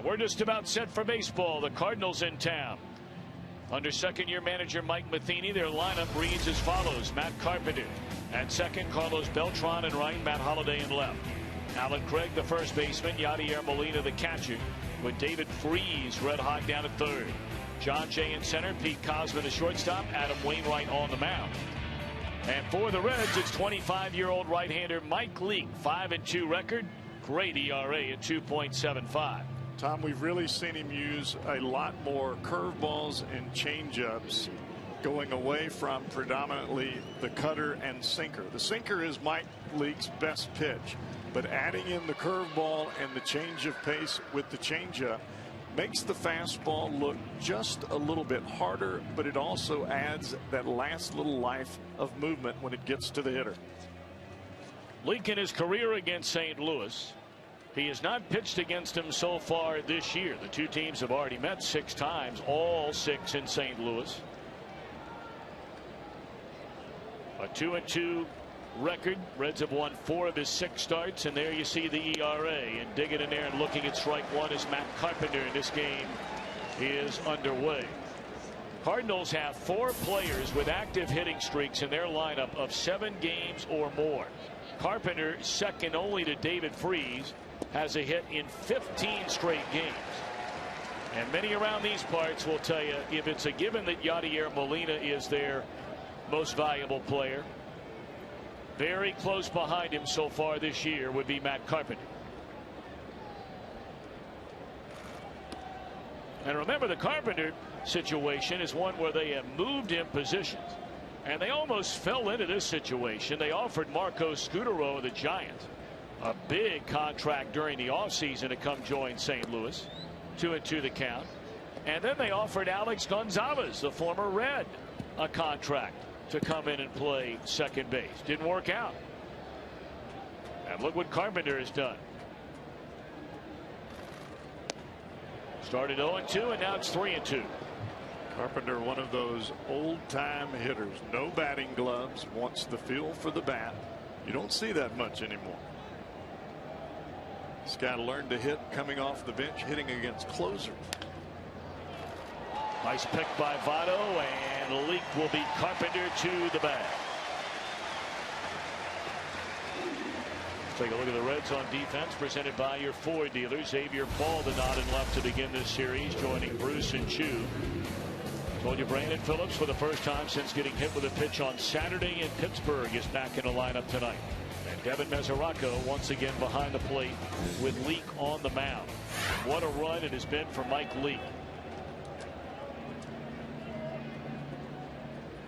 And we're just about set for baseball. The Cardinals in town. Under second-year manager Mike Matheny, their lineup reads as follows. Matt Carpenter at second, Carlos Beltran in right, Matt Holliday in left. Alan Craig, the first baseman, Yadier Molina, the catcher, with David Freese red hot down at third. John Jay in center, Pete Cosma, the shortstop, Adam Wainwright on the mound. And for the Reds, it's 25-year-old right-hander Mike Leake, 5-2 record, great ERA at 2.75. Tom, we've really seen him use a lot more curveballs and changeups, going away from predominantly the cutter and sinker. The sinker is Mike Leake's best pitch, but adding in the curveball and the change of pace with the changeup makes the fastball look just a little bit harder, but it also adds that last little life of movement when it gets to the hitter. Leake in his career against St. Louis, he has not pitched against him so far this year. The two teams have already met 6 times, all 6 in St. Louis. A 2-2 record. Reds have won 4 of his 6 starts, and there you see the ERA. And digging in there and looking at strike one is Matt Carpenter, and this game is underway. Cardinals have 4 players with active hitting streaks in their lineup of 7 games or more. Carpenter, second only to David Freese, has a hit in 15 straight games. And many around these parts will tell you, if it's a given that Yadier Molina is their most valuable player, very close behind him so far this year would be Matt Carpenter. And remember, the Carpenter situation is one where they have moved him positions, and they almost fell into this situation. They offered Marco Scutaro of the Giants a big contract during the offseason to come join St. Louis. 2-2 the count. And then they offered Alex Gonzalez, the former Red, a contract to come in and play second base. Didn't work out. And look what Carpenter has done. Started 0-2, and now it's 3-2. Carpenter, one of those old-time hitters. No batting gloves, wants the feel for the bat. You don't see that much anymore. He's got to learn to hit coming off the bench, hitting against closers. Nice pick by Votto, and Leake will beat Carpenter to the bag. Take a look at the Reds on defense, presented by your Ford dealer. Xavier Paul, the nod and left to begin this series, joining Bruce and Chu. Told you Brandon Phillips, for the first time since getting hit with a pitch on Saturday in Pittsburgh, is back in the lineup tonight. And Devin Mesoraco once again behind the plate with Leake on the mound. What a run it has been for Mike Leake.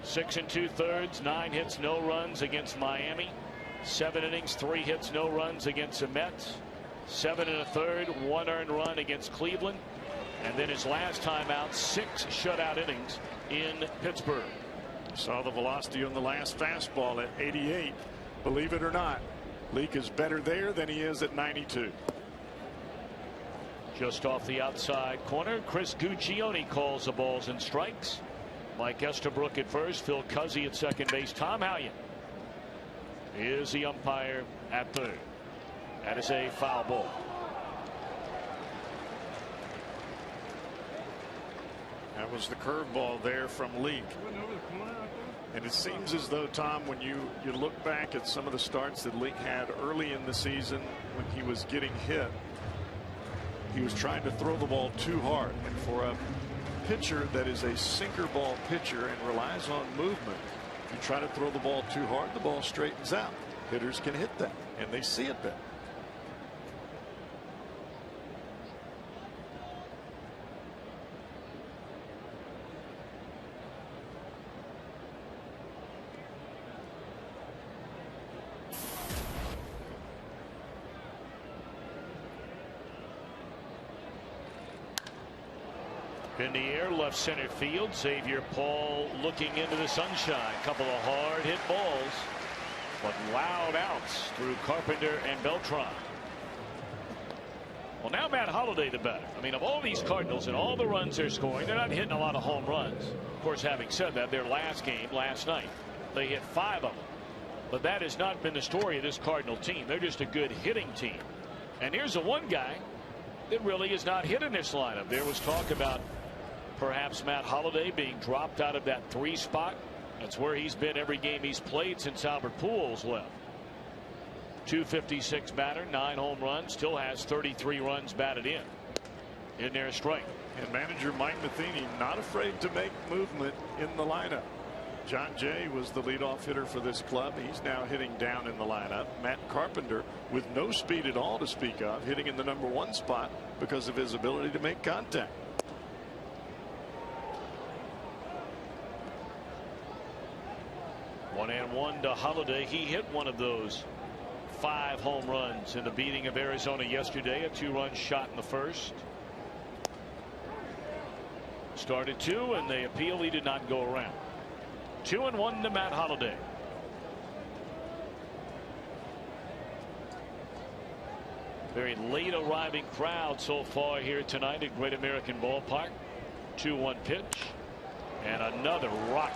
6 2/3, 9 hits, no runs against Miami. 7 innings, 3 hits, no runs against the Mets. 7 1/3, 1 earned run against Cleveland. And then his last time out, 6 shutout innings in Pittsburgh. Saw the velocity on the last fastball at 88. Believe it or not, Leake is better there than he is at 92. Just off the outside corner, Chris Guccione calls the balls and strikes. Mike Estabrook at first, Phil Cuzzy at second base. Tom Hallion is the umpire at third. That is a foul ball. That was the curveball there from Leake. And it seems as though, Tom, when you look back at some of the starts that Leake had early in the season when he was getting hit, he was trying to throw the ball too hard. And for a pitcher that is a sinker ball pitcher and relies on movement, you try to throw the ball too hard, the ball straightens out. Hitters can hit that, and they see it then. In the air, left center field. Xavier Paul looking into the sunshine. Couple of hard hit balls, but loud outs through Carpenter and Beltran. Well, now Matt Holliday the batter. I mean, of all these Cardinals and all the runs they're scoring, they're not hitting a lot of home runs. Of course, having said that, their last game last night, they hit 5 of them. But that has not been the story of this Cardinal team. They're just a good hitting team. And here's the one guy that really is not hit in this lineup. There was talk about perhaps Matt Holliday being dropped out of that 3 spot. That's where he's been every game he's played since Albert Pujols left. 256 batter, 9 home runs, still has 33 runs batted in there strike. And manager Mike Matheny not afraid to make movement in the lineup. John Jay was the leadoff hitter for this club. He's now hitting down in the lineup. Matt Carpenter, with no speed at all to speak of, hitting in the number 1 spot because of his ability to make contact. One and one to Holliday. He hit one of those 5 home runs in the beating of Arizona yesterday. A 2-run shot in the first. Started 2 and they appeal. He did not go around. 2-1 to Matt Holliday. Very late arriving crowd so far here tonight at Great American Ballpark. 2-1 pitch and another rocket.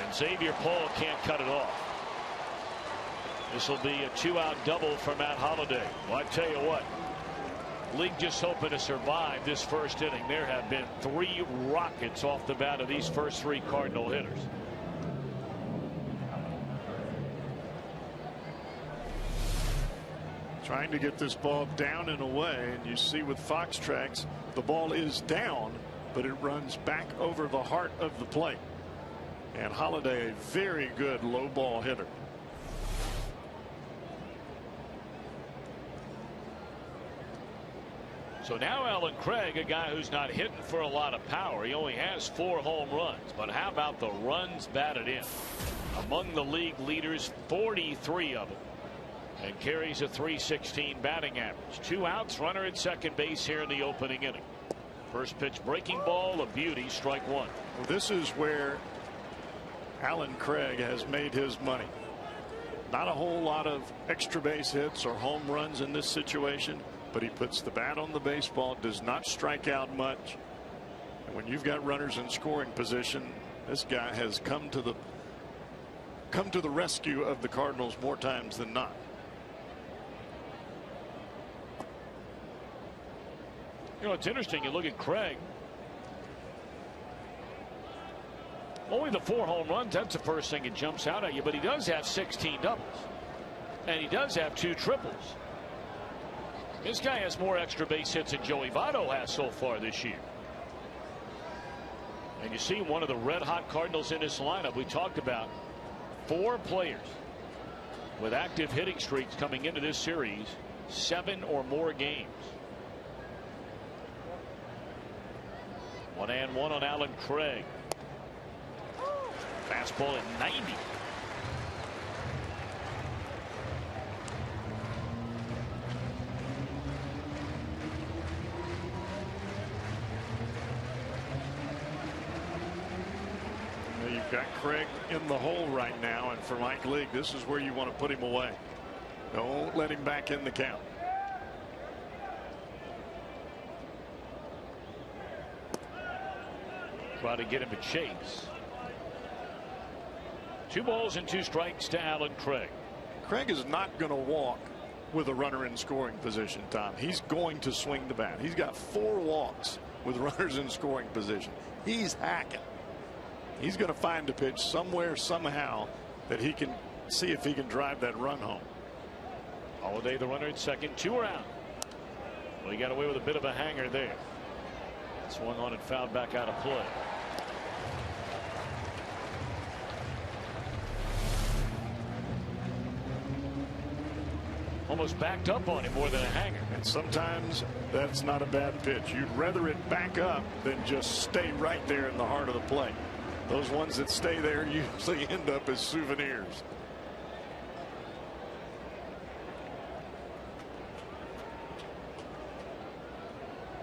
And Xavier Paul can't cut it off. This will be a 2-out double for Matt Holliday. Well, I tell you what, league just hoping to survive this first inning. There have been 3 rockets off the bat of these first 3 Cardinal hitters. Trying to get this ball down and away, and you see with Fox Tracks the ball is down, but it runs back over the heart of the plate. And Holliday, a very good low ball hitter. So now Alan Craig, a guy who's not hitting for a lot of power. He only has 4 home runs. But how about the runs batted in? Among the league leaders, 43 of them. And carries a .316 batting average. 2 outs, runner at second base here in the opening inning. First pitch breaking ball, a beauty, strike 1. Well, this is where Alan Craig has made his money. Not a whole lot of extra base hits or home runs in this situation, but he puts the bat on the baseball, does not strike out much. And when you've got runners in scoring position, this guy has come to the rescue of the Cardinals more times than not. You know, it's interesting. You look at Craig. Only the 4 home runs, that's the first thing that jumps out at you, but he does have 16 doubles. And he does have 2 triples. This guy has more extra base hits than Joey Votto has so far this year. And you see one of the red hot Cardinals in this lineup. We talked about 4 players with active hitting streaks coming into this series, 7 or more games. 1-1 on Alan Craig. Fastball at 90. You've got Craig in the hole right now, and for Mike Leake, this is where you want to put him away. Don't let him back in the count. Try to get him a chase. 2 balls and 2 strikes to Alan Craig. Craig is not going to walk with a runner in scoring position, Tom. He's going to swing the bat. He's got 4 walks with runners in scoring position. He's hacking. He's going to find a pitch somewhere, somehow, that he can see if he can drive that run home. Holliday, the runner at second, 2 are out. Well, he got away with a bit of a hanger there. Swung on and fouled back out of play. Almost backed up on him more than a hanger. And sometimes that's not a bad pitch. You'd rather it back up than just stay right there in the heart of the plate. Those ones that stay there usually end up as souvenirs.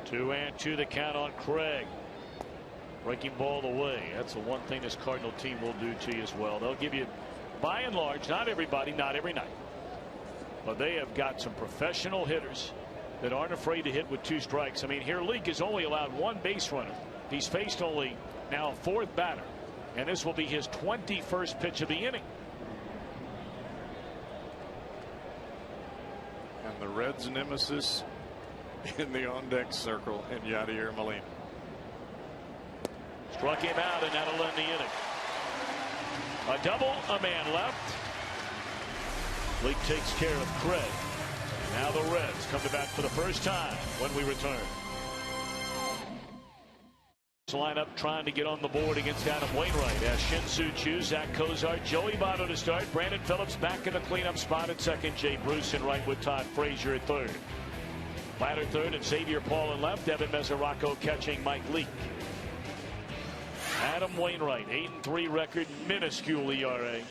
Two and 2 the count on Craig. Breaking ball away. That's the one thing this Cardinal team will do to you as well. They'll give you, by and large, not everybody, not every night, but they have got some professional hitters that aren't afraid to hit with 2 strikes. I mean, here Leake has only allowed 1 base runner. He's faced only now a 4th batter, and this will be his 21st pitch of the inning. And the Reds' nemesis in the on-deck circle and Yadier Molina. Struck him out, and that'll end the inning. A double, a man left. Leake takes care of Craig. Now the Reds come to bat for the first time when we return. Lineup trying to get on the board against Adam Wainwright as Shin-Soo Choo, Zach Cozart, Joey Votto to start. Brandon Phillips back in the cleanup spot at second. Jay Bruce in right with Todd Frazier at third. Batter third and Xavier Paul in left. Evan Mesoraco catching Mike Leake. Adam Wainwright, 8-3 record, minuscule ERA.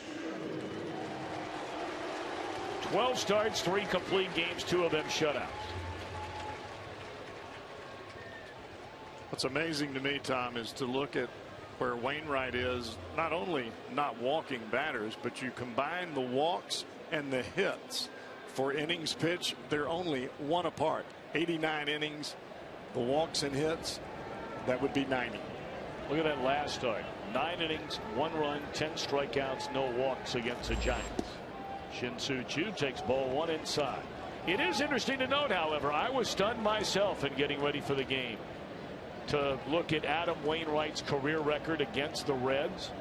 12 starts, 3 complete games, 2 of them shutouts. What's amazing to me, Tom, is to look at where Wainwright is, not only not walking batters, but you combine the walks and the hits for innings pitched. They're only 1 apart. 89 innings, the walks and hits, that would be 90. Look at that last start. 9 innings, 1 run, 10 strikeouts, no walks against the Giants. Shin-Soo Choo takes ball 1 inside. It is interesting to note, however, I was stunned myself in getting ready for the game to look at Adam Wainwright's career record against the Reds.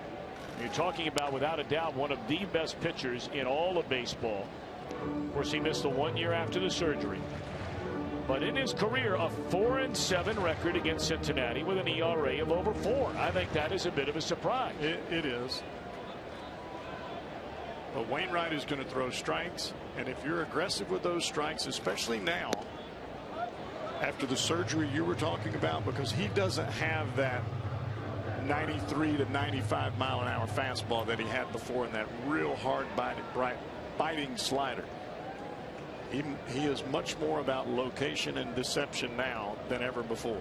You're talking about, without a doubt, one of the best pitchers in all of baseball. Of course, he missed the 1 year after the surgery. But in his career, a 4-7 record against Cincinnati with an ERA of over 4. I think that is a bit of a surprise. It is. But Wainwright is going to throw strikes, and if you're aggressive with those strikes, especially now after the surgery you were talking about, because he doesn't have that 93 to 95 mile an hour fastball that he had before, and that real hard biting slider. He is much more about location and deception now than ever before.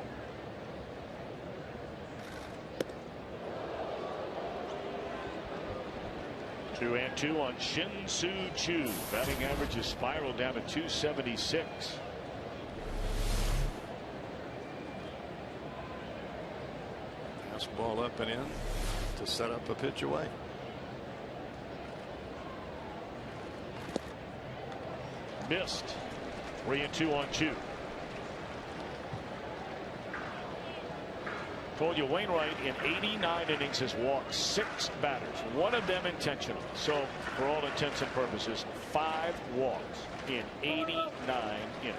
Two and two on Shin-Soo Choo. Batting average has spiraled down to 276. Ball up and in to set up a pitch away. Missed. 3-2 on Choo. Told you Wainwright in 89 innings has walked 6 batters, 1 of them intentional. So for all intents and purposes, 5 walks in 89 innings.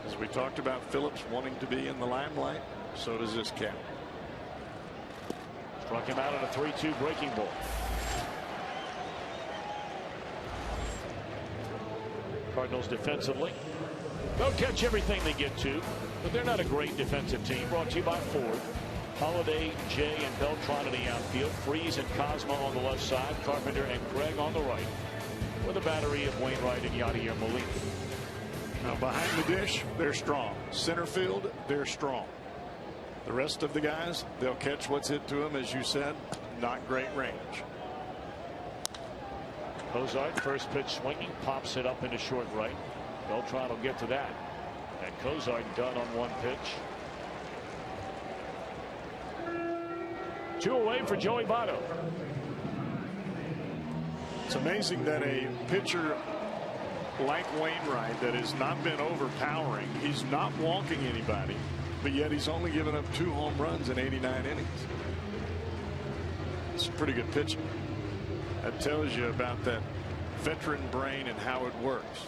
As we talked about Phillips wanting to be in the limelight, so does this cat. Struck him out on a 3-2 breaking ball. Cardinals defensively, they'll catch everything they get to, but they're not a great defensive team. Brought to you by Ford. Holiday, Jay, and Beltran in the outfield. Freeze and Cosmo on the left side. Carpenter and Craig on the right. With a battery of Wainwright and Yadier Molina. Now behind the dish, they're strong. Center field, they're strong. The rest of the guys, they'll catch what's hit to them, as you said. Not great range. Cozart, first pitch swinging, pops it up into short right. Beltran will get to that. And Cozart done on 1 pitch. 2 away for Joey Votto. It's amazing that a pitcher like Wainwright that has not been overpowering, he's not walking anybody, but yet he's only given up 2 home runs in 89 innings. It's pretty good pitching. That tells you about that veteran brain and how it works.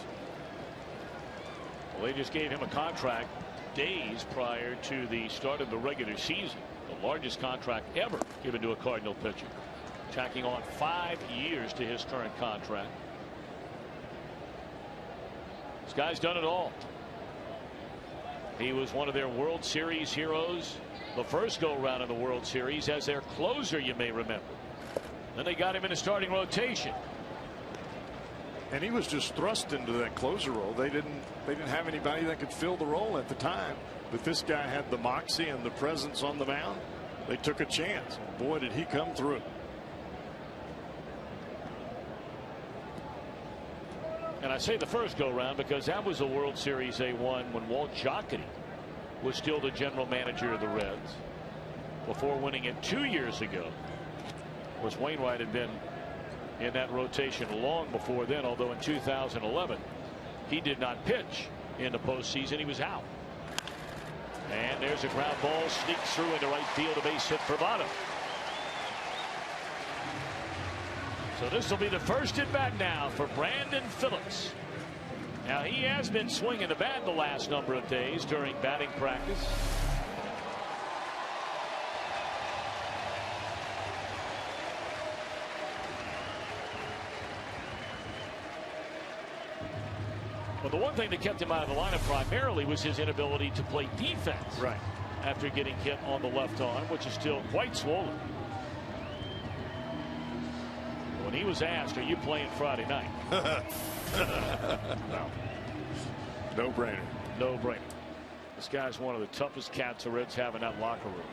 Well, they just gave him a contract days prior to the start of the regular season. The largest contract ever given to a Cardinal pitcher. Tacking on 5 years to his current contract. This guy's done it all. He was one of their World Series heroes the first go round in the World Series as their closer, you may remember. Then they got him in a starting rotation. And he was just thrust into that closer role. They didn't have anybody that could fill the role at the time. But this guy had the moxie and the presence on the mound. They took a chance. Boy, did he come through. And I say the first go round because that was the World Series they won when Walt Jocketty was still the general manager of the Reds. Before winning it 2 years ago. Of course, Wainwright had been in that rotation long before then, although in 2011 he did not pitch in the postseason. He was out. And there's a ground ball, sneaks through into right field, a base hit for Votto. So this will be the first at bat now for Brandon Phillips. Now he has been swinging the bat the last number of days during batting practice. But the one thing that kept him out of the lineup primarily was his inability to play defense. Right. After getting hit on the left arm, which is still quite swollen. When he was asked, "Are you playing Friday night?" No. No brainer. No brainer. This guy's one of the toughest cats the Reds have in that locker room.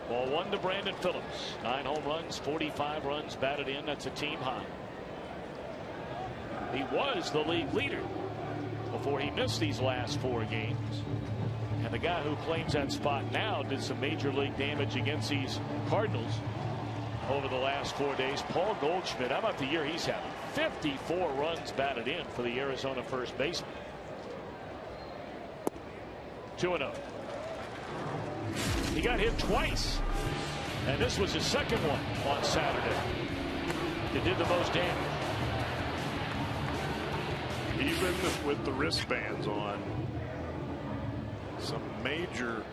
Ball one to Brandon Phillips. 9 home runs, 45 runs batted in. That's a team high. He was the league leader before he missed these last 4 games. And the guy who claims that spot now did some major league damage against these Cardinals over the last 4 days. Paul Goldschmidt, how about the year he's having? 54 runs batted in for the Arizona first baseman. 2-0. He got hit twice, and this was his second one on Saturday. It did the most damage. Even with the wristbands on, some major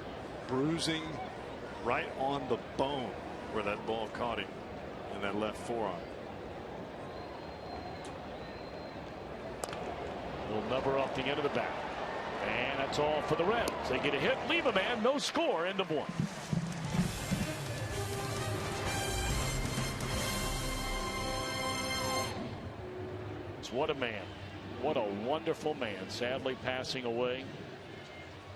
bruising right on the bone where that ball caught him in that left forearm. Little number off the end of the bat. And that's all for the Reds. They get a hit, leave a man, no score, end of 1. What a man. What a wonderful man. Sadly passing away.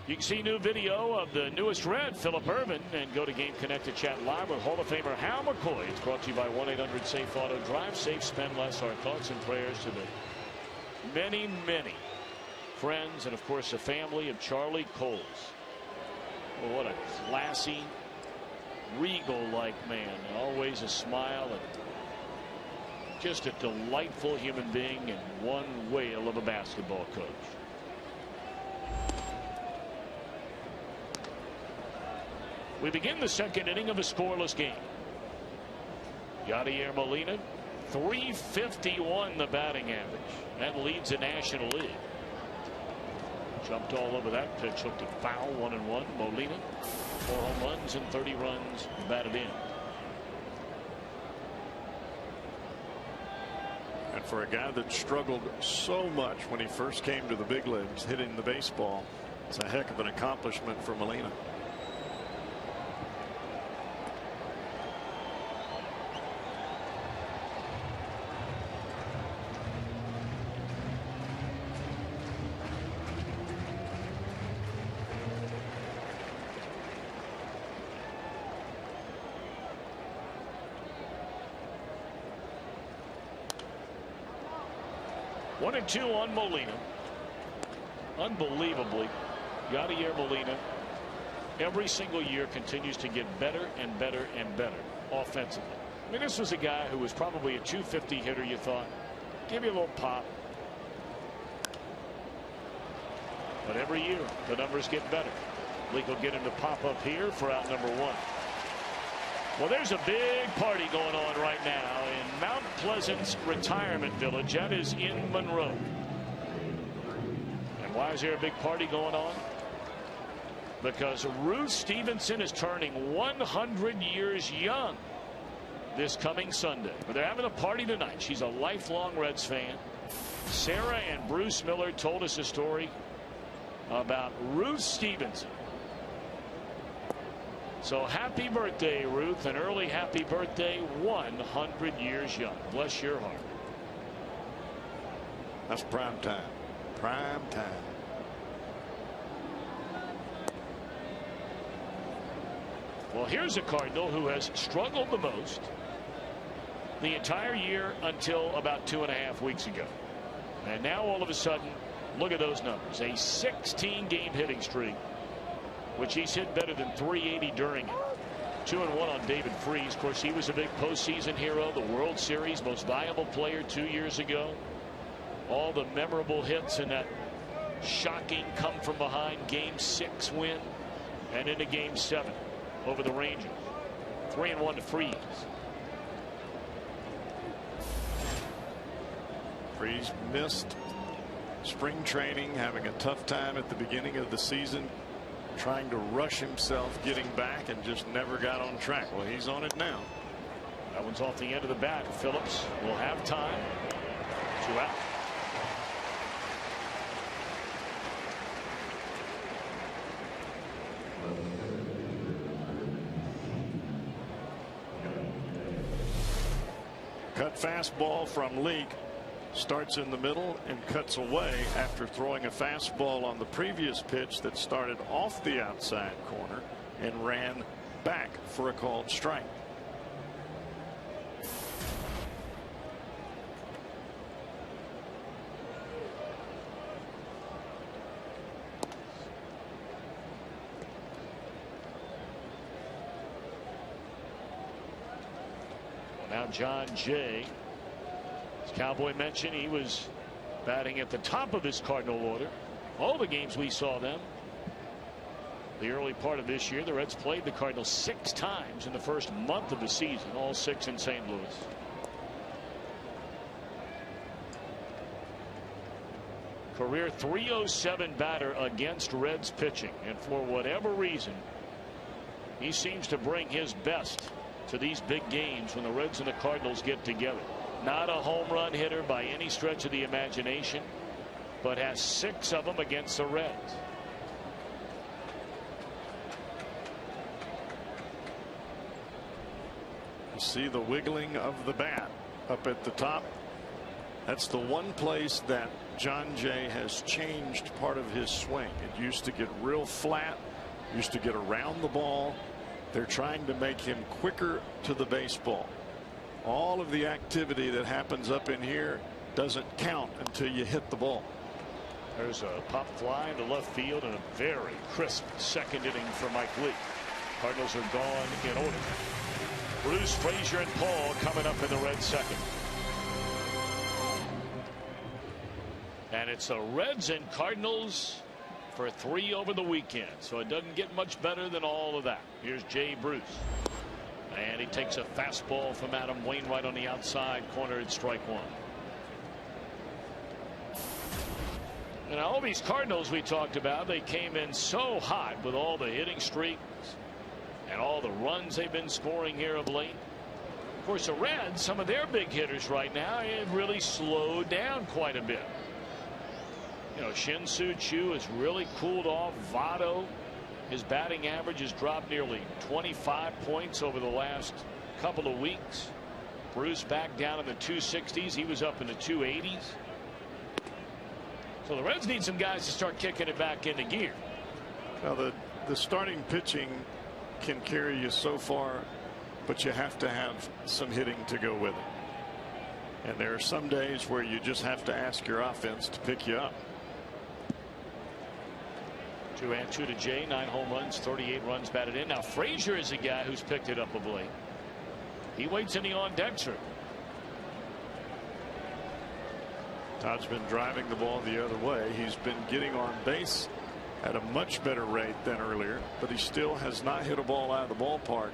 You can see new video of the newest Red, Phillip Ervin, and go to Game Connect to chat live with Hall of Famer Hal McCoy. It's brought to you by 1-800-SAFE-AUTO. Drive safe, spend less. Our thoughts and prayers to the many, many friends and, of course, the family of Charlie Coles. Well, what a classy, regal-like man. Always a smile and just a delightful human being and one whale of a basketball coach. We begin the second inning of a scoreless game. Yadier Molina, .351 the batting average. That leads the National League. Jumped all over that pitch, looked at foul, 1-1. Molina, 4 home runs and 30 runs batted in. And for a guy that struggled so much when he first came to the big leagues hitting the baseball, it's a heck of an accomplishment for Molina. One and two on Molina. Unbelievably, Yadier Molina every single year continues to get better and better and better offensively. I mean, this was a guy who was probably a .250 hitter. You thought, give you a little pop. But every year, the numbers get better. League will get him to pop up here for out number 1. Well, there's a big party going on right now in Mount Pleasant's retirement village. That is in Monroe. And why is there a big party going on? Because Ruth Stevenson is turning 100 years young this coming Sunday. But they're having a party tonight. She's a lifelong Reds fan. Sarah and Bruce Miller told us a story about Ruth Stevenson. So happy birthday, Ruth. An early happy birthday, 100 years young. Bless your heart. That's prime time. Prime time. Well, here's a Cardinal who has struggled the most the entire year until about 2.5 weeks ago. And now all of a sudden, look at those numbers. A 16-game hitting streak, which he's hit better than .380 during it. 2-1 on David Freese. Of course, he was a big postseason hero, the World Series most valuable player 2 years ago. All the memorable hits in that shocking come from behind Game 6 win, and into Game 7 over the Rangers. 3-1 to Freese. Freese missed spring training, having a tough time at the beginning of the season, trying to rush himself getting back, and just never got on track. Well, he's on it now. That one's off the end of the bat. Phillips will have time. 2 out. Cut fastball from Leake. Starts in the middle and cuts away after throwing a fastball on the previous pitch that started off the outside corner and ran back for a called strike. Now John Jay. As Cowboy mentioned, he was batting at the top of this Cardinal order. All the games we saw them the early part of this year, the Reds played the Cardinals 6 times in the first month of the season, all 6 in St. Louis. Career .307 batter against Reds pitching, and for whatever reason he seems to bring his best to these big games when the Reds and the Cardinals get together. Not a home run hitter by any stretch of the imagination, but has 6 of them against the Reds. You see the wiggling of the bat up at the top. That's the one place that John Jay has changed part of his swing. It used to get real flat, used to get around the ball. They're trying to make him quicker to the baseball. All of the activity that happens up in here doesn't count until you hit the ball. There's a pop fly into left field and a very crisp second inning for Mike Leake. Cardinals are gone in order. Bruce, Frazier, and Paul coming up in the Reds second. And it's the Reds and Cardinals for 3 over the weekend. So it doesn't get much better than all of that. Here's Jay Bruce. And he takes a fastball from Adam Wainwright on the outside corner at strike 1. And all these Cardinals we talked about, they came in so hot with all the hitting streaks and all the runs they've been scoring here of late. Of course, the Reds, some of their big hitters right now, have really slowed down quite a bit. You know, Shin-Soo Choo has really cooled off. Votto, his batting average has dropped nearly 25 points over the last couple of weeks. Bruce back down in the 260s. He was up in the 280s. So the Reds need some guys to start kicking it back into gear. Now the starting pitching can carry you so far, but you have to have some hitting to go with it. And there are some days where you just have to ask your offense to pick you up. 2-2 to Jay, 9 home runs, 38 runs batted in. Now Frazier is a guy who's picked it up of late. He waits in the on deck circle. Todd's been driving the ball the other way. He's been getting on base at a much better rate than earlier, but he still has not hit a ball out of the ballpark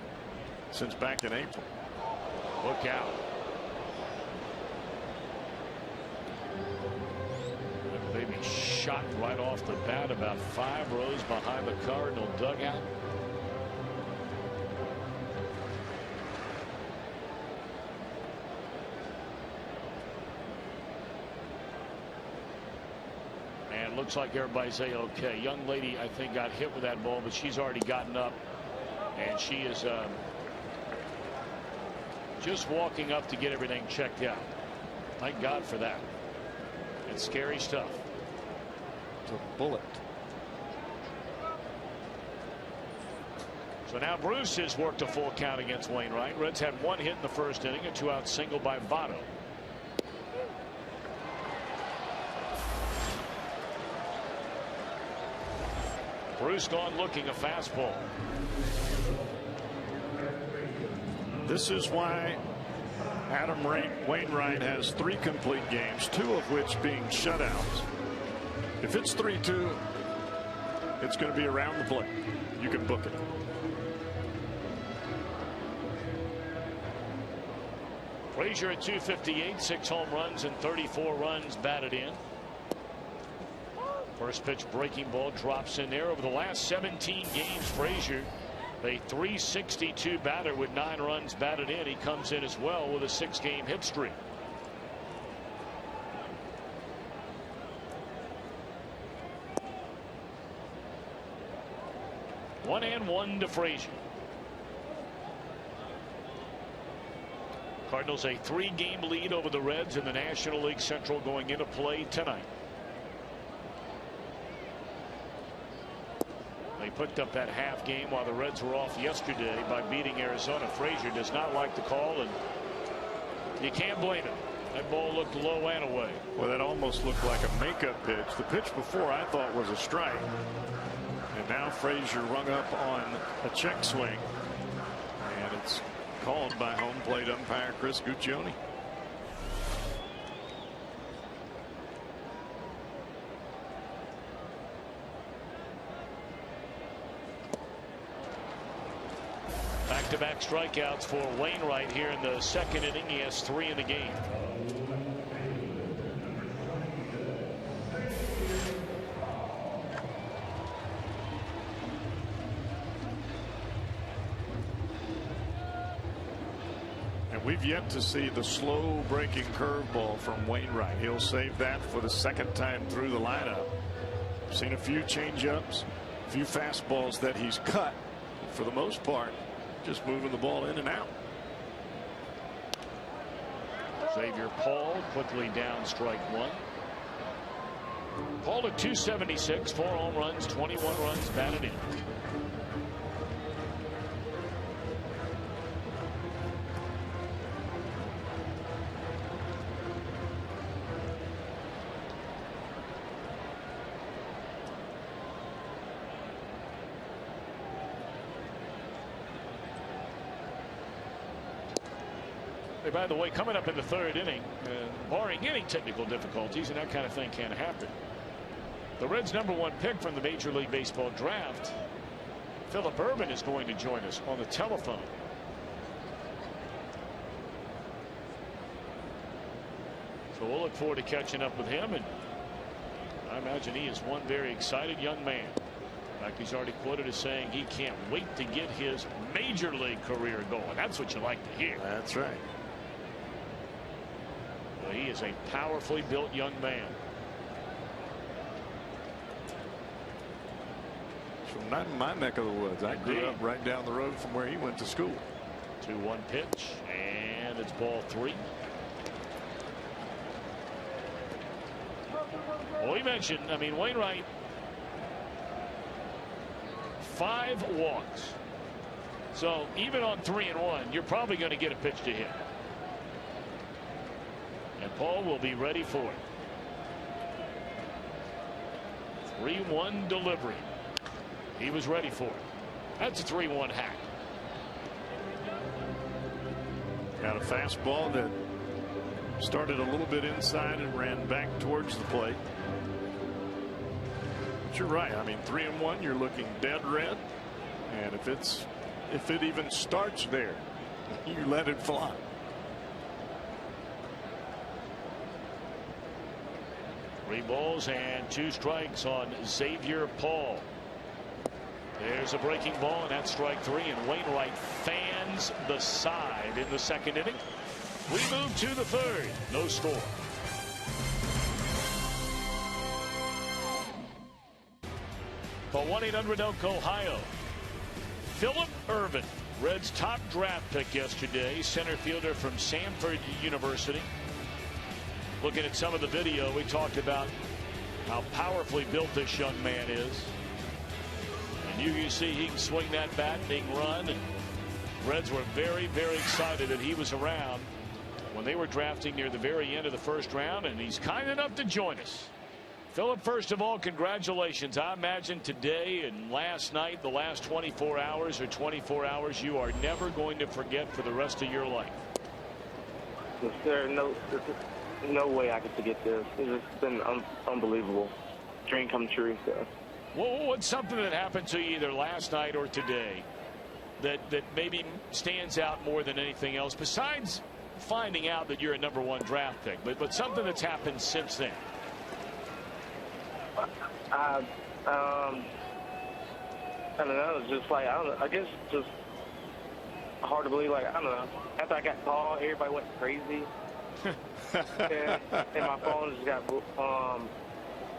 since back in April. Look out. Maybe shot right off the bat about 5 rows behind the Cardinal dugout. And looks like everybody's okay. Young lady, I think, got hit with that ball, but she's already gotten up, and she is just walking up to get everything checked out. Thank God for that. It's scary stuff. It's a bullet. So now Bruce has worked a full count against Wainwright. Reds had 1 hit in the first inning, a 2-out single by Votto. Bruce gone looking, a fastball. This is why Adam Wainwright has 3 complete games, 2 of which being shutouts. If it's 3-2, it's going to be around the plate. You can book it. Frazier at 258, 6 home runs and 34 runs batted in. First pitch breaking ball drops in there. Over the last 17 games, Frazier, a .362 batter with 9 runs batted in. He comes in as well with a 6-game hit streak. One and one to Frazier. Cardinals a 3-game lead over the Reds in the National League Central going into play tonight. They picked up that half game while the Reds were off yesterday by beating Arizona. Frazier does not like the call, and you can't blame him. That ball looked low and away. Well, that almost looked like a makeup pitch. The pitch before I thought was a strike. And now Frazier rung up on a check swing. And it's called by home plate umpire Chris Guccione. Back-to-back strikeouts for Wainwright here in the 2nd inning. He has 3 in the game. And we've yet to see the slow breaking curveball from Wainwright. He'll save that for the 2nd time through the lineup. Seen a few changeups, a few fastballs that he's cut. For the most part, just moving the ball in and out. Xavier Paul quickly down strike 1. Paul at 276, 4 home runs, 21 runs batted in. By the way, coming up in the 3rd inning, barring any technical difficulties, and that kind of thing can happen, the Reds' #1 pick from the Major League Baseball draft, Phillip Ervin, is going to join us on the telephone. So we'll look forward to catching up with him, and I imagine he is one very excited young man. In fact, he's already quoted as saying he can't wait to get his Major League career going. That's what you like to hear. That's right. He is a powerfully built young man. From not in my neck of the woods. I grew up right down the road from where he went to school. 2-1 pitch, and it's ball 3. Well, we mentioned, I mean, Wainwright, 5 walks. So even on 3-1, you're probably going to get a pitch to hit. And Paul will be ready for it. 3-1 delivery. He was ready for it. That's a 3-1 hack. Got a fastball that started a little bit inside and ran back towards the plate. But you're right. I mean, 3-1, you're looking dead red. And if it even starts there, you let it fly. 3 balls and 2 strikes on Xavier Paul. There's a breaking ball, and that's strike 3, and Wainwright fans the side in the 2nd inning. We move to the 3rd. No score. Call 1-800-OAK-OHIO. Phillip Ervin, Reds' top draft pick yesterday, center fielder from Samford University. Looking at some of the video, we talked about how powerfully built this young man is. And you can see he can swing that bat, being run. And Reds were very, very excited that he was around when they were drafting near the very end of the 1st round. And he's kind enough to join us. Philip, first of all, congratulations. I imagine today and last night, the last 24 hours or 24 hours, you are never going to forget for the rest of your life. There's no way I could forget this. It's just been unbelievable. Dream come true. So. Well, what's something that happened to you either last night or today that maybe stands out more than anything else, besides finding out that you're a #1 draft pick, but something that's happened since then? I don't know. It's just like, I guess just hard to believe. Like, I don't know. After I got called, everybody went crazy. and my phone just got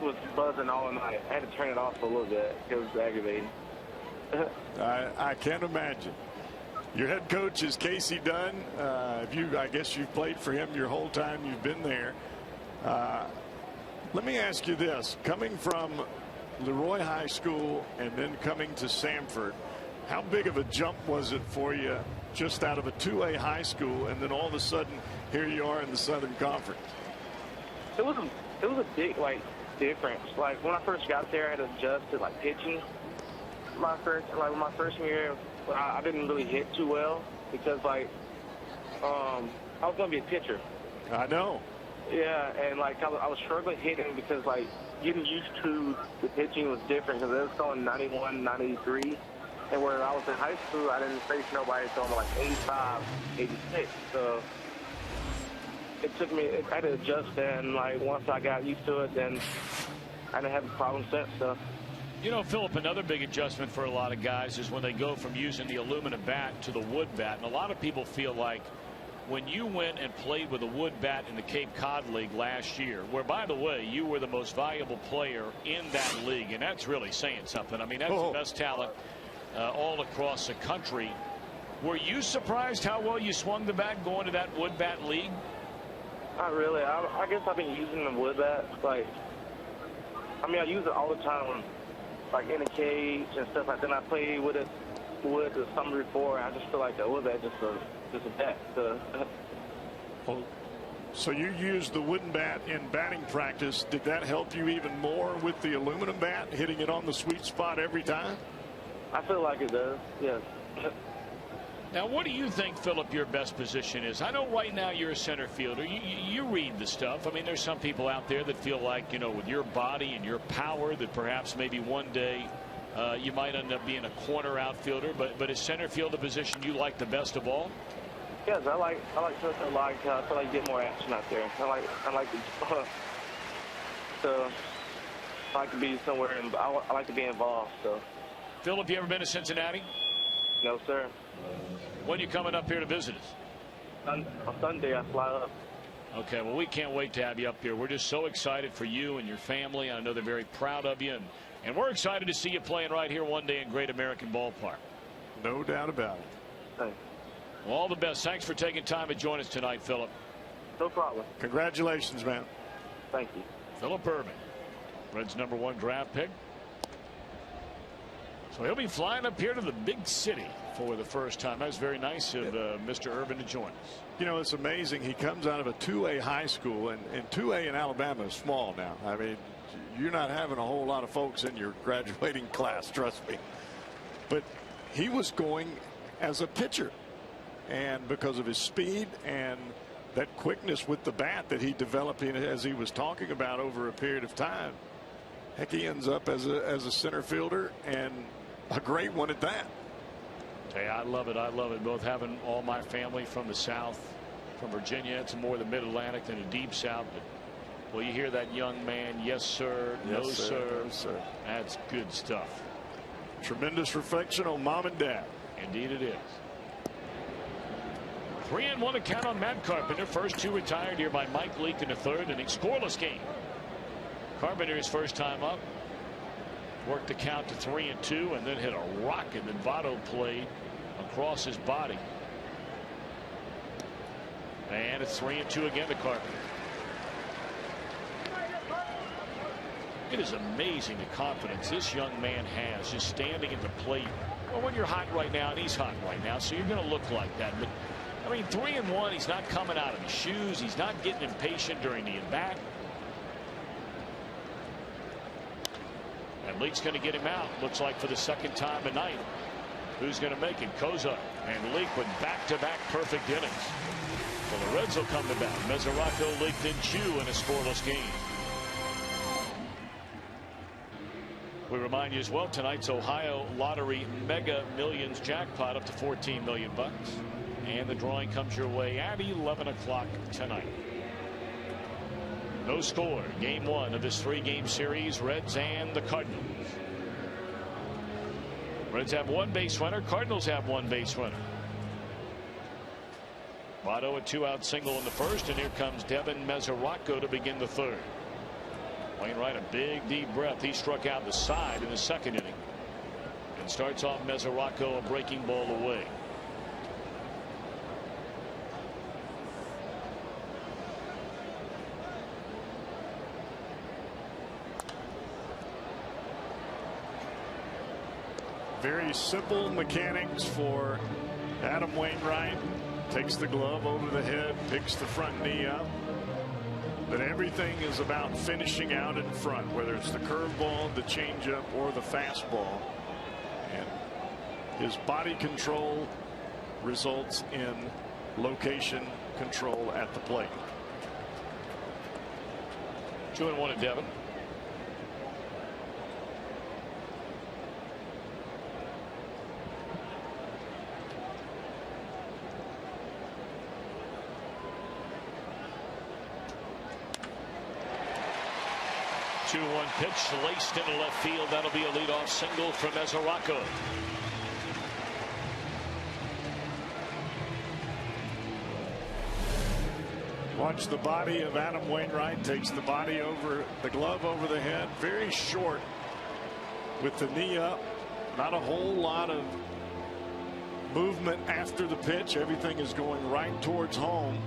was buzzing all night. I had to turn it off for a little bit. It was aggravating. I can't imagine. Your head coach is Casey Dunn. I guess you've played for him your whole time you've been there. Let me ask you this. Coming from Leroy High School and then coming to Samford, how big of a jump was it for you just out of a 2A high school and then all of a sudden here you are in the Southern Conference? It was a big difference. Like when I first got there, I had to adjust to pitching. My first year, I didn't really hit too well because I was gonna be a pitcher. I know. Yeah, and I was struggling hitting because getting used to the pitching was different because it was going 91, 93, and where I was in high school, I didn't face nobody throwing 85, 86. So it took me. I had to adjust, and once I got used to it, then I didn't have a problem since. So. You know, Philip, another big adjustment for a lot of guys is when they go from using the aluminum bat to the wood bat, and a lot of people feel like when you went and played with a wood bat in the Cape Cod League last year, where, by the way, you were the most valuable player in that league, and that's really saying something. I mean, that's the best talent all across the country. Were you surprised how well you swung the bat going to that wood bat league? Not really. I guess I've been using the wood bat. I use it all the time, in a cage and stuff like that. And I play with it the summer before, and I just feel like the wood bat just a bat. So you used the wooden bat in batting practice. Did that help you even more with the aluminum bat, hitting it on the sweet spot every time? I feel like it does, yes. Now, what do you think, Philip, your best position is? I know right now you're a center fielder. You read the stuff. I mean, there's some people out there that feel like, with your body and your power that perhaps maybe one day you might end up being a corner outfielder. But is center field a position you like the best of all? Yes, I like center field. I feel like you get more action out there. I like to be somewhere, and I like to be involved. So. Philip, you ever been to Cincinnati? No, sir. When are you coming up here to visit us? On Sunday, I fly up. Okay, well, we can't wait to have you up here. We're just so excited for you and your family. I know they're very proud of you, and we're excited to see you playing right here one day in Great American Ballpark. No doubt about it. Thanks. Well, all the best. Thanks for taking time to join us tonight, Philip. No problem. Congratulations, man. Thank you. Philip Urban, Reds #1 draft pick. So he'll be flying up here to the big city for the first time. That was very nice of Mr. Urban to join us. It's amazing. He comes out of a 2A high school, and 2A in Alabama is small now. I mean, you're not having a whole lot of folks in your graduating class, trust me. But he was going as a pitcher, and because of his speed and that quickness with the bat that he developed as he was talking about over a period of time, heck, he ends up as a center fielder, and a great one at that. Hey, I love it. I love it. Both having all my family from the South, from Virginia. It's more the Mid-Atlantic than the Deep South. But, well, you hear that young man, yes, sir, no, yes, sir. No, sir. That's good stuff. Tremendous reflection on mom and dad. Indeed it is. 3-1 to count on Matt Carpenter. First two retired here by Mike Leake in the third inning. Scoreless game. Carpenter's first time up. Worked the count to 3-2 and then hit a rocket that Votto played across his body. And it's 3-2 again to Carpenter. It is amazing the confidence this young man has just standing at the plate. Well, when you're hot right now, and he's hot right now, so you're going to look like that. But I mean, 3-1, he's not coming out of his shoes. He's not getting impatient during the at-bat. And Leake's going to get him out. Looks like for the second time tonight. Who's going to make it? Kozak and Leake with back-to-back perfect innings. Well, the Reds will come to bat. Mesoraco, Leake, then Chu in a scoreless game. We remind you as well, tonight's Ohio Lottery Mega Millions jackpot up to $14 million. And the drawing comes your way at 11 o'clock tonight. No score. Game one of this three-game series. Reds and the Cardinals. Reds have one base runner. Cardinals have one base runner. Votto a two-out single in the first, and here comes Devin Mesoraco to begin the third. Wainwright a big deep breath. He struck out the side in the second inning and starts off Mesoraco a breaking ball away. Very simple mechanics for Adam Wainwright. Takes the glove over the head, picks the front knee up. But everything is about finishing out in front, whether it's the curveball, the changeup, or the fastball. And his body control results in location control at the plate. 2-1 to Devin. One pitch laced into left field. That'll be a leadoff single from Mesoraco. Watch the body of Adam Wainwright. Takes the body over the glove over the head. Very short with the knee up. Not a whole lot of movement after the pitch. Everything is going right towards home.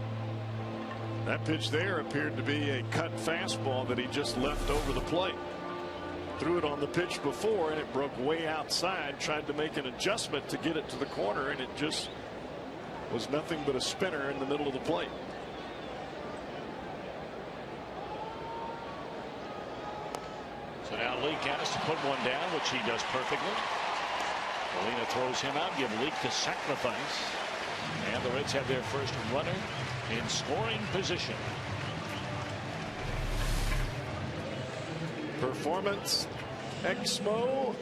That pitch there appeared to be a cut fastball that he just left over the plate. Threw it on the pitch before and it broke way outside. Tried to make an adjustment to get it to the corner and it just was nothing but a spinner in the middle of the plate. So now Leake has to put one down, which he does perfectly. Molina throws him out, give Leake the sacrifice. And the Reds have their first runner in scoring position. Performance Exmo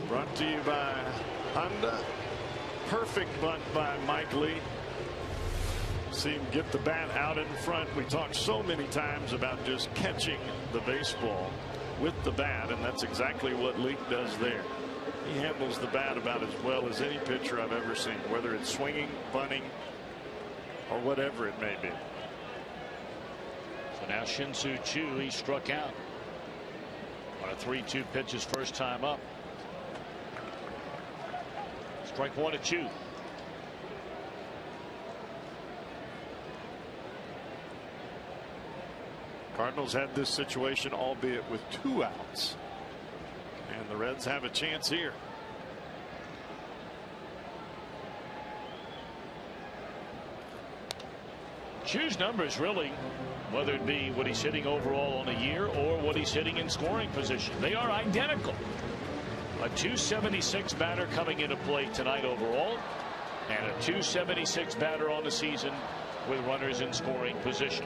brought to you by Honda. Perfect bunt by Mike Lee. See him get the bat out in front. We talked so many times about just catching the baseball with the bat, and that's exactly what Leake does there. He handles the bat about as well as any pitcher I've ever seen, whether it's swinging, bunting, or whatever it may be. So now Shin-Soo Choo, he struck out on a 3-2 pitch his first time up. Strike one to Choo. Cardinals had this situation, albeit with 2 outs. And the Reds have a chance here. Chu's numbers really, whether it be what he's hitting overall on a year or what he's hitting in scoring position, they are identical. A .276 batter coming into play tonight overall, and a .276 batter on the season with runners in scoring position.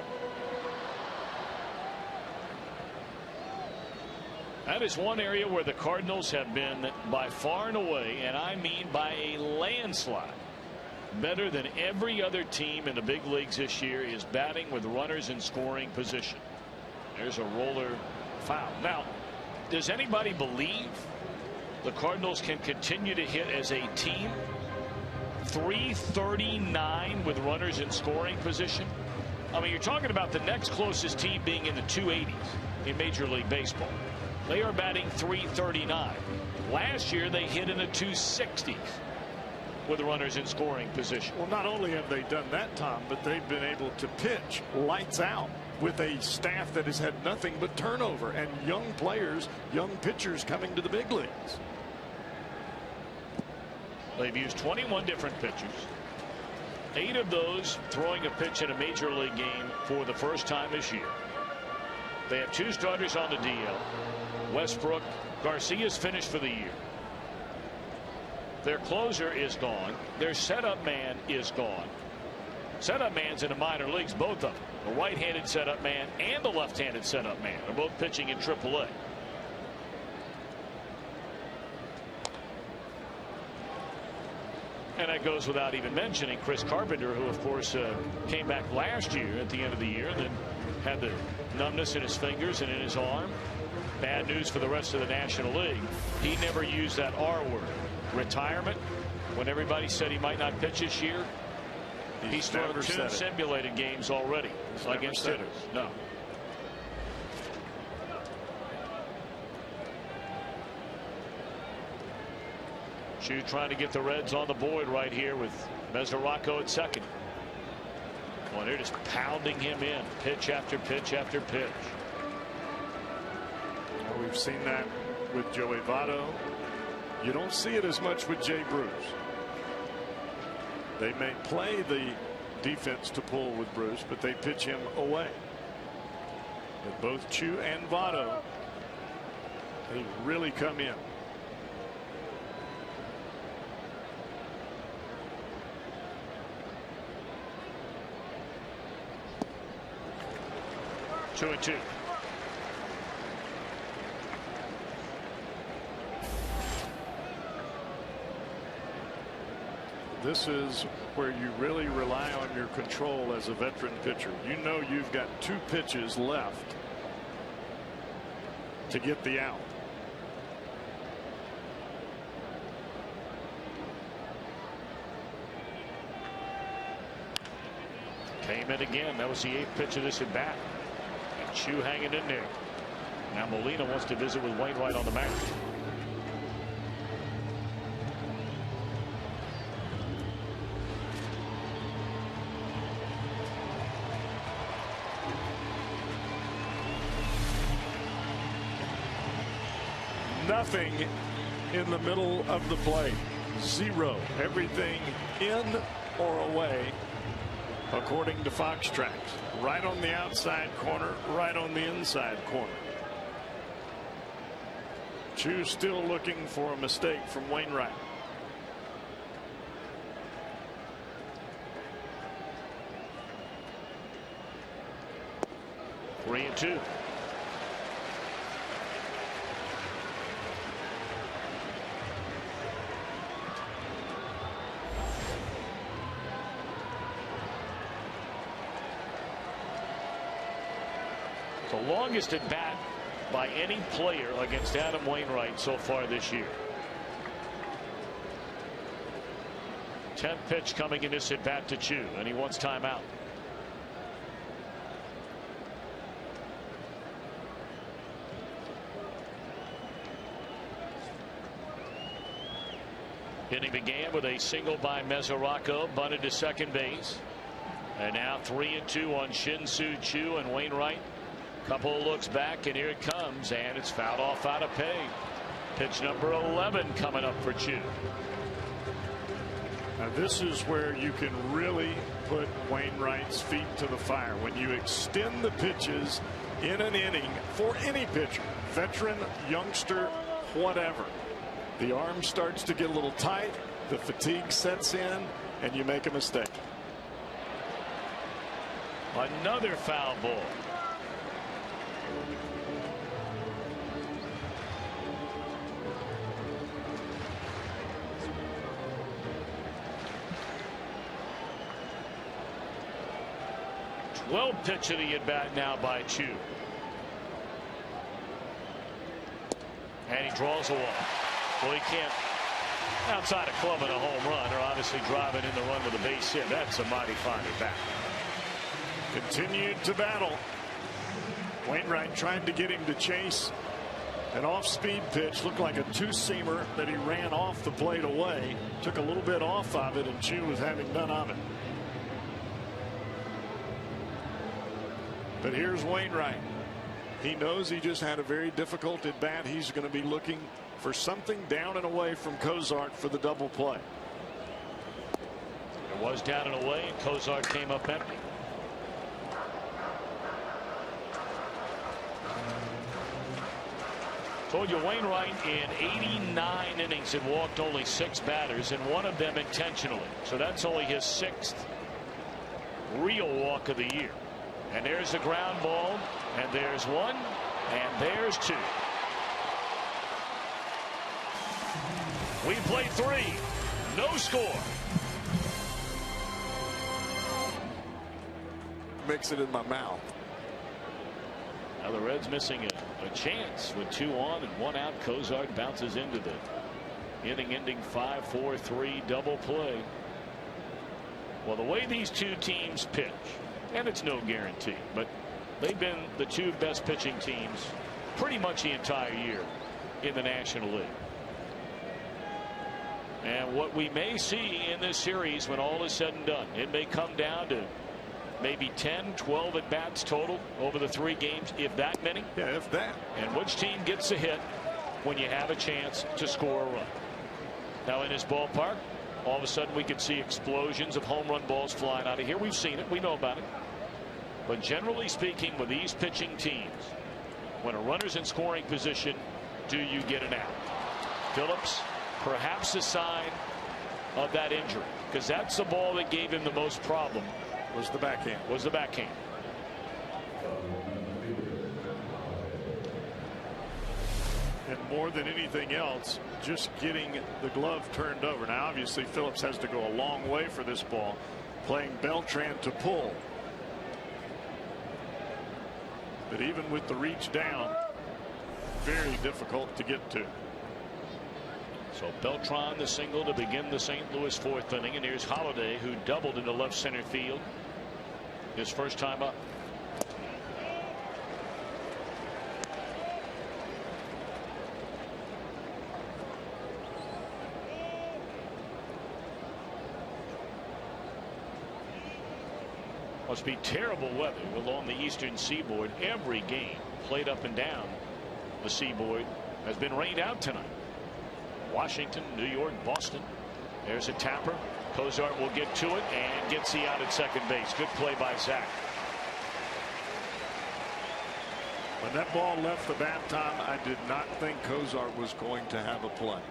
That is one area where the Cardinals have been by far and away, and I mean by a landslide, better than every other team in the big leagues this year is batting with runners in scoring position. There's a roller foul. Now, does anybody believe the Cardinals can continue to hit as a team .339 with runners in scoring position? I mean, you're talking about the next closest team being in the 280s in Major League Baseball. They are batting .339. Last year they hit in the 260s with runners in scoring position. Well, not only have they done that, Tom, but they've been able to pitch lights out with a staff that has had nothing but turnover and young players, young pitchers coming to the big leagues. They've used 21 different pitchers. 8 of those throwing a pitch in a major league game for the first time this year. They have 2 starters on the DL. Westbrook, Garcia's finished for the year. Their closer is gone. Their setup man is gone. Setup man's in the minor leagues, both of them. The right-handed setup man and the left-handed setup man are both pitching in AAA. And that goes without even mentioning Chris Carpenter, who, of course, came back last year at the end of the year, and then had the numbness in his fingers and in his arm. Bad news for the rest of the National League. He never used that R word. Retirement. When everybody said he might not pitch this year, he's thrown 2 simulated games already against hitters. No. Chu trying to get the Reds on the board right here with Mesoraco at second. Well, they're just pounding him in, pitch after pitch after pitch. Well, we've seen that with Joey Votto. You don't see it as much with Jay Bruce. They may play the defense to pull with Bruce, but they pitch him away. But both Chu and Votto, they really come in. Two and two. This is where you really rely on your control as a veteran pitcher. You know you've got 2 pitches left to get the out. Came in again. That was the 8th pitch of this at bat. And Chu hanging in there. Now Molina wants to visit with Wainwright on the mound. Nothing in the middle of the plate. 0. Everything in or away, according to Fox Tracks. Right on the outside corner, right on the inside corner. Chu still looking for a mistake from Wainwright. Three and two. The longest at bat by any player against Adam Wainwright so far this year. 10th pitch coming in this at bat to Chu, and he wants timeout. Inning began with a single by Mesoraco, bunted to second base, and now 3 and 2 on Shin-Soo Choo, and Wainwright. Couple of looks back, and here it comes, and it's fouled off out of pay. Pitch number 11 coming up for Chu. Now this is where you can really put Wainwright's feet to the fire. When you extend the pitches in an inning for any pitcher, veteran, youngster, whatever, the arm starts to get a little tight, the fatigue sets in, and you make a mistake. Another foul ball. Well, pitch of the at bat now by Chu. And he draws a walk. Well, he can't, outside of clubbing a home run or obviously driving in the run with a base hit. That's a mighty fine at bat. Continued to battle. Wainwright tried to get him to chase an off-speed pitch. Looked like a 2-seamer that he ran off the plate away. Took a little bit off of it, and Chu was having none of it. But here's Wainwright. He knows he just had a very difficult at bat. He's going to be looking for something down and away from Cozart for the double play. It was down and away, and Cozart came up empty. Told you Wainwright in 89 innings had walked only 6 batters, and one of them intentionally. So that's only his 6th real walk of the year. And there's the ground ball, and there's one, and there's 2. We play 3. No score. Mix it in my mouth. Now the Reds missing a chance with 2 on and 1 out. Cozart bounces into the inning-ending 5-4-3 double play. Well, the way these 2 teams pitch, and it's no guarantee, but they've been the 2 best pitching teams pretty much the entire year in the National League. And what we may see in this series when all is said and done, it may come down to maybe 10, 12 at bats total over the 3 games, if that many. Yeah, if that. And which team gets a hit when you have a chance to score a run. Now in this ballpark, all of a sudden we could see explosions of home run balls flying out of here. We've seen it. We know about it. But generally speaking, with these pitching teams, when a runner's in scoring position, do you get an out? Phillips, perhaps a sign of that injury, because that's the ball that gave him the most problem. Was the backhand. Was the backhand. And more than anything else, just getting the glove turned over. Now obviously Phillips has to go a long way for this ball, playing Beltran to pull. But even with the reach down, very difficult to get to. So Beltran the single to begin the St. Louis 4th inning, and here's Holliday, who doubled into left center field his first time up. Must be terrible weather along the eastern seaboard. Every game played up and down the seaboard has been rained out tonight. Washington, New York, Boston. There's a tapper. Cozart will get to it and gets the out at second base. Good play by Zach. When that ball left the bat, Tom, I did not think Cozart was going to have a play.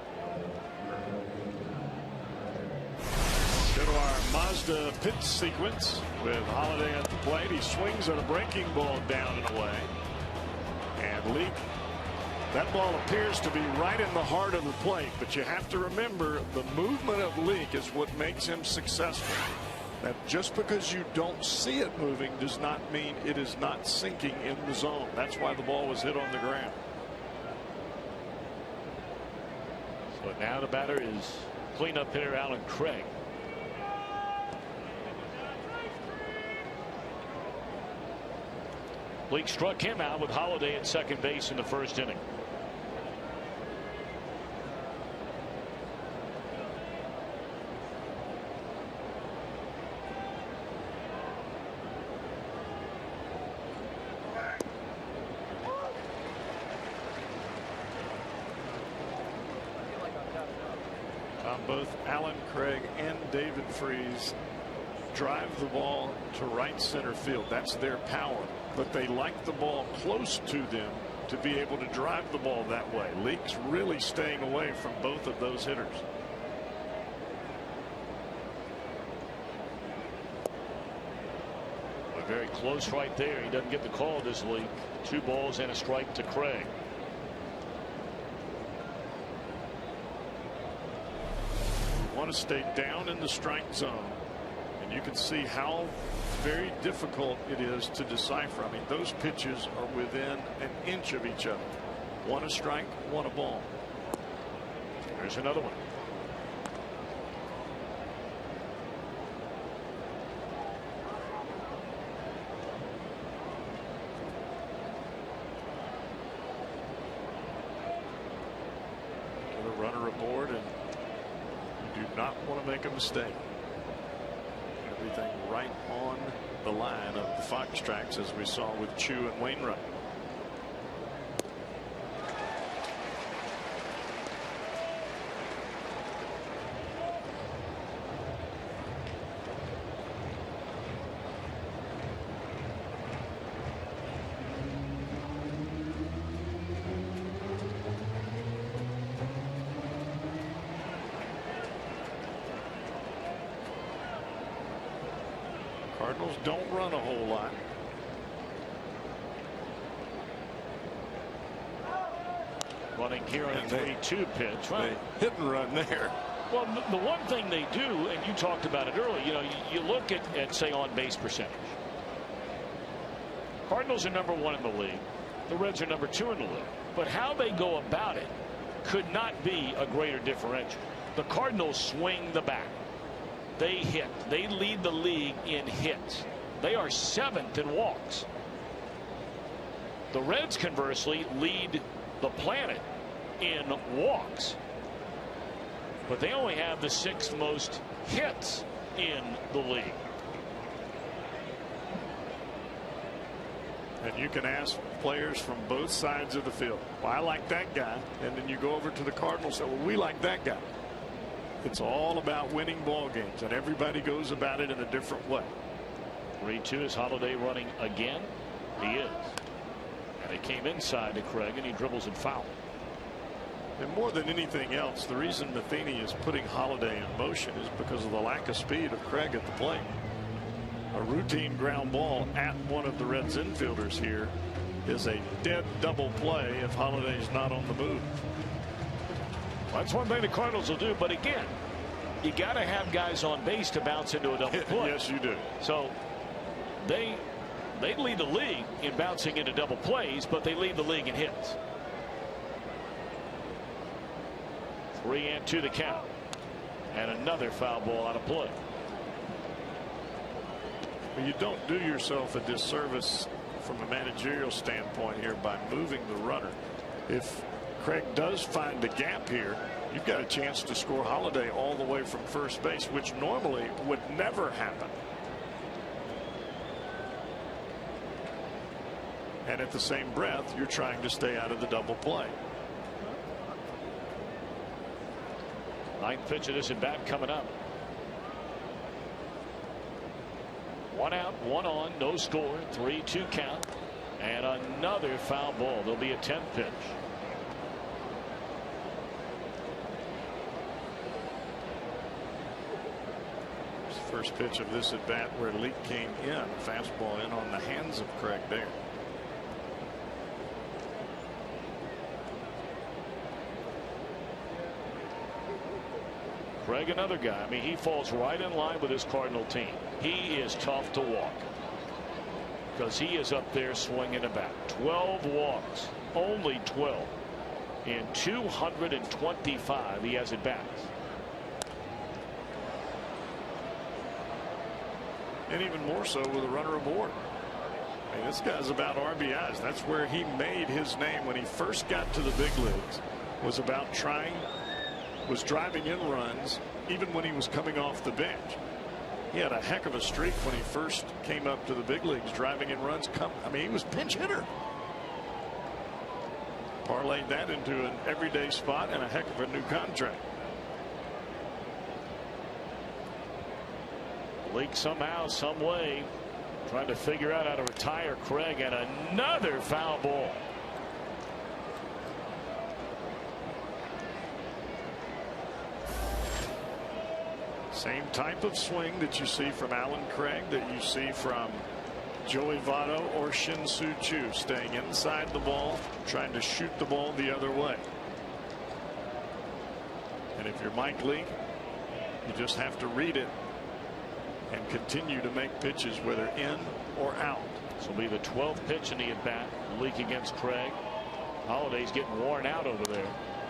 Go to our Mazda pitch sequence with Holliday at the plate. He swings at a breaking ball down and away. And Leake, that ball appears to be right in the heart of the plate, but you have to remember the movement of Leake is what makes him successful. That just because you don't see it moving does not mean it is not sinking in the zone. That's why the ball was hit on the ground. So now the batter is cleanup hitter Alan Craig. Leake struck him out with Holliday at second base in the first inning. Both Alan Craig and David Freese drive the ball to right center field. That's their power, but they like the ball close to them to be able to drive the ball that way. Leake's really staying away from both of those hitters. But very close right there. He doesn't get the call this week. 2 balls and a strike to Craig. Want to stay down in the strike zone, and you can see how very difficult it is to decipher. I mean, those pitches are within an inch of each other. One a strike, one a ball. There's another one. Get a runner aboard, and do not want to make a mistake. Everything right on the line of the Fox tracks, as we saw with Chu and Wainwright. Cardinals don't run a whole lot. Running here on a 3-2 pitch. Well, hit and run there. Well, the one thing they do, and you talked about it earlier, you know, you look at say on base percentage. Cardinals are #1 in the league. The Reds are #2 in the league. But how they go about it could not be a greater differential. The Cardinals swing the bat. They hit. They lead the league in hits. They are 7th in walks. The Reds, conversely, lead the planet in walks. But they only have the 6th most hits in the league. And you can ask players from both sides of the field, well, I like that guy. And then you go over to the Cardinals and say, well, we like that guy. It's all about winning ball games, and everybody goes about it in a different way. 3-2 is Holiday running again. He is. And it came inside to Craig, and he dribbles and fouls. And more than anything else, the reason Matheny is putting Holiday in motion is because of the lack of speed of Craig at the plate. A routine ground ball at one of the Reds infielders here is a dead double play if Holiday's not on the move. Well, that's one thing the Cardinals will do, but again, you got to have guys on base to bounce into a double play. Yes, you do. So they lead the league in bouncing into double plays, but they lead the league in hits. 3-2 the count, and another foul ball out of play. Well, you don't do yourself a disservice from a managerial standpoint here by moving the runner. If Craig does find the gap here, you've got a chance to score Holiday all the way from first base, which normally would never happen. And at the same breath, you're trying to stay out of the double play. 9th pitch of this at bat coming up. 1 out, 1 on, no score, 3-2 count, and another foul ball. There'll be a 10th pitch. First pitch of this at bat where Leake came in. Fastball in on the hands of Craig there. Craig, another guy. I mean, he falls right in line with his Cardinal team. He is tough to walk because he is up there swinging a bat. 12 walks, only 12 in 225 he has at bats. And even more so with a runner aboard. I mean, this guy's about RBIs. That's where he made his name when he first got to the big leagues. Was driving in runs even when he was coming off the bench. He had a heck of a streak when he first came up to the big leagues, driving in runs. I mean, he was pinch hitter. Parlayed that into an everyday spot and a heck of a new contract. Leak somehow, some way, trying to figure out how to retire Craig, and another foul ball. Same type of swing that you see from Alan Craig, that you see from Joey Votto or Shin-Soo Choo, staying inside the ball, trying to shoot the ball the other way. And if you're Mike Leake, you just have to read it and continue to make pitches, whether in or out. This will be the 12th pitch in the at bat. Leak against Craig. Holiday's getting worn out over there.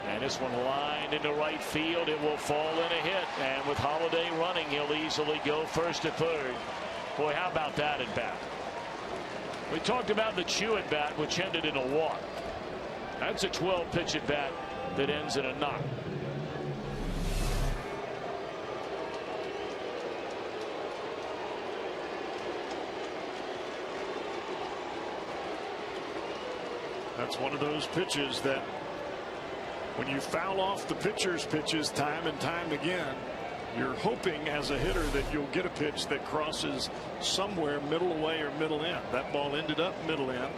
And this one lined into right field. It will fall in a hit. And with Holiday running, he'll easily go first to third. Boy, how about that at bat? We talked about the Chew at bat, which ended in a walk. That's a 12 pitch at bat that ends in a knock. That's one of those pitches that when you foul off the pitcher's pitches time and time again, you're hoping as a hitter that you'll get a pitch that crosses somewhere middle away or middle in. That ball ended up middle in.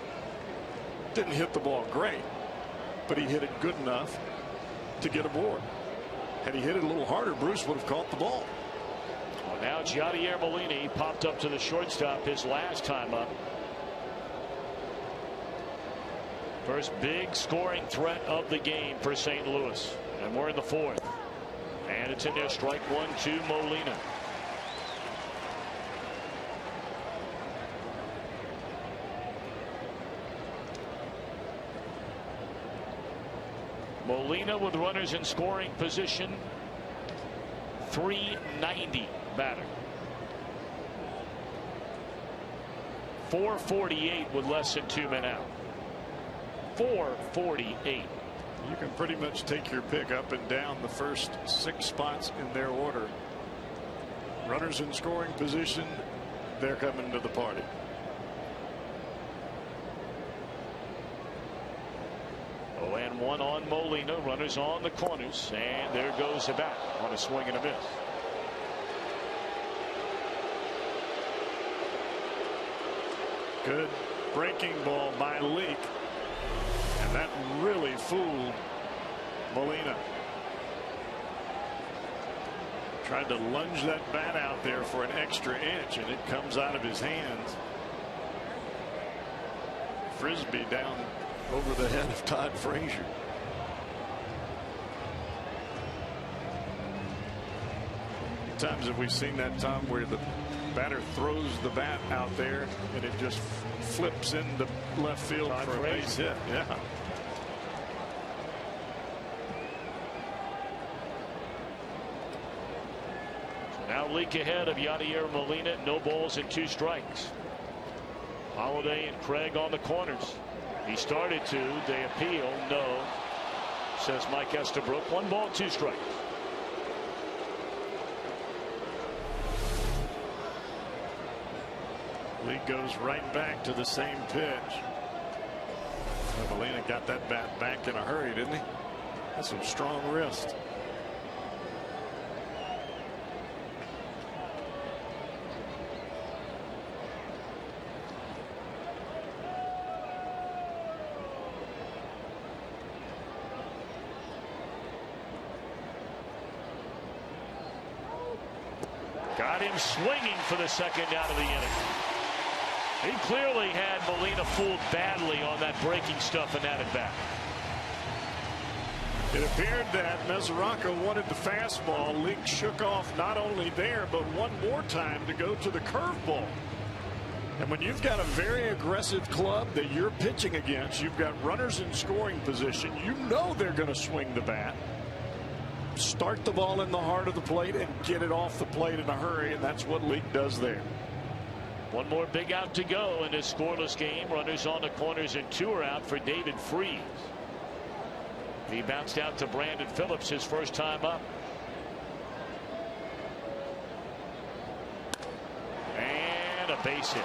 Didn't hit the ball great, but he hit it good enough to get aboard. Had he hit it a little harder, Bruce would have caught the ball. Well, Now it's Yadier Molina. He popped up to the shortstop his last time up. First big scoring threat of the game for St. Louis. And we're in the fourth. And it's in there, strike one to Molina. Molina with runners in scoring position. 390 batter. 448 with less than 2 men out. 448. You can pretty much take your pick up and down the first 6 spots in their order. Runners in scoring position, they're coming to the party. Oh, and one on Molina. Runners on the corners. And there goes the bat on a swing and a miss. Good breaking ball by Leake. And that really fooled Molina. Tried to lunge that bat out there for an extra inch, and it comes out of his hands. Frisbee down over the head of Todd Frazier. Times have we seen that, Tom, where the batter throws the bat out there and it just flips into left field Todd for a Frazier. base hit. Yeah. Now Leake ahead of Yadier Molina. No balls and 2 strikes. Holiday and Craig on the corners. He started to. They appeal. No, says Mike Estabrook. 1 ball, 2 strikes. Leake goes right back to the same pitch. Molina got that bat back in a hurry, didn't he? That's some strong wrist. Got him swinging for the second out of the inning. He clearly had Molina fooled badly on that breaking stuff in that at bat. It appeared that Mesoraco wanted the fastball. Leake shook off not only there, but one more time to go to the curveball. And when you've got a very aggressive club that you're pitching against, you've got runners in scoring position, you know they're going to swing the bat. Start the ball in the heart of the plate and get it off the plate in a hurry, and that's what Leake does there. One more big out to go in this scoreless game. Runners on the corners and 2 are out for David Freese. He bounced out to Brandon Phillips his first time up. And a base hit.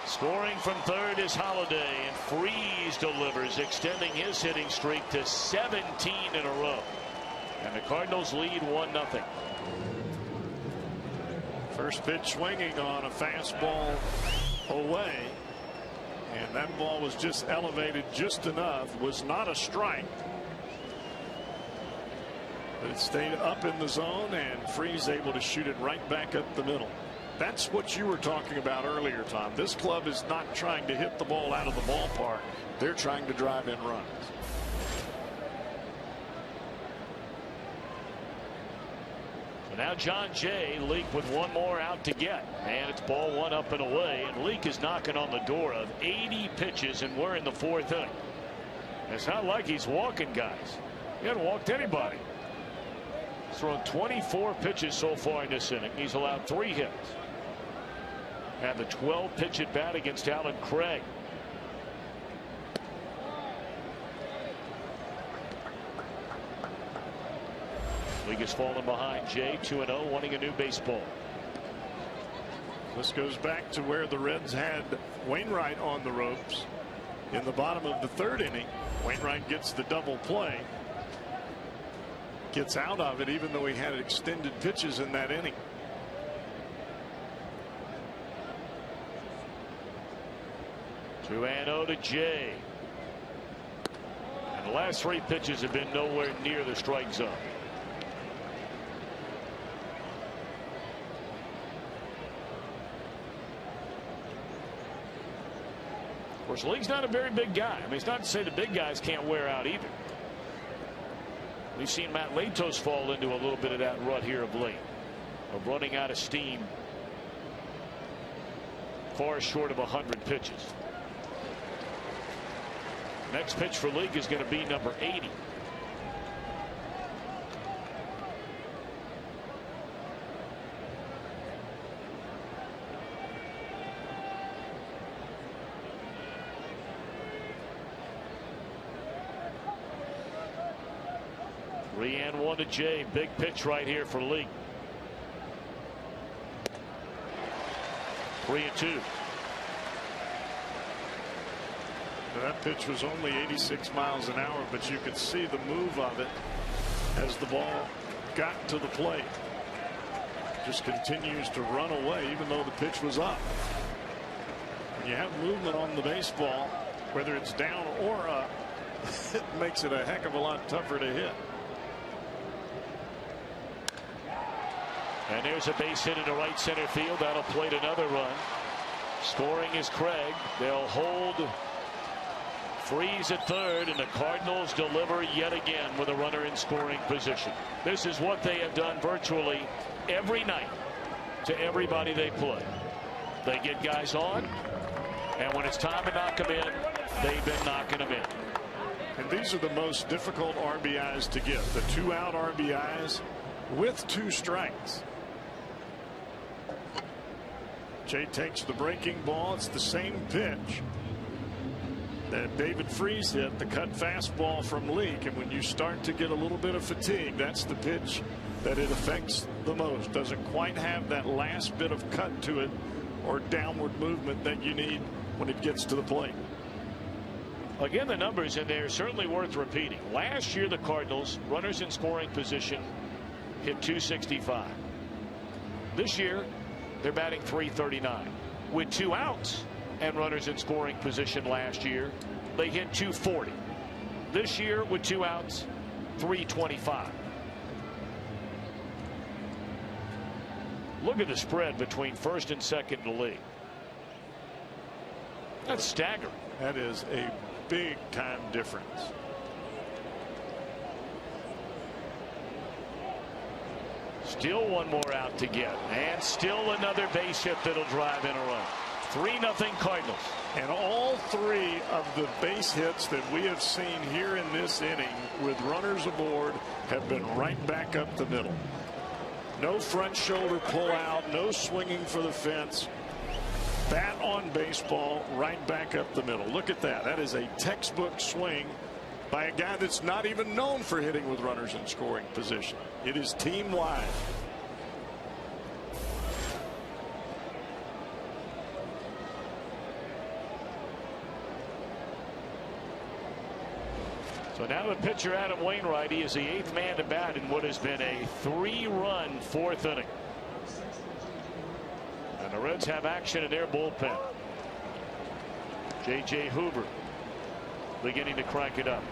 Scoring from third is Holiday, and Freese delivers, extending his hitting streak to 17 in a row. And the Cardinals lead 1-0. First pitch swinging on a fastball away, and that ball was just elevated just enough. Was not a strike, but it stayed up in the zone, and Freese able to shoot it right back up the middle. That's what you were talking about earlier, Tom. This club is not trying to hit the ball out of the ballpark. They're trying to drive in runs. So now John Jay. Leake with 1 more out to get, and it's ball 1 up and away, and Leake is knocking on the door of 80 pitches, and we're in the 4th inning. It's not like he's walking guys. He hasn't walked anybody. He's thrown 24 pitches so far in this inning. He's allowed 3 hits. And the 12 pitch at bat against Alan Craig. League has fallen behind Jay 2-0, wanting a new baseball. This goes back to where the Reds had Wainwright on the ropes in the bottom of the 3rd inning. Wainwright gets the double play. Gets out of it even though he had extended pitches in that inning. Two and 0 to Jay. And the last 3 pitches have been nowhere near the strike zone. course, League's not a very big guy. I mean, it's not to say the big guys can't wear out either. We've seen Matt Latos fall into a little bit of that rut here of late, of running out of steam far short of 100 pitches. Next pitch for League is going to be number 80. Three and one to Jay. Big pitch right here for League. 3-2. That pitch was only 86 miles an hour, but you could see the move of it as the ball got to the plate. Just continues to run away even though the pitch was up. When you have movement on the baseball, whether it's down or up, it makes it a heck of a lot tougher to hit. And there's a base hit into right center field. That'll plate another run. Scoring is Craig. They'll hold Freeze at third, and the Cardinals deliver yet again with a runner in scoring position. This is what they have done virtually every night to everybody they play. They get guys on, and when it's time to knock them in, they've been knocking them in. And these are the most difficult RBIs to get. The 2-out RBIs with 2 strikes. Jay takes the breaking ball. It's the same pitch that David Freeze hit, the cut fastball from Leake. And when you start to get a little bit of fatigue, that's the pitch that it affects the most. Doesn't quite have that last bit of cut to it or downward movement that you need when it gets to the plate. Again, the numbers in there certainly worth repeating. Last year, the Cardinals, runners in scoring position, hit .265. This year, they're batting .339. With 2 outs and runners in scoring position last year, they hit .240. This year, with 2 outs, .325. Look at the spread between first and second in the league. That's staggering. That is a big time difference. Still one more out to get, and still another base hit that'll drive in a run. 3-0 Cardinals. And all 3 of the base hits that we have seen here in this inning with runners aboard have been right back up the middle. No front shoulder pull out, no swinging for the fence. Bat on baseball, right back up the middle. Look at that. That is a textbook swing by a guy that's not even known for hitting with runners in scoring position. It is team wide. So now the pitcher Adam Wainwright, he is the 8th man to bat in what has been a 3-run 4th inning. And the Reds have action in their bullpen. J.J. Hoover beginning to crank it up.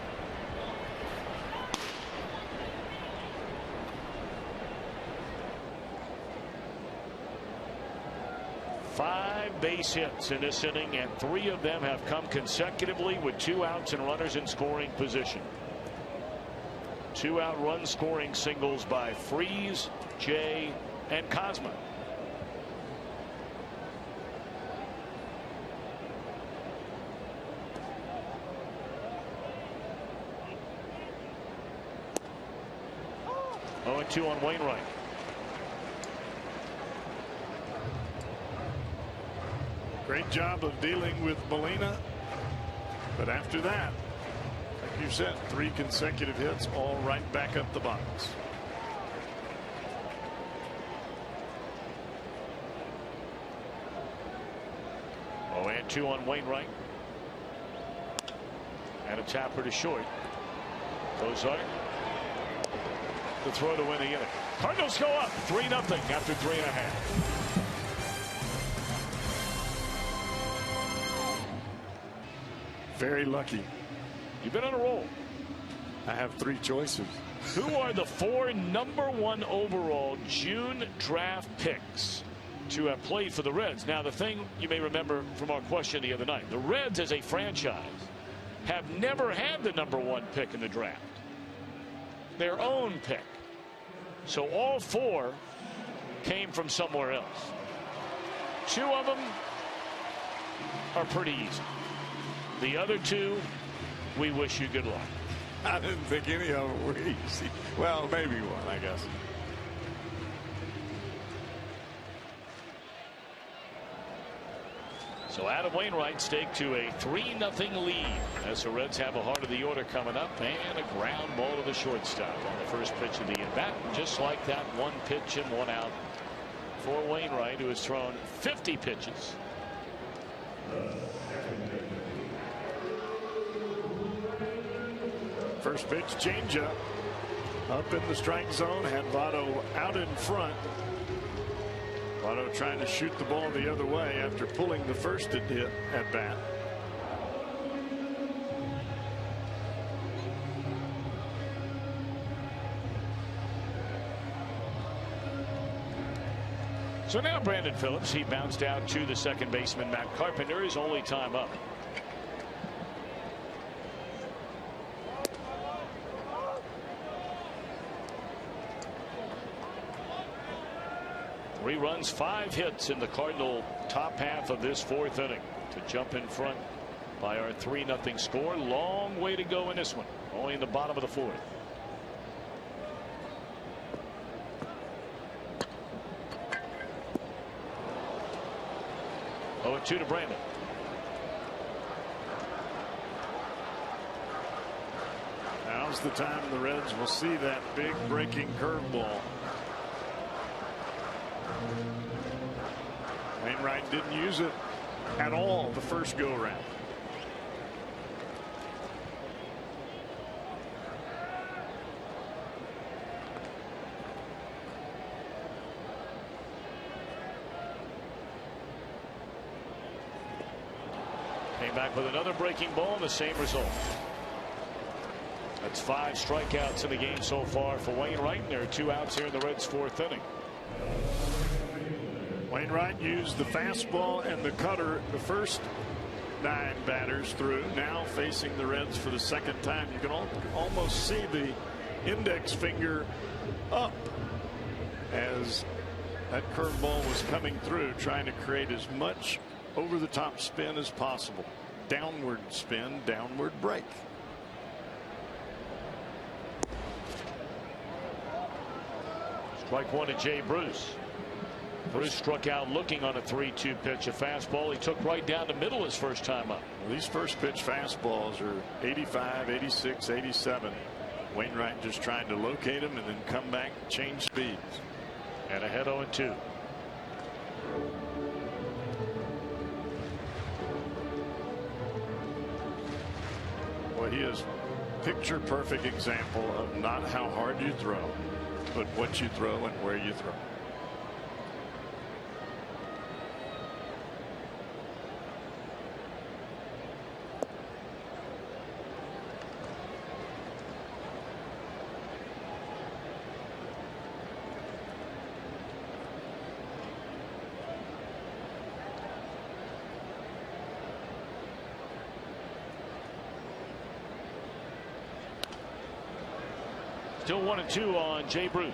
Five base hits in this inning, and 3 of them have come consecutively with 2 outs and runners in scoring position. 2-out run scoring singles by Freeze, Jay, and Cosma. Oh, 0-2 on Wainwright. Great job of dealing with Molina. But after that, like you said, 3 consecutive hits, all right back up the box. Oh, and 2 on Wainwright. And a tapper to short. Cozart. The throw to win the inning. Cardinals go up 3-0 after 3.5. Very lucky. You've been on a roll. I have 3 choices. Who are the 4 number 1 overall June draft picks to have played for the Reds. Now, the thing you may remember from our question the other night, the Reds as a franchise have never had the #1 pick in the draft. Their own pick. So all 4 came from somewhere else. 2 of them are pretty easy. The other 2, we wish you good luck. I didn't think any of them were easy. Well, maybe one, I guess. So Adam Wainwright staked to a 3-0 lead as the Reds have a heart of the order coming up, and a ground ball to the shortstop on the first pitch of the at-bat. Just like that, 1 pitch and 1 out for Wainwright, who has thrown 50 pitches. First pitch, changeup up in the strike zone, had Votto out in front. Votto trying to shoot the ball the other way after pulling the first at bat. So now Brandon Phillips, he bounced out to the second baseman Matt Carpenter, his only time up. Three runs, 5 hits in the Cardinal top half of this 4th inning to jump in front by our 3-0 score. Long way to go in this one, only in the bottom of the 4th. Oh, 2 to Brandon. Now's the time the Reds will see that big breaking curveball. Wainwright didn't use it at all the first go round. Came back with another breaking ball and the same result. That's 5 strikeouts in the game so far for Wainwright, and there are 2 outs here in the Reds' 4th inning. Wainwright used the fastball and the cutter the first 9 batters through. Now facing the Reds for the second time. You can almost see the index finger up as that curveball was coming through, trying to create as much over the top spin as possible. Downward spin, downward break. Strike 1 to Jay Bruce. Bruce struck out looking on a 3-2 pitch, a fastball he took right down the middle his first time up. Well, these first pitch fastballs are 85, 86, 87. Wainwright just trying to locate him and then come back, change speeds. And ahead 0-2. Well, he is picture perfect example of not how hard you throw, but what you throw and where you throw. Still 1-2 on Jay Bruce.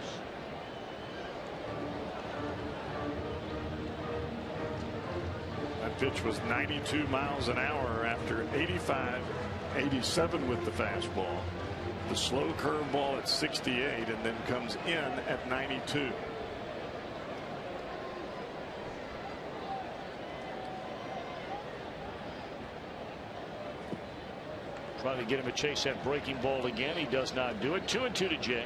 That pitch was 92 miles an hour after 85, 87 with the fastball. The slow curveball at 68 and then comes in at 92. Trying to get him to chase that breaking ball again. He does not do it. 2-2 to Jay.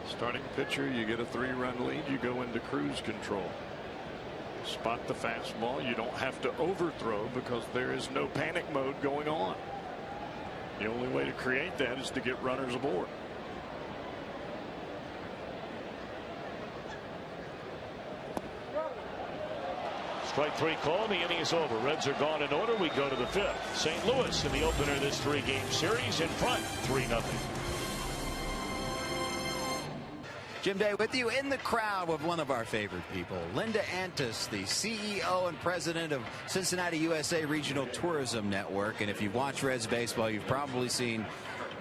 Starting pitcher, you get a 3-run lead, you go into cruise control. Spot the fastball. You don't have to overthrow because there is no panic mode going on. The only way to create that is to get runners aboard. Strike 3 call. The inning is over. Reds are gone in order. We go to the 5th. St. Louis in the opener of this 3-game series in front 3-0. Jim Day with you in the crowd with one of our favorite people, Linda Antis, the CEO and president of Cincinnati USA Regional Tourism Network. And if you've watched Reds baseball, you've probably seen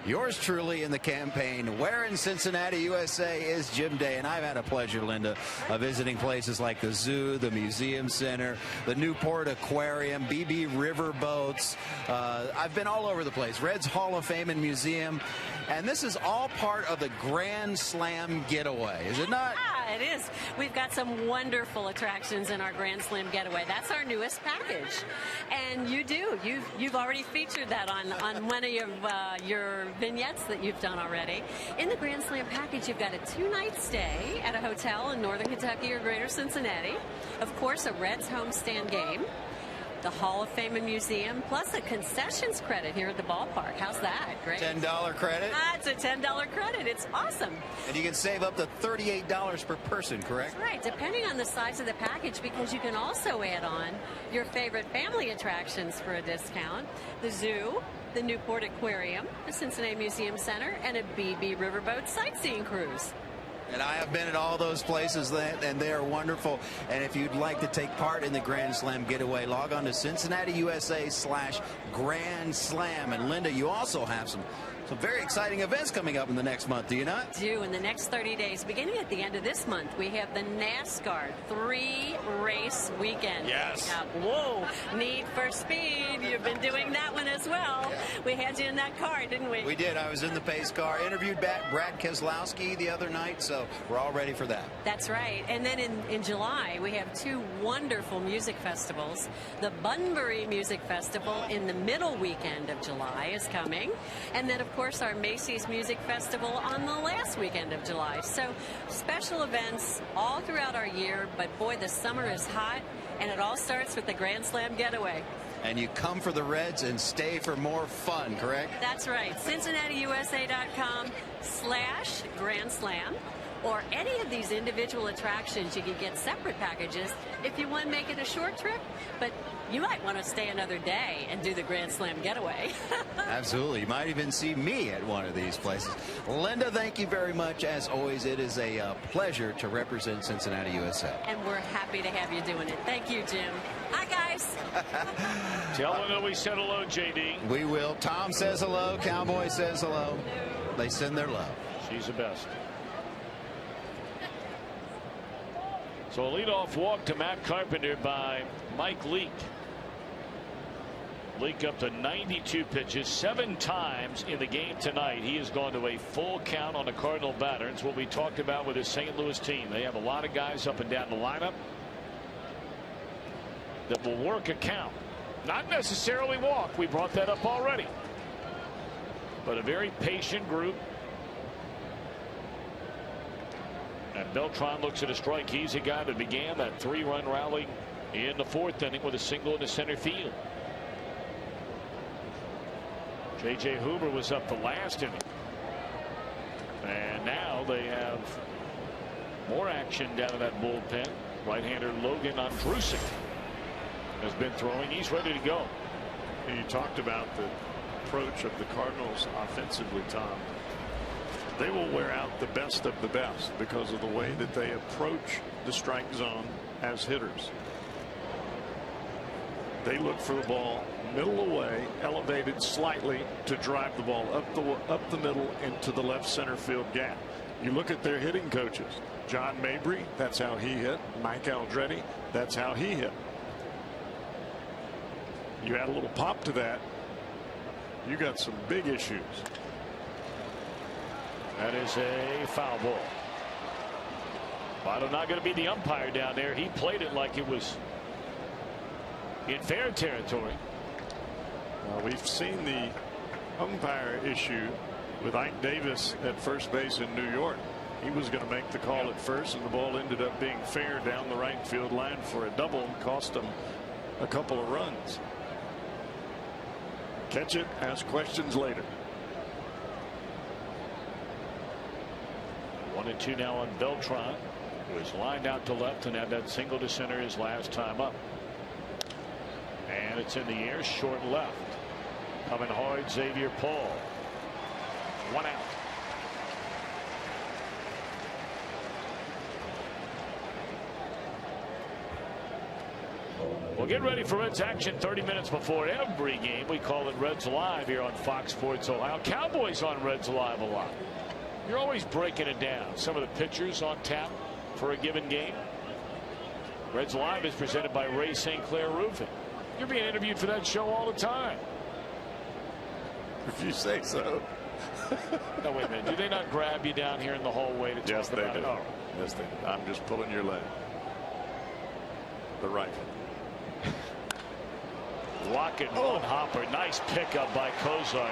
yours truly in the campaign. Where in Cincinnati, USA is Jim Day? And I've had a pleasure, Linda, of visiting places like the zoo, the museum center, the Newport Aquarium, BB Riverboats. I've been all over the place. Reds Hall of Fame and Museum. And this is all part of the Grand Slam Getaway, is it not? Yeah, it is. We've got some wonderful attractions in our Grand Slam Getaway. That's our newest package. And you've already featured that on one of your vignettes that you've done already. In the Grand Slam package, you've got a 2-night stay at a hotel in Northern Kentucky or Greater Cincinnati. Of course, a Reds homestand game, the Hall of Fame and Museum, plus a concessions credit here at the ballpark. How's that? Great. $10 credit? It's a $10 credit. It's awesome. And you can save up to $38 per person, correct? That's right, depending on the size of the package, because you can also add on your favorite family attractions for a discount. The zoo, the Newport Aquarium, the Cincinnati Museum Center, and a BB Riverboat sightseeing cruise. And I have been at all those places, and they are wonderful. And if you'd like to take part in the Grand Slam Getaway, log on to CincinnatiUSA/Grand Slam. And Linda, you also have some very exciting events coming up in the next month, do you not? Do. In the next 30 days, beginning at the end of this month, we have the NASCAR 3-race weekend. Yes. Whoa, Need for Speed. You've been doing that one as well. Yeah. We had you in that car, didn't we? We did. I was in the pace car. Interviewed Brad Keselowski the other night, so we're all ready for that. That's right. And then in July, we have 2 wonderful music festivals. The Bunbury Music Festival in the middle weekend of July is coming. And then, of course, our Macy's Music Festival on the last weekend of July. So special events all throughout our year, but boy, the summer is hot, and it all starts with the Grand Slam Getaway. And you come for the Reds and stay for more fun, correct? That's right. CincinnatiUSA.com/Grand Slam. Or any of these individual attractions. You can get separate packages if you want to make it a short trip, but you might want to stay another day and do the Grand Slam Getaway. Absolutely. You might even see me at one of these places. Linda, thank you very much. As always, it is a pleasure to represent Cincinnati USA. And we're happy to have you doing it. Thank you, Jim. Hi, guys. Tell Linda we said hello, JD. We will. Tom says hello. Cowboy says hello. They send their love. She's the best. So a leadoff walk to Matt Carpenter by Mike Leake. Leake up to 92 pitches 7 times in the game tonight. He has gone to a full count on a Cardinal batter. It's what we talked about with his St. Louis team. They have a lot of guys up and down the lineup that will work a count. Not necessarily walk. We brought that up already. But a very patient group. And Beltran looks at a strike. He's a guy that began that 3-run rally in the 4th inning with a single in the center field. J.J. Hoover was up the last inning. And now they have more action down in that bullpen. Right-hander Logan Andrusik has been throwing. He's ready to go. And you talked about the approach of the Cardinals offensively, Tom. They will wear out the best of the best because of the way that they approach the strike zone as hitters. They look for the ball middle away, elevated slightly to drive the ball up the middle into the left center field gap. You look at their hitting coaches. John Mabry, that's how he hit. Mike Aldretti, that's how he hit. You add a little pop to that, you got some big issues. That is a foul ball. Votto not going to be the umpire down there. He played it like it was in fair territory. Well, we've seen the umpire issue with Ike Davis at first base in New York. He was going to make the call at first, and the ball ended up being fair down the right field line for a double and cost him a couple of runs. Catch it, ask questions later. 1-2 now on Beltran, who is lined out to left and had that single to center his last time up. And it's in the air, short left. Coming hard, Xavier Paul. 1 out. Well, get ready for Reds action 30 minutes before every game. We call it Reds Live here on Fox Sports Ohio. Cowboys on Reds Live a lot. You're always breaking it down. Some of the pitchers on tap for a given game. Reds Live is presented by Ray St. Clair Roofing. You're being interviewed for that show all the time. If you say so. No, wait a minute. Do they not grab you down here in the hallway to talk about it? Oh, yes, they do. I'm just pulling your leg. The rifle. Walking one hopper. Nice pickup by Cozart.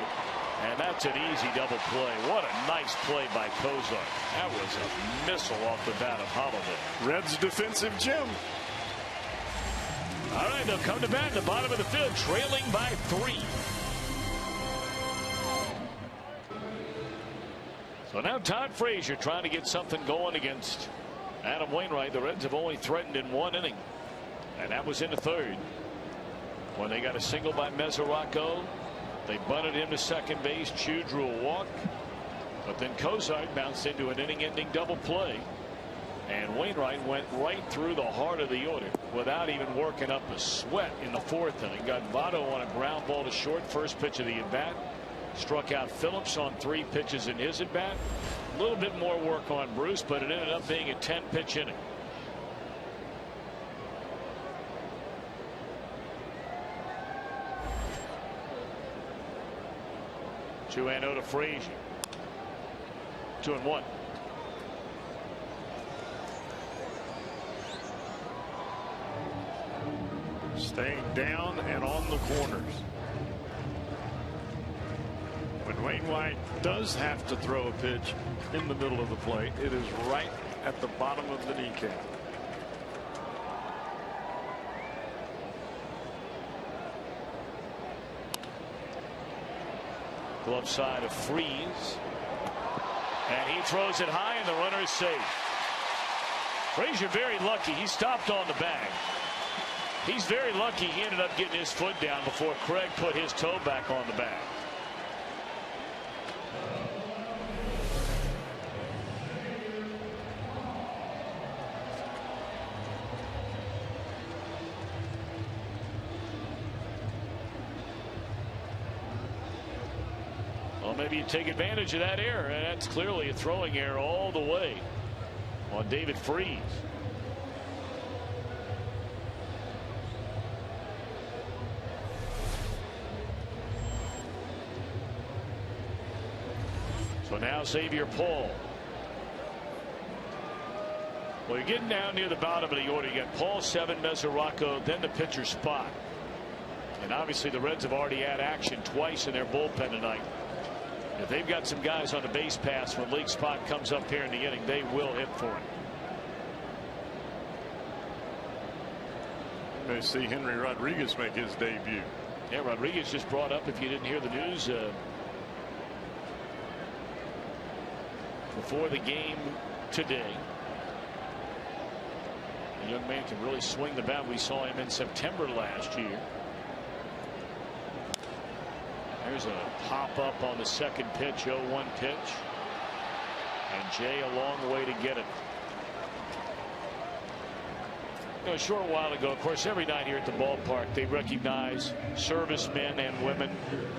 And that's an easy double play. What a nice play by Cozart. That was a missile off the bat of Holiday. Reds defensive gym. All right, they'll come to bat in the bottom of the field, trailing by 3. So now Todd Frazier trying to get something going against Adam Wainwright. The Reds have only threatened in 1 inning. And that was in the 3rd. When they got a single by Mesoraco. They bunted him to second base. Chu drew a walk. But then Cozart bounced into an inning-ending double play. And Wainwright went right through the heart of the order without even working up a sweat in the 4th inning. Got Votto on a ground ball to short. First pitch of the at-bat. Struck out Phillips on 3 pitches in his at-bat. A little bit more work on Bruce, but it ended up being a 10-pitch inning. Two-0 to Frazier. 2-1. Staying down and on the corners. When Wainwright does have to throw a pitch in the middle of the plate, it is right at the bottom of the kneecap. Glove side of Freeze. And he throws it high, and the runner is safe. Frazier very lucky. He stopped on the bag. He's very lucky he ended up getting his foot down before Craig put his toe back on the bag. Well, maybe you take advantage of that error, and that's clearly a throwing error all the way on David Freeze. So now Xavier Paul. Well, you're getting down near the bottom of the order. You got Paul, 7, Mesoraco, then the pitcher spot. And obviously the Reds have already had action twice in their bullpen tonight. If they've got some guys on the base pass when League Spot comes up here in the inning, they will hit for it. You may see Henry Rodriguez make his debut. Yeah, Rodriguez just brought up, if you didn't hear the news, before the game today. The young man can really swing the bat. We saw him in September last year. There's a pop up on the second pitch, 0-1 pitch. And Jay a long way to get it. You know, a short while ago, of course, every night here at the ballpark, they recognize servicemen and women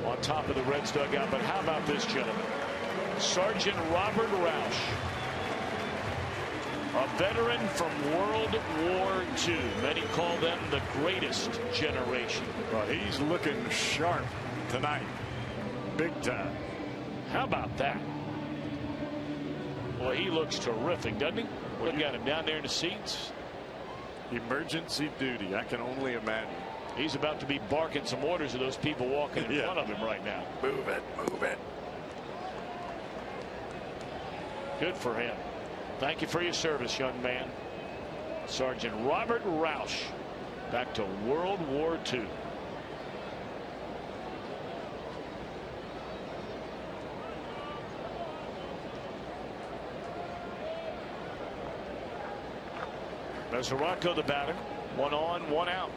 on top of the Reds dugout. But how about this gentleman? Sergeant Robert Roush, a veteran from World War II. Many call them the greatest generation. Well, he's looking sharp tonight. Big time. How about that? Well, he looks terrific, doesn't he? Look at him down there in the seats. Emergency duty. I can only imagine. He's about to be barking some orders at those people walking in front of him right now. Move it, move it. Good for him. Thank you for your service, young man. Sergeant Robert Roush, back to World War II. Mesoraco the batter. 1 on, 1 out.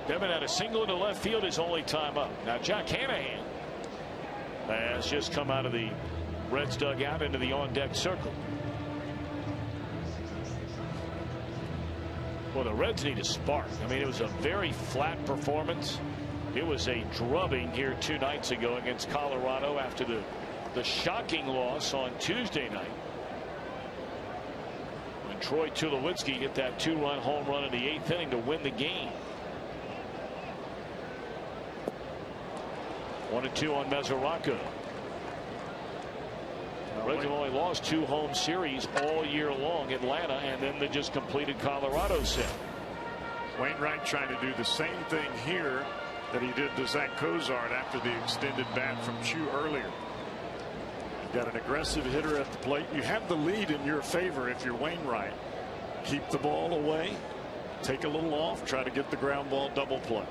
Devin had a single to left field his only time up. Now Jack Hanahan has just come out of the Reds dugout into the on deck circle. Well, the Reds need a spark. I mean, it was a very flat performance. It was a drubbing here 2 nights ago against Colorado after the shocking loss on Tuesday night. When Troy Tulowitzki hit that 2-run home run in the 8th inning to win the game. 1-2 on Mesoraco. The Reds have only lost 2 home series all year long, Atlanta, and then they just completed Colorado set. Wainwright trying to do the same thing here that he did to Zach Cozart after the extended bat from Chu earlier. You've got an aggressive hitter at the plate. You have the lead in your favor if you're Wainwright. Keep the ball away, take a little off, try to get the ground ball double play.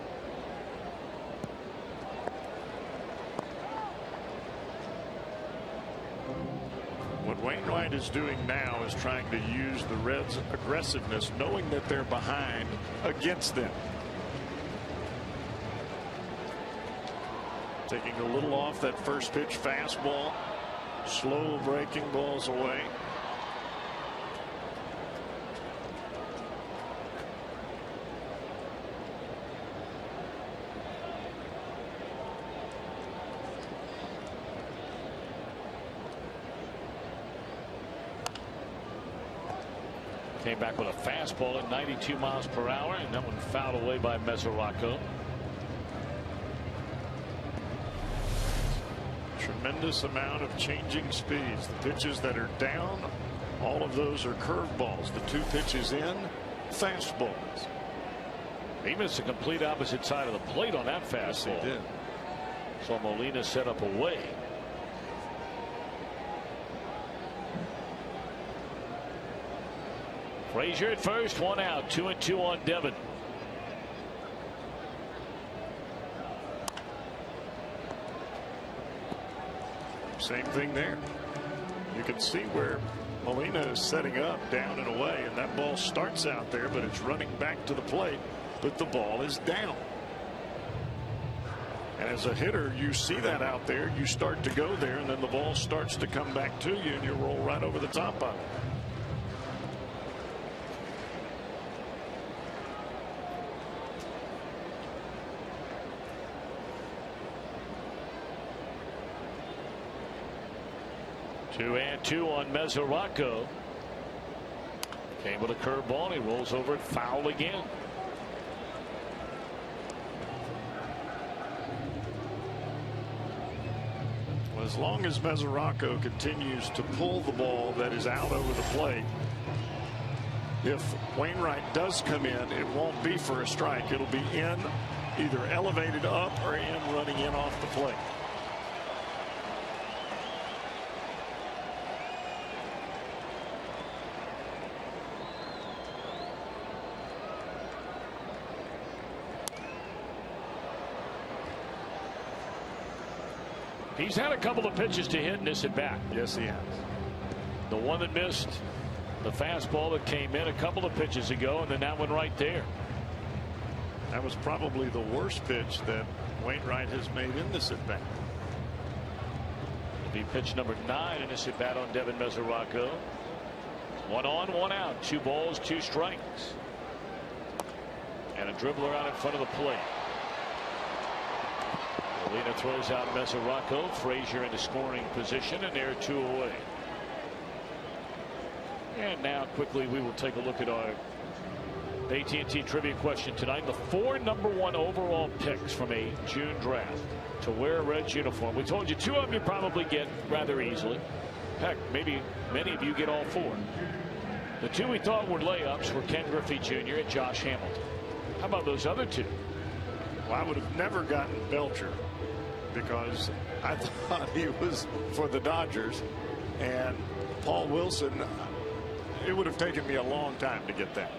What Wainwright is doing now is trying to use the Reds' aggressiveness, knowing that they're behind, against them. Taking a little off that first pitch fastball, slow breaking balls away. Came back with a fastball at 92 miles per hour, and that one fouled away by Mesoraco. Tremendous amount of changing speeds. The pitches that are down, all of those are curveballs. The 2 pitches in, fastballs. He missed the complete opposite side of the plate on that fastball. Yes, he did. So Molina set up away. Frazier at first, 1 out, 2-2 on Devin. Same thing there. You can see where Molina is setting up down and away, and that ball starts out there, but it's running back to the plate, but the ball is down. And as a hitter, you see that out there, you start to go there, and then the ball starts to come back to you, and you roll right over the top of it. Two and 2 on Mesoraco. Came with a curveball, and he rolls over it foul again. Well, as long as Mesoraco continues to pull the ball that is out over the plate, if Wainwright does come in, it won't be for a strike. It'll be in, either elevated up or in, running in off the plate. He's had a couple of pitches to hit in this at bat. Yes, he has. The one that missed, the fastball that came in a couple of pitches ago, and then that one right there. That was probably the worst pitch that Wainwright has made in this at bat. It'll be pitch number 9 in this at bat on Devin Mesoraco. 1 on, 1 out, 2 balls, 2 strikes, and a dribbler out in front of the plate. Molina throws out Mesoraco. Frazier into scoring position, and they're 2 away. And now quickly we will take a look at our AT&T trivia question tonight. The 4 number 1 overall picks from a June draft to wear a Reds uniform. We told you 2 of them you probably get rather easily. Heck, maybe many of you get all 4. The 2 we thought were layups were Ken Griffey Jr. and Josh Hamilton. How about those other 2? Well, I would have never gotten Belcher because I thought he was for the Dodgers, and Paul Wilson, it would have taken me a long time to get that.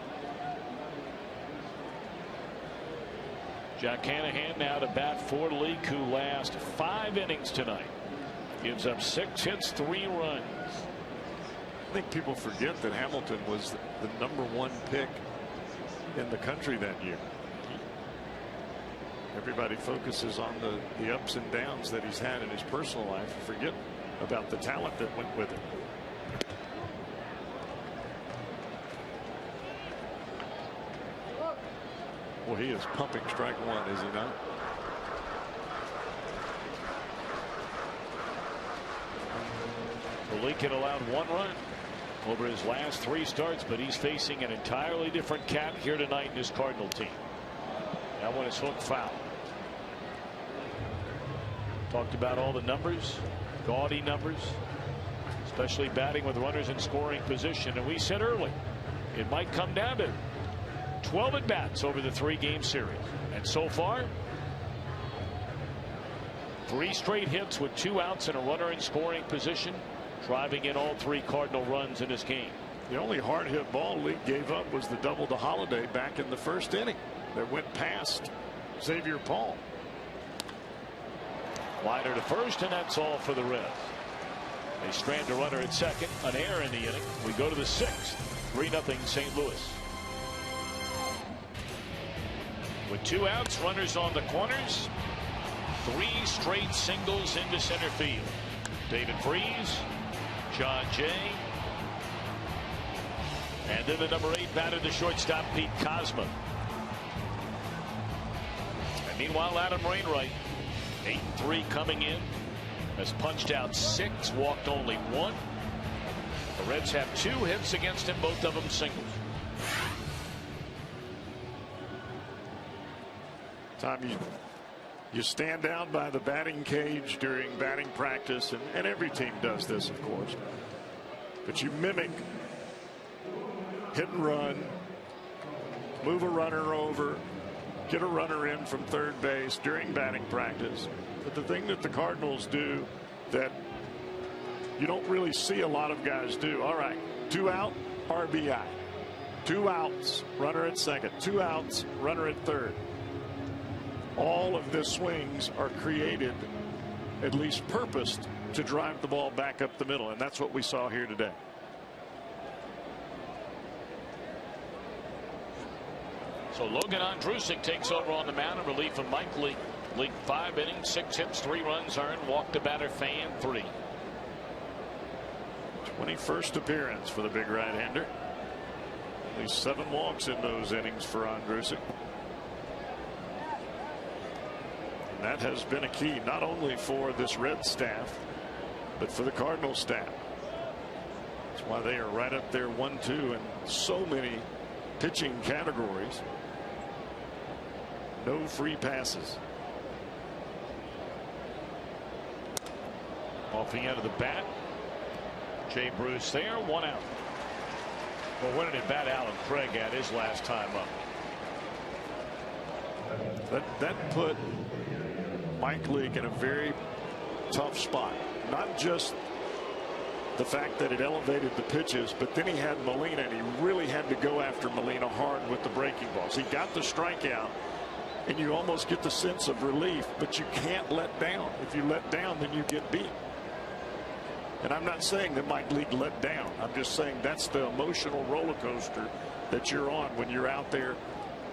Jack Hanahan now to bat for Leake, who last 5 innings tonight. Gives up 6 hits, 3 runs. I think people forget that Hamilton was the number 1 pick in the country that year. Everybody focuses on the ups and downs that he's had in his personal life and forget about the talent that went with it. Well, he is pumping strike one, is he not? Well, Lincoln allowed 1 run over his last 3 starts, but he's facing an entirely different cat here tonight in his Cardinal team. That one is hooked foul. Talked about all the numbers, gaudy numbers, especially batting with runners in scoring position. And we said early, it might come down to 12 at bats over the 3-game series. And so far, 3 straight hits with 2 outs and a runner in scoring position, driving in all 3 Cardinal runs in this game. The only hard hit ball Leake gave up was the double to Holiday back in the first inning that went past Xavier Paul. Liner to first, and that's all for the Reds. They strand a runner at second, an error in the inning. We go to the 6th, 3-0 St. Louis. With 2 outs, runners on the corners, 3 straight singles into center field. David Freese, John Jay, and then the number 8 batter, the shortstop Pete Kozma. And meanwhile, Adam Wainwright, 8-3 coming in, has punched out 6, walked only 1. The Reds have 2 hits against him, both of them singles. Tom, you stand down by the batting cage during batting practice, and every team does this, of course. But you mimic hit and run, move a runner over, get a runner in from third base during batting practice. But the thing that the Cardinals do that you don't really see a lot of guys do, all right, 2 out, RBI. 2 outs, runner at second. 2 outs, runner at third. All of the swings are created, at least purposed, to drive the ball back up the middle, and that's what we saw here today. So Logan Ondrusek takes over on the mound in relief of Mike Leake. Leake 5 innings, 6 hits, 3 runs earned, walked a batter, fan 3. 21st appearance for the big right-hander. Only 7 walks in those innings for Ondrusek. And that has been a key not only for this Red staff, but for the Cardinal staff. That's why they are right up there 1-2 in so many pitching categories. No free passes. Off the end of the bat, Jay Bruce there, 1 out. Well, when did bat Alan Craig at his last time up? That put Mike Leake in a very tough spot. Not just the fact that it elevated the pitches, but then he had Molina, and he really had to go after Molina hard with the breaking balls. He got the strikeout, and you almost get the sense of relief, but you can't let down. If you let down, then you get beat. And I'm not saying that Mike Leake let down. I'm just saying that's the emotional roller coaster that you're on when you're out there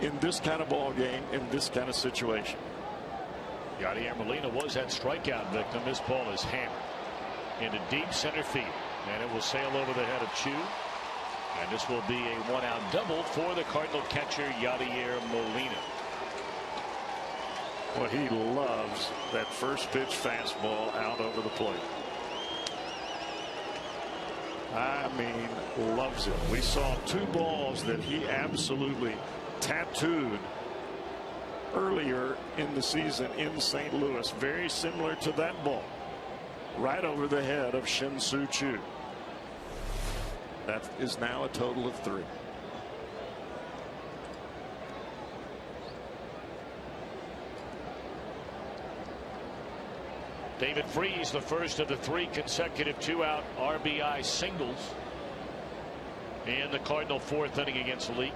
in this kind of ball game, in this kind of situation. Yadier Molina was that strikeout victim. This ball is hammered into deep center field, and it will sail over the head of Chu. And this will be a 1-out double for the Cardinal catcher, Yadier Molina. Well, he loves that first pitch fastball out over the plate. I mean, loves it. We saw 2 balls that he absolutely tattooed earlier in the season in St. Louis, very similar to that ball, right over the head of Shin-Soo Choo. That is now a total of 3. David Freese, the first of the 3 consecutive 2-out RBI singles in the Cardinal 4th inning against Leake.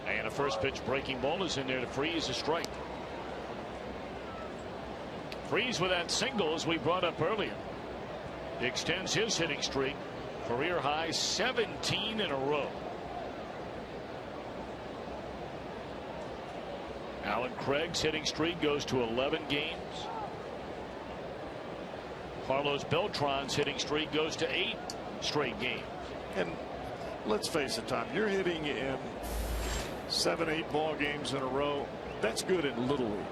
And a first pitch breaking ball is in there to Freese, a strike. Freese with that single, as we brought up earlier, extends his hitting streak, career high 17 in a row. Alan Craig's hitting streak goes to 11 games. Carlos Beltran's hitting streak goes to 8 straight games. And let's face it, Tom, you're hitting in 7, 8 ball games in a row. That's good in Little League.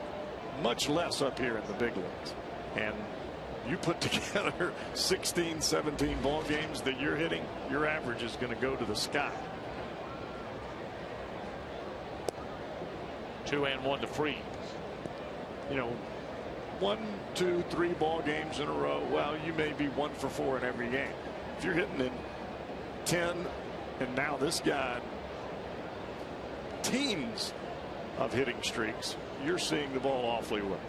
Much less up here in the big leagues. And you put together 16, 17 ball games that you're hitting, your average is going to go to the sky. 2-1 to Freeze. You know, 1, 2, 3 ball games in a row. Well, you may be 1 for 4 in every game. If you're hitting in 10, and now this guy, teams of hitting streaks, you're seeing the ball awfully well.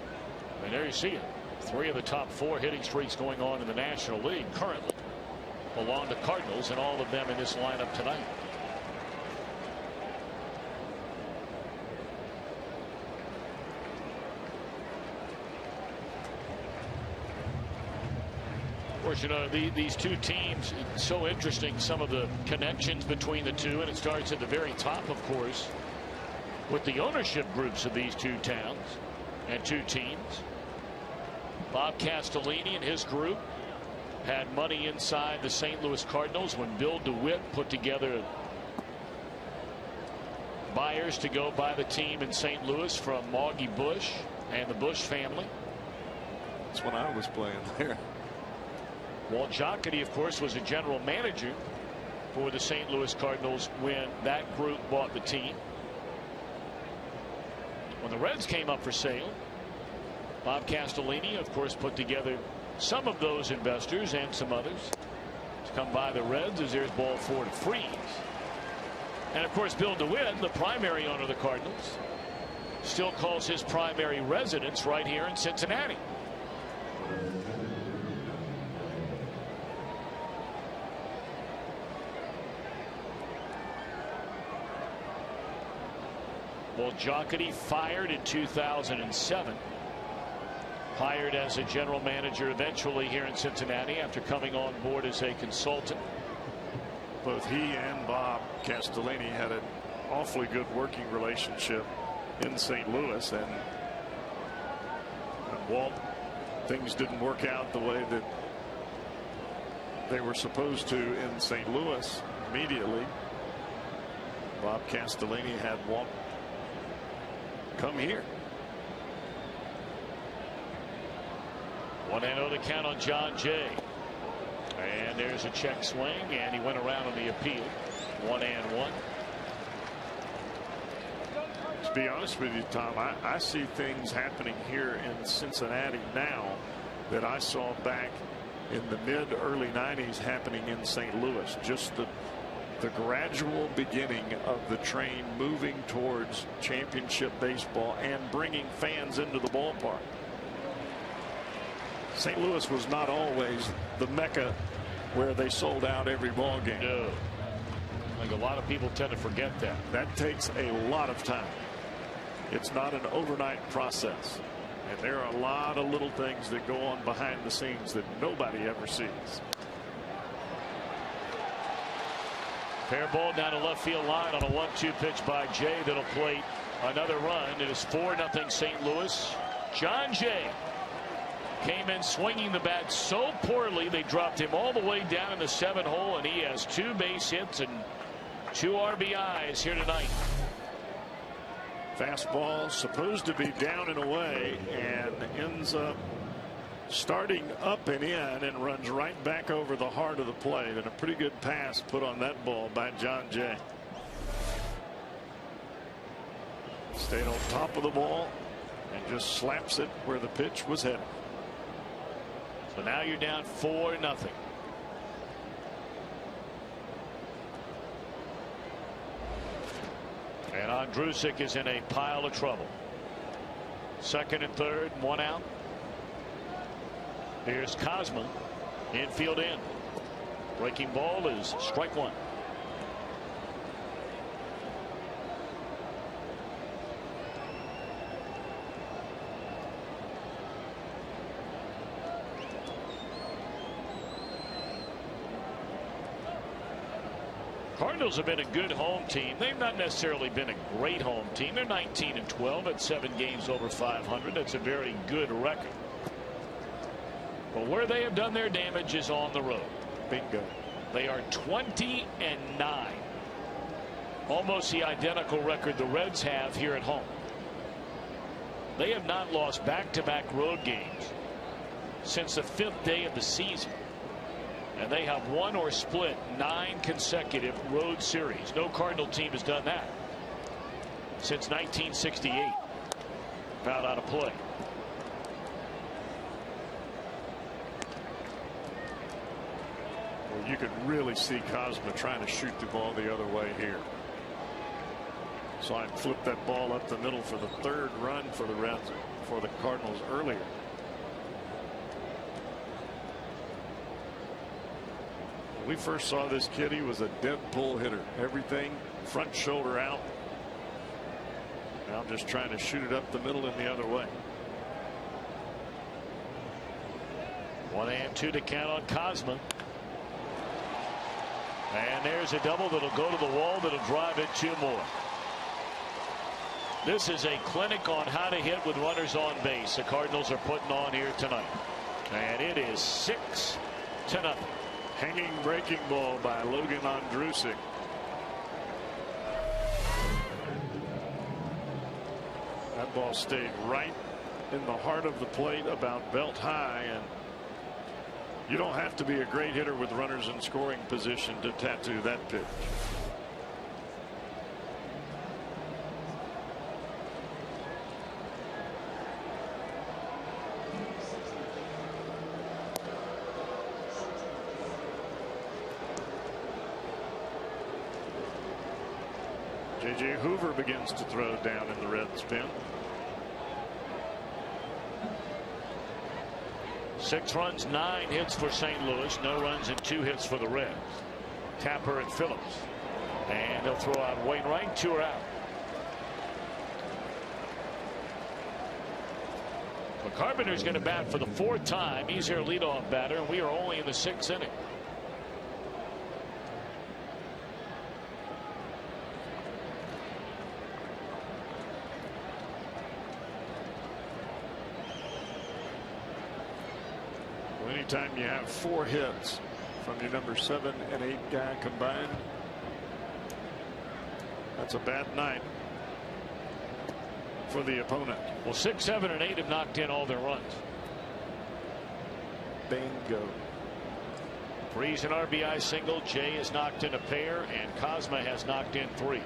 And there you see it. 3 of the top 4 hitting streaks going on in the National League currently belong to Cardinals, and all of them in this lineup tonight. Of course, you know, these two teams, it's so interesting, some of the connections between the two, and it starts at the very top, of course, with the ownership groups of these two towns and two teams. Bob Castellini and his group had money inside the St. Louis Cardinals when Bill DeWitt put together buyers to go buy the team in St. Louis from Augie Bush and the Bush family. That's when I was playing there. Walt Jocketty, of course, was a general manager for the St. Louis Cardinals when that group bought the team. When the Reds came up for sale, Bob Castellini, of course, put together some of those investors and some others to come by the Reds, as there's ball 4 to Freeze. And of course, Bill DeWitt, the primary owner of the Cardinals, still calls his primary residence right here in Cincinnati. Well, Jocketty fired in 2007. Hired as a general manager eventually here in Cincinnati after coming on board as a consultant. Both he and Bob Castellini had an awfully good working relationship in St. Louis, and Walt, things didn't work out the way that they were supposed to in St. Louis immediately. Bob Castellini had Walt come here. 1-0 to count on John Jay. And there's a check swing, and he went around on the appeal. 1-1. To be honest with you, Tom, I see things happening here in Cincinnati now that I saw back in the mid-early 90s happening in St. Louis. Just the gradual beginning of the train moving towards championship baseball and bringing fans into the ballpark. St. Louis was not always the mecca where they sold out every ball game. No. I think a lot of people tend to forget that. That takes a lot of time. It's not an overnight process. And there are a lot of little things that go on behind the scenes that nobody ever sees. Fair ball down the left field line on a 1-2 pitch by Jay that'll plate another run. It is 4-0 St. Louis. John Jay came in swinging the bat so poorly they dropped him all the way down in the 7th hole, and he has 2 base hits and 2 RBIs here tonight. Fastball supposed to be down and away, and ends up starting up and in and runs right back over the heart of the plate, and a pretty good pass put on that ball by John Jay. Stayed on top of the ball and just slaps it where the pitch was headed. So now you're down 4-0. And Andrusik is in a pile of trouble. 2nd and 3rd, 1 out. Here's Cosma, infield in. Breaking ball is strike 1. Cardinals have been a good home team. They've not necessarily been a great home team. They're 19-12 at 7 games over 500. That's a very good record. But where they have done their damage is on the road. Bingo. They are 20-9 almost the identical record the Reds have here at home. They have not lost back-to-back road games since the 5th day of the season. And they have won or split 9 consecutive road series. No Cardinal team has done that since 1968. Fouled out of play. Well, you could really see Cosma trying to shoot the ball the other way here. Saw him flip that ball up the middle for the 3rd run for the Reds, for the Cardinals earlier. When we first saw this kid, he was a dead pull hitter. Everything front shoulder out. Now just trying to shoot it up the middle and the other way. 1-2 to count on Cosma. And there's a double that'll go to the wall, that'll drive it 2 more. This is a clinic on how to hit with runners on base the Cardinals are putting on here tonight. And it is 6-0. Hanging breaking ball by Logan Ondrusek. That ball stayed right in the heart of the plate, about belt high, and you don't have to be a great hitter with runners in scoring position to tattoo that pitch. J.J. Hoover begins to throw down in the Reds pen. 6 runs, 9 hits for St. Louis. No runs and 2 hits for the Reds. Tapper and Phillips. And they'll throw out Wainwright. 2 are out. Well, Carpenter's going to bat for the 4th time. He's their leadoff batter, and we are only in the 6th inning. Anytime you have 4 hits from your number 7 and 8 guy combined, that's a bad night for the opponent. Well, 6, 7, and 8 have knocked in all their runs. Bingo. Freese an RBI single. Jay has knocked in a pair, and Cosma has knocked in 3.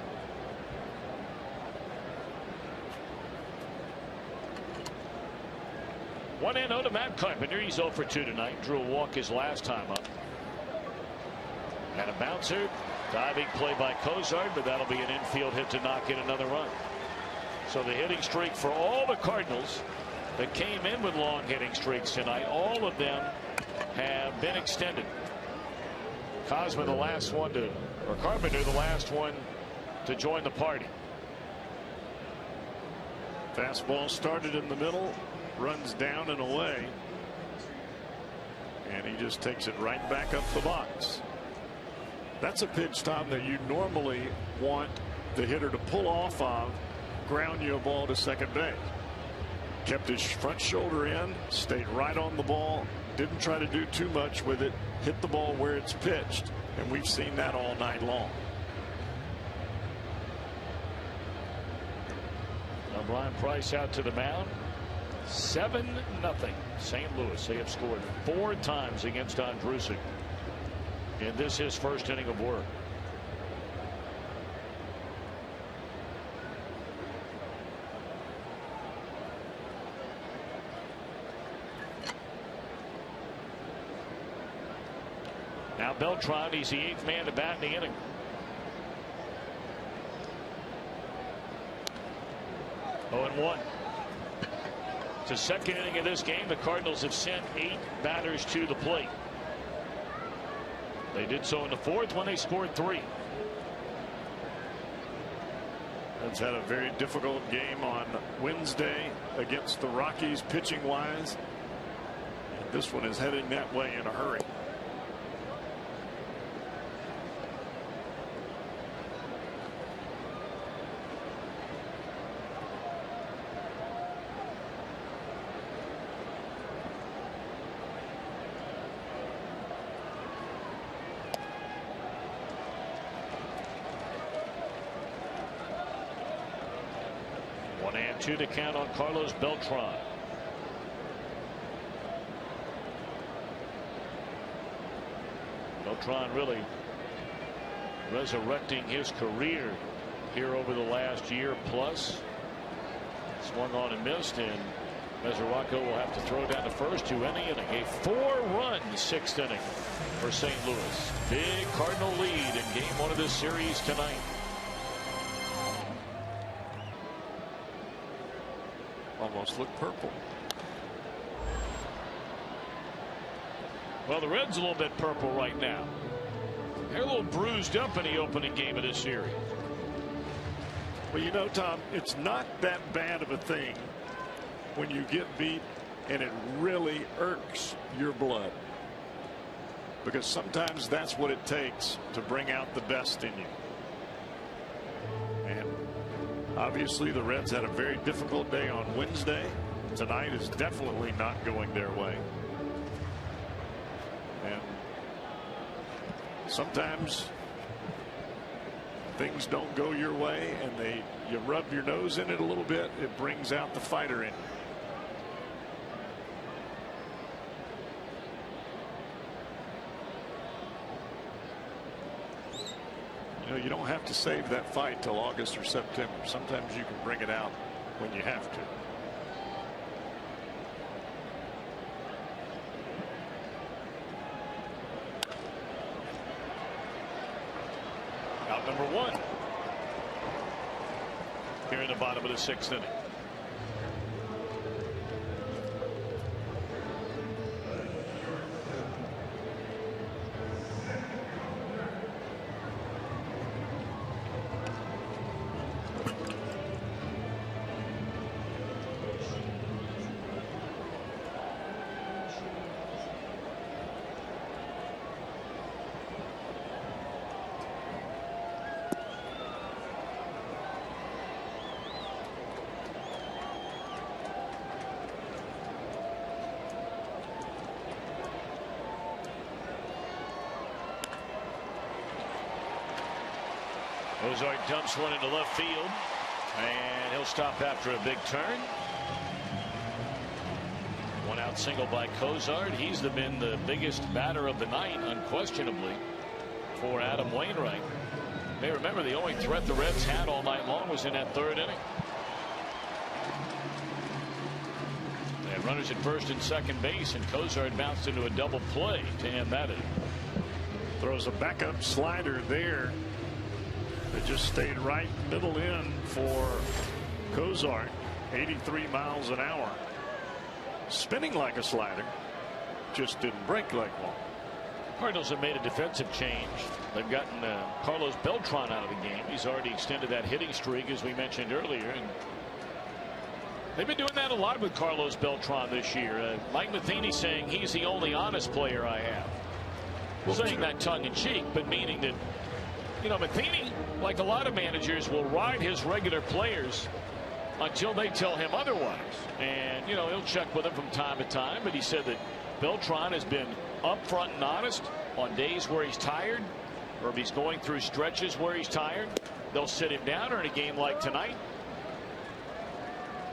One and 0 to Matt Carpenter. He's 0 for 2 tonight. Drew a walk his last time up. And a bouncer. Diving play by Cozart, but that'll be an infield hit to knock in another run. So the hitting streak for all the Cardinals that came in with long hitting streaks tonight, all of them have been extended. Cosma the last one to, or Carpenter the last one to join the party. Fastball started in the middle, runs down and away, and he just takes it right back up the box. That's a pitch, Tom, that you normally want the hitter to pull off of, ground you a ball to second base. Kept his front shoulder in, stayed right on the ball, didn't try to do too much with it, hit the ball where it's pitched, and we've seen that all night long. Now Brian Price out to the mound. 7-0 St. Louis. They have scored 4 times against Ondrusek in this his first inning of work. Now Beltran, he's the 8th man to bat in the inning. Oh, and 1. It's the second inning of this game. The Cardinals have sent 8 batters to the plate. They did so in the 4th when they scored 3. That's had a very difficult game on Wednesday against the Rockies pitching wise. And this one is heading that way in a hurry. 1-2 to count on Carlos Beltran. Beltran really resurrecting his career here over the last year plus. Swung on and missed, and Mesoraco will have to throw down the first to any inning. A 4-run sixth inning for St. Louis. Big Cardinal lead in game one of this series tonight. Almost look purple. Well, the Reds a little bit purple right now. They're a little bruised up in the opening game of this series. Well, you know, Tom, it's not that bad of a thing when you get beat and it really irks your blood, because sometimes that's what it takes to bring out the best in you. And obviously the Reds had a very difficult day on Wednesday. Tonight is definitely not going their way. And sometimes things don't go your way and you rub your nose in it a little bit. It brings out the fighter in you. You know, you don't have to save that fight till August or September. Sometimes you can bring it out when you have to. Out number one here in the bottom of the sixth inning. Ozark dumps one into left field, and he'll stop after a big turn. One out single by Cozart. He's been the biggest batter of the night, unquestionably, for Adam Wainwright. You may remember the only threat the Reds had all night long was in that third inning. They had runners at first and second base, and Cozart bounced into a double play to end that inning. Throws a backup slider there. It just stayed right middle in for Cozart. 83 miles an hour. Spinning like a slider. Just didn't break like one. Cardinals have made a defensive change. They've gotten Carlos Beltran out of the game. He's already extended that hitting streak, as we mentioned earlier. And they've been doing that a lot with Carlos Beltran this year. Mike Matheny saying he's the only honest player I have. Well, saying that tongue in cheek, but meaning that, you know, Matheny, like a lot of managers, will ride his regular players until they tell him otherwise. And, you know, he'll check with them from time to time. But he said that Beltran has been upfront and honest on days where he's tired, or if he's going through stretches where he's tired, they'll sit him down. Or in a game like tonight,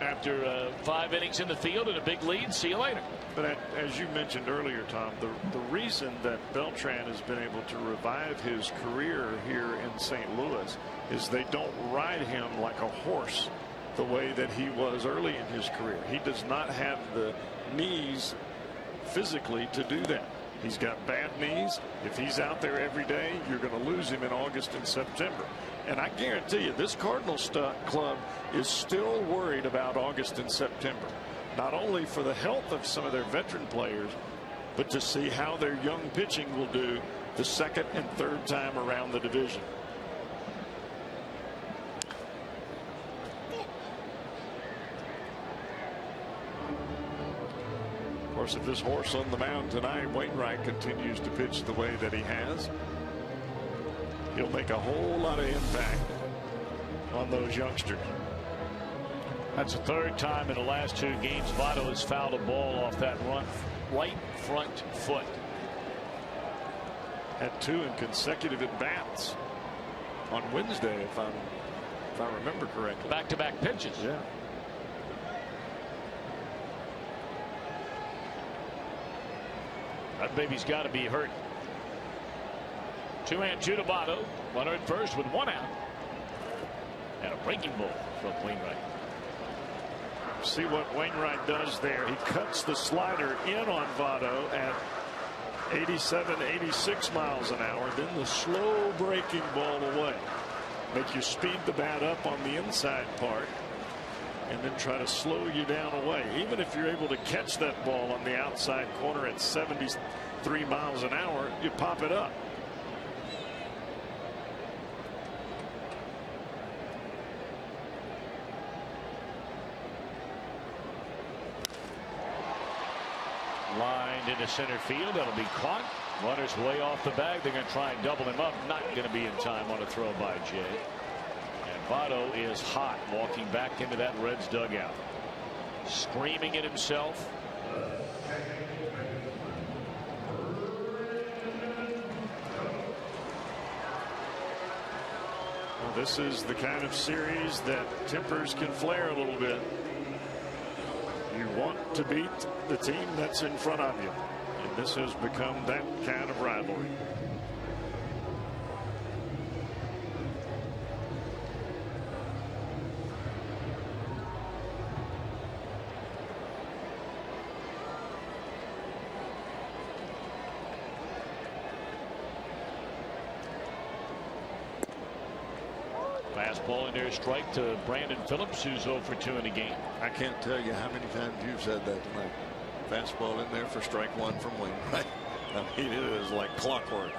after 5 innings in the field and a big lead, see you later. But as you mentioned earlier, Tom, the reason that Beltran has been able to revive his career here in St. Louis is they don't ride him like a horse the way that he was early in his career. He does not have the knees physically to do that. He's got bad knees. If he's out there every day, you're going to lose him in August and September. And I guarantee you, this Cardinals club is still worried about August and September. Not only for the health of some of their veteran players, but to see how their young pitching will do the second and third time around the division. Of course, if this horse on the mound tonight, Wainwright, continues to pitch the way that he has, he'll make a whole lot of impact on those youngsters. That's the third time in the last 2 games Votto has fouled a ball off that right front foot. Had 2 in consecutive at bats on Wednesday, if I remember correctly. Back-to-back pitches. Yeah. That baby's got to be hurt. 2-2 to Votto. Runner at first with 1 out. And a breaking ball from Wainwright. See what Wainwright does there. He cuts the slider in on Votto at 87, 86 miles an hour. Then the slow breaking ball away. Make you speed the bat up on the inside part and then try to slow you down away. Even if you're able to catch that ball on the outside corner at 73 miles an hour, you pop it up. Lined into center field. That'll be caught. Runner's way off the bag. They're going to try and double him up. Not going to be in time on a throw by Jay. And Votto is hot walking back into that Reds dugout. Screaming at himself. Well, this is the kind of series that tempers can flare a little bit. You want to beat the team that's in front of you. And this has become that kind of rivalry. Fastball in there, strike to Brandon Phillips, who's 0 for 2 in the game. I can't tell you how many times you've said that tonight. Fastball in there for strike 1 from Wainwright. I mean, it is like clockwork.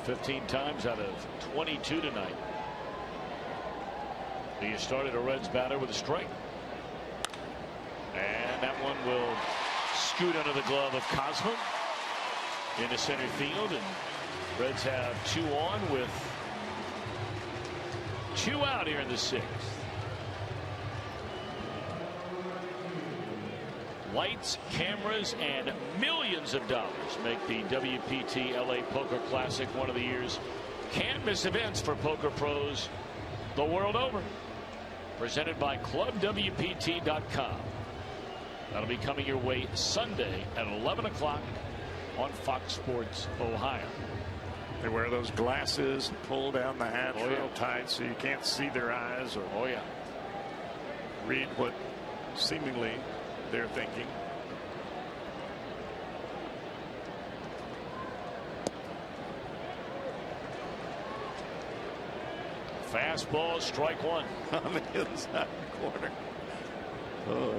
15 times out of 22 tonight. He started a Reds batter with a strike. And that one will scoot under the glove of Cosmo into center field, and Reds have 2 on with 2 out here in the 6th. Lights, cameras, and millions of dollars make the WPT LA Poker Classic one of the year's can't miss events for poker pros the world over. Presented by ClubWPT.com. That'll be coming your way Sunday at 11 o'clock on Fox Sports Ohio. They wear those glasses and pull down the hat real tight so you can't see their eyes or read what seemingly they're thinking. Fastball, strike 1 on the inside corner. Oh.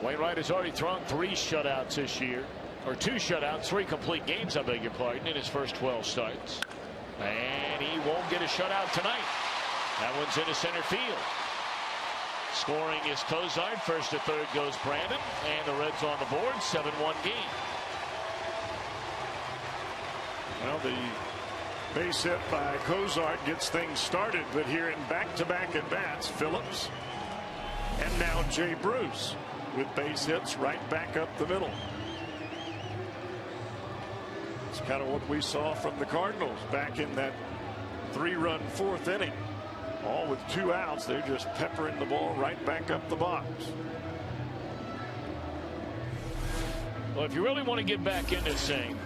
Wainwright has already thrown 3 shutouts this year, or 2 shutouts, 3 complete games, I beg your pardon, in his first 12 starts. And he won't get a shutout tonight. That one's into center field. Scoring is Cozart. First to third goes Brandon, and the Reds on the board. 7-1 game. Well, the base hit by Cozart gets things started, but here in back-to-back at-bats, Phillips and now Jay Bruce with base hits right back up the middle. It's kind of what we saw from the Cardinals back in that 3-run 4th inning. All with 2 outs, they're just peppering the ball right back up the box. Well, if you really want to get back in this thing,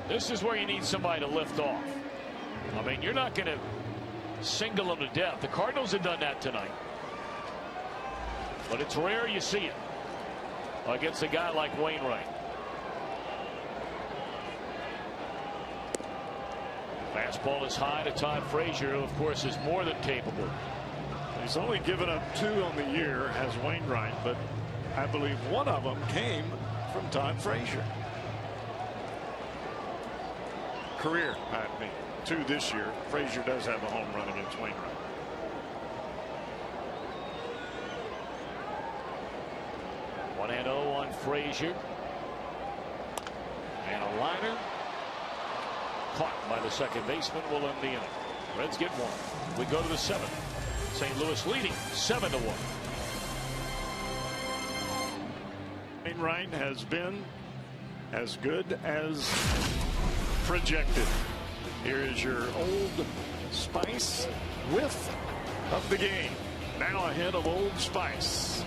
this is where you need somebody to lift off. I mean, you're not going to single them to death. The Cardinals have done that tonight. But it's rare you see it against a guy like Wainwright. Fastball is high to Todd Frazier, who, of course, is more than capable. He's only given up 2 on the year, has Wainwright, but I believe one of them came from Todd Frazier. Career, I mean, 2 this year. Frazier does have a home run against Wainwright. One and 0 on Frazier. And a liner. Caught by the second baseman will end the inning. Reds get 1. We go to the 7th. St. Louis leading 7-1. Wainwright has been as good as projected. Here is your Old Spice whiff of the game. Now ahead of Old Spice.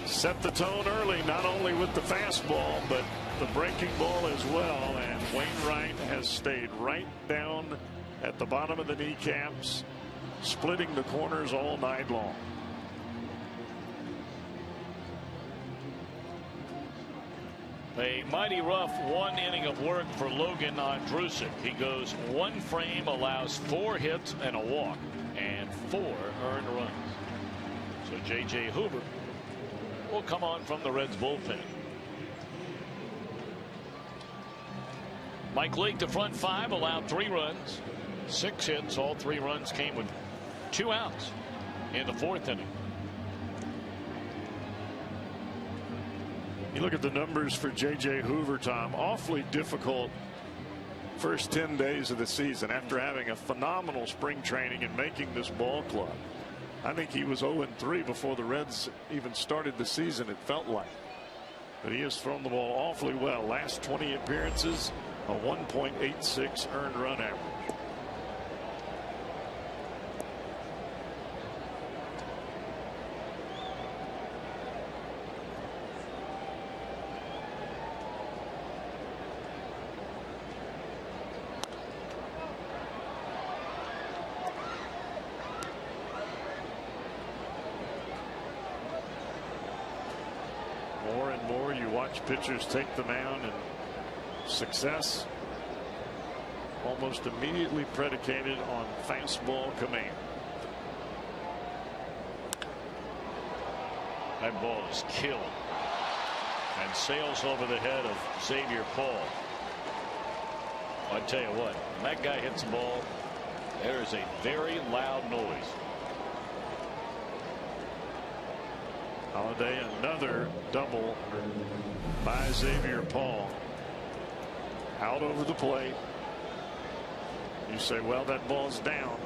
Set the tone early, not only with the fastball, but the breaking ball as well. And Wainwright has stayed right down at the bottom of the kneecaps, splitting the corners all night long. A mighty rough 1 inning of work for Logan Ondrusek. He goes 1 frame, allows 4 hits and a walk, and 4 earned runs. So J.J. Hoover will come on from the Reds bullpen. Mike Leake, the front 5, allowed 3 runs, 6 hits. All 3 runs came with 2 outs in the 4th inning. You look at the numbers for J.J. Hoover, Tom. Awfully difficult first 10 days of the season after having a phenomenal spring training and making this ball club. I think he was 0-3 before the Reds even started the season, it felt like. But he has thrown the ball awfully well. Last 20 appearances, a 1.86 earned run average. More and more you watch pitchers take the mound, and success almost immediately predicated on fastball command. That ball is killed and sails over the head of Xavier Paul. I tell you what, when that guy hits the ball, there is a very loud noise. Holiday, another double by Xavier Paul. Out over the plate. You say, well, that ball's down.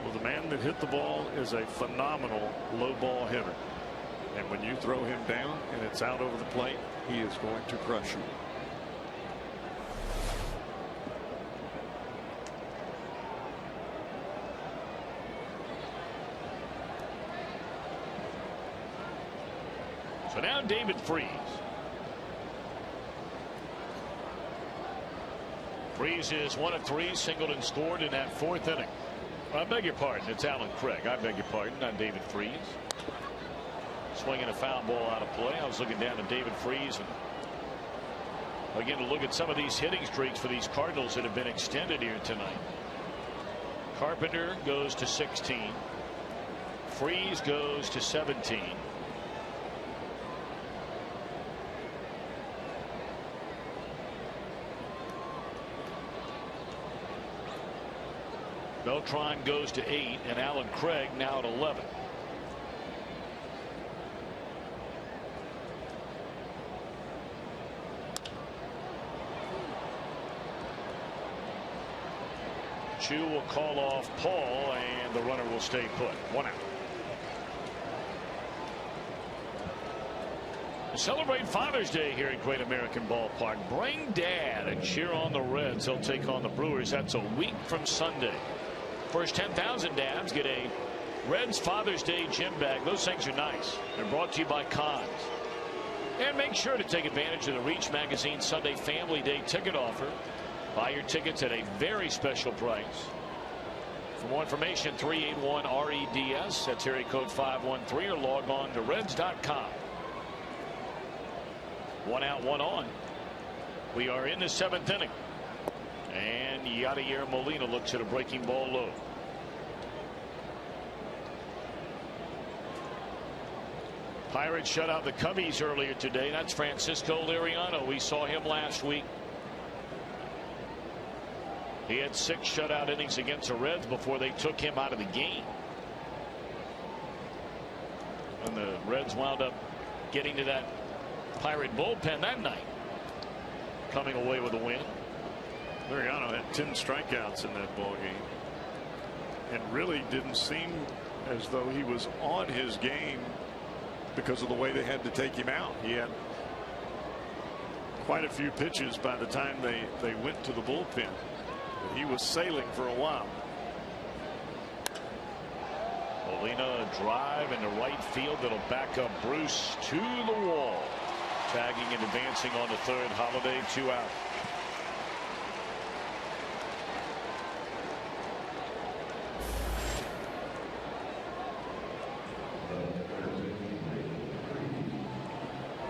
Well, the man that hit the ball is a phenomenal low ball hitter. And when you throw him down and it's out over the plate, he is going to crush you. So now David Freese. Freese is 1 of 3, singled and scored in that 4th inning. I beg your pardon, it's Alan Craig. I beg your pardon, not David Freese. Swinging a foul ball out of play. I was looking down at David Freese, and again to look at some of these hitting streaks for these Cardinals that have been extended here tonight. Carpenter goes to 16. Freese goes to 17. Beltran goes to 8, and Alan Craig now at 11. Chu will call off Paul, and the runner will stay put. 1 out. Celebrate Father's Day here at Great American Ballpark. Bring Dad and cheer on the Reds. They'll take on the Brewers. That's a week from Sunday. First 10,000 dads get a Reds Father's Day gym bag. Those things are nice. They're brought to you by Cons. And make sure to take advantage of the Reach Magazine Sunday Family Day ticket offer. Buy your tickets at a very special price. For more information, 381-REDS. That's area code 513, or log on to Reds.com. 1 out, 1 on. We are in the 7th inning. And Yadier Molina looks at a breaking ball low. Pirates shut out the Cubbies earlier today. That's Francisco Liriano. We saw him last week. He had 6 shutout innings against the Reds before they took him out of the game. And the Reds wound up getting to that Pirate bullpen that night, coming away with a win. Liriano had 10 strikeouts in that ball game, and really didn't seem as though he was on his game because of the way they had to take him out. He had quite a few pitches by the time they went to the bullpen. But he was sailing for a while. Molina, drive into right field that'll back up Bruce to the wall. Tagging and advancing on the third. Holiday, 2 out.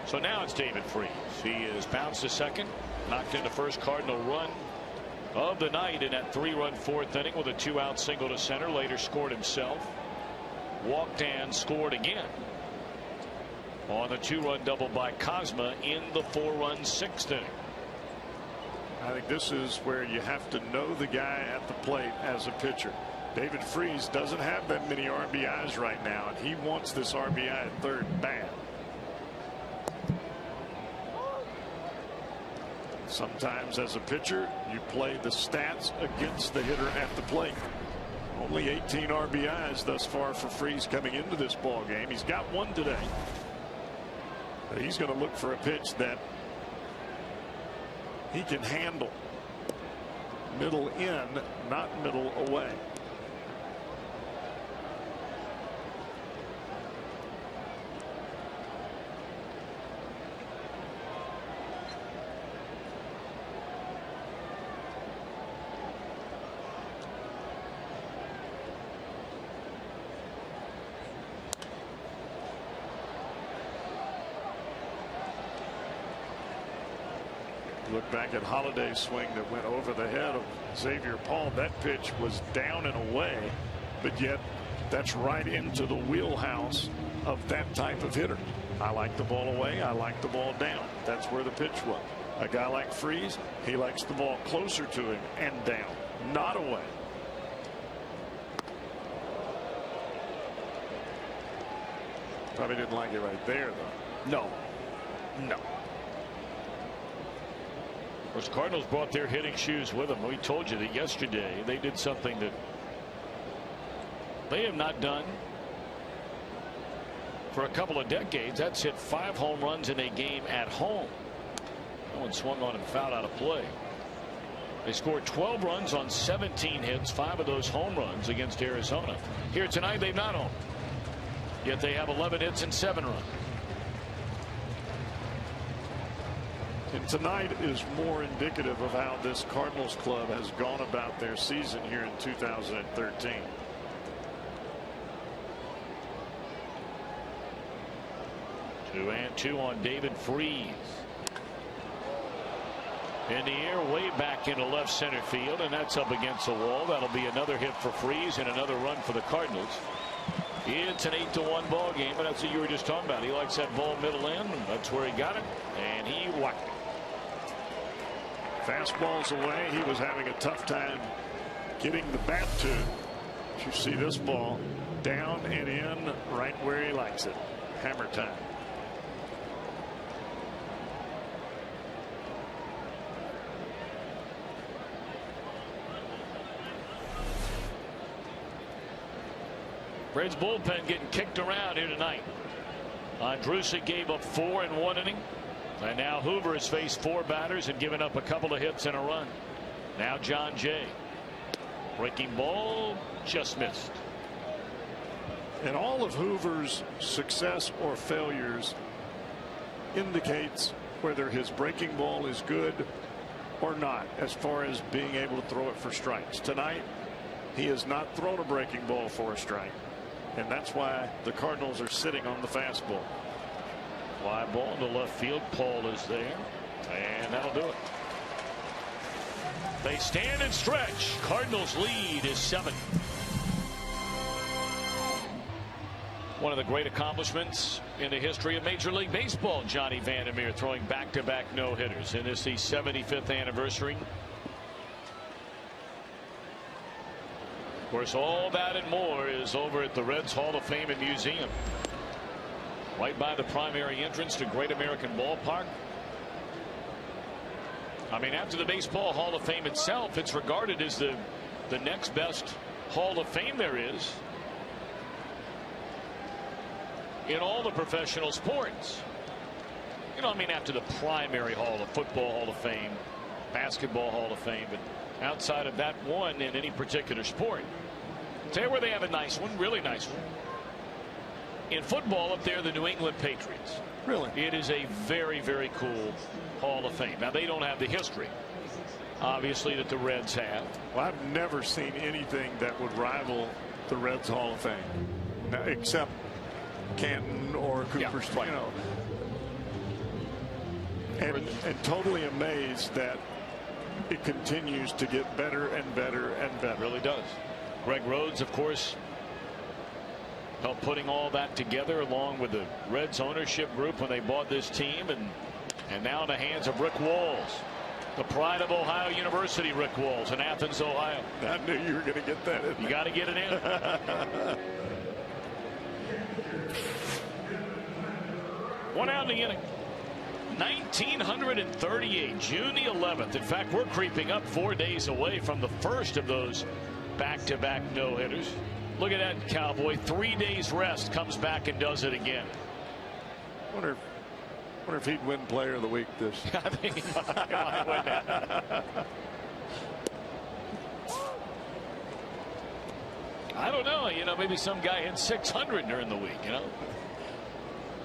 So now it's David Freese. He is bounced to second, knocked into first. Cardinal run of the night in that 3-run fourth inning with a 2-out single to center. Later scored himself. Walked and scored again on a 2-run double by Cosma in the 4-run sixth inning. I think this is where you have to know the guy at the plate as a pitcher. David Freese doesn't have that many RBIs right now, and he wants this RBI at third bad. Sometimes as a pitcher you play the stats against the hitter at the plate. Only 18 RBIs thus far for Freese coming into this ball game. He's got one today. But he's going to look for a pitch that he can handle. Middle in, not middle away. Look back at Holiday's swing that went over the head of Xavier Paul. That pitch was down and away, but yet that's right into the wheelhouse of that type of hitter. I like the ball away. I like the ball down. That's where the pitch was. A guy like Freese, he likes the ball closer to him and down, not away. Probably didn't like it right there, though. No. Of course, Cardinals brought their hitting shoes with them. We told you that yesterday. They did something that they have not done for a couple of decades. That's hit 5 home runs in a game at home. No one swung on and fouled out of play. They scored 12 runs on 17 hits, 5 of those home runs against Arizona. Here tonight, they've not home. Yet they have 11 hits and 7 runs. And tonight is more indicative of how this Cardinals club has gone about their season here in 2013. Two and two on David Freese. In the air, way back into left center field, and that's up against the wall. That'll be another hit for Freese and another run for the Cardinals. It's an 8-1 ball game, and that's what you were just talking about. He likes that ball middle in. That's where he got it, and he whacked it. Fastball's away. He was having a tough time getting the bat to. You see this ball down and in right where he likes it. Hammer time. Reds bullpen getting kicked around here tonight. Andrusic gave up 4 in 1 inning. And now Hoover has faced 4 batters and given up a couple of hits and a run. Now John Jay. Breaking ball just missed. And all of Hoover's success or failures indicates whether his breaking ball is good or not as far as being able to throw it for strikes. Tonight he has not thrown a breaking ball for a strike, and that's why the Cardinals are sitting on the fastball. Fly ball in the left field. Paul is there, and that'll do it. They stand and stretch. Cardinals lead is 7. One of the great accomplishments in the history of Major League Baseball, Johnny Vandermeer throwing back-to-back no-hitters, and this is the 75th anniversary. Of course, all that and more is over at the Reds Hall of Fame and Museum, right by the primary entrance to Great American Ballpark. I mean, after the Baseball Hall of Fame itself, it's regarded as the next best Hall of Fame there is in all the professional sports. You know, I mean, after the primary Hall of Football Hall of Fame, Basketball Hall of Fame, but outside of that one in any particular sport. Tell you where they have a nice one, really nice one. In football, up there, the New England Patriots. Really? It is a very, very cool Hall of Fame. Now, they don't have the history, obviously, that the Reds have. Well, I've never seen anything that would rival the Reds Hall of Fame, now, except Canton or Cooperstown. You know, and totally amazed that it continues to get better and better and better. It really does. Greg Rhodes, of course, helped putting all that together along with the Reds ownership group when they bought this team, and now in the hands of Rick Walls, the pride of Ohio University. Rick Walls in Athens, Ohio. I knew you were going to get that in. You got to get it in. One out in the inning. 1938, June the 11th. In fact, we're creeping up 4 days away from the first of those back-to-back no-hitters. Look at that, Cowboy. 3 days rest, comes back and does it again. Wonder if he'd win Player of the Week this. I think he might win that. I don't know. You know, maybe some guy hit 600 during the week. You know,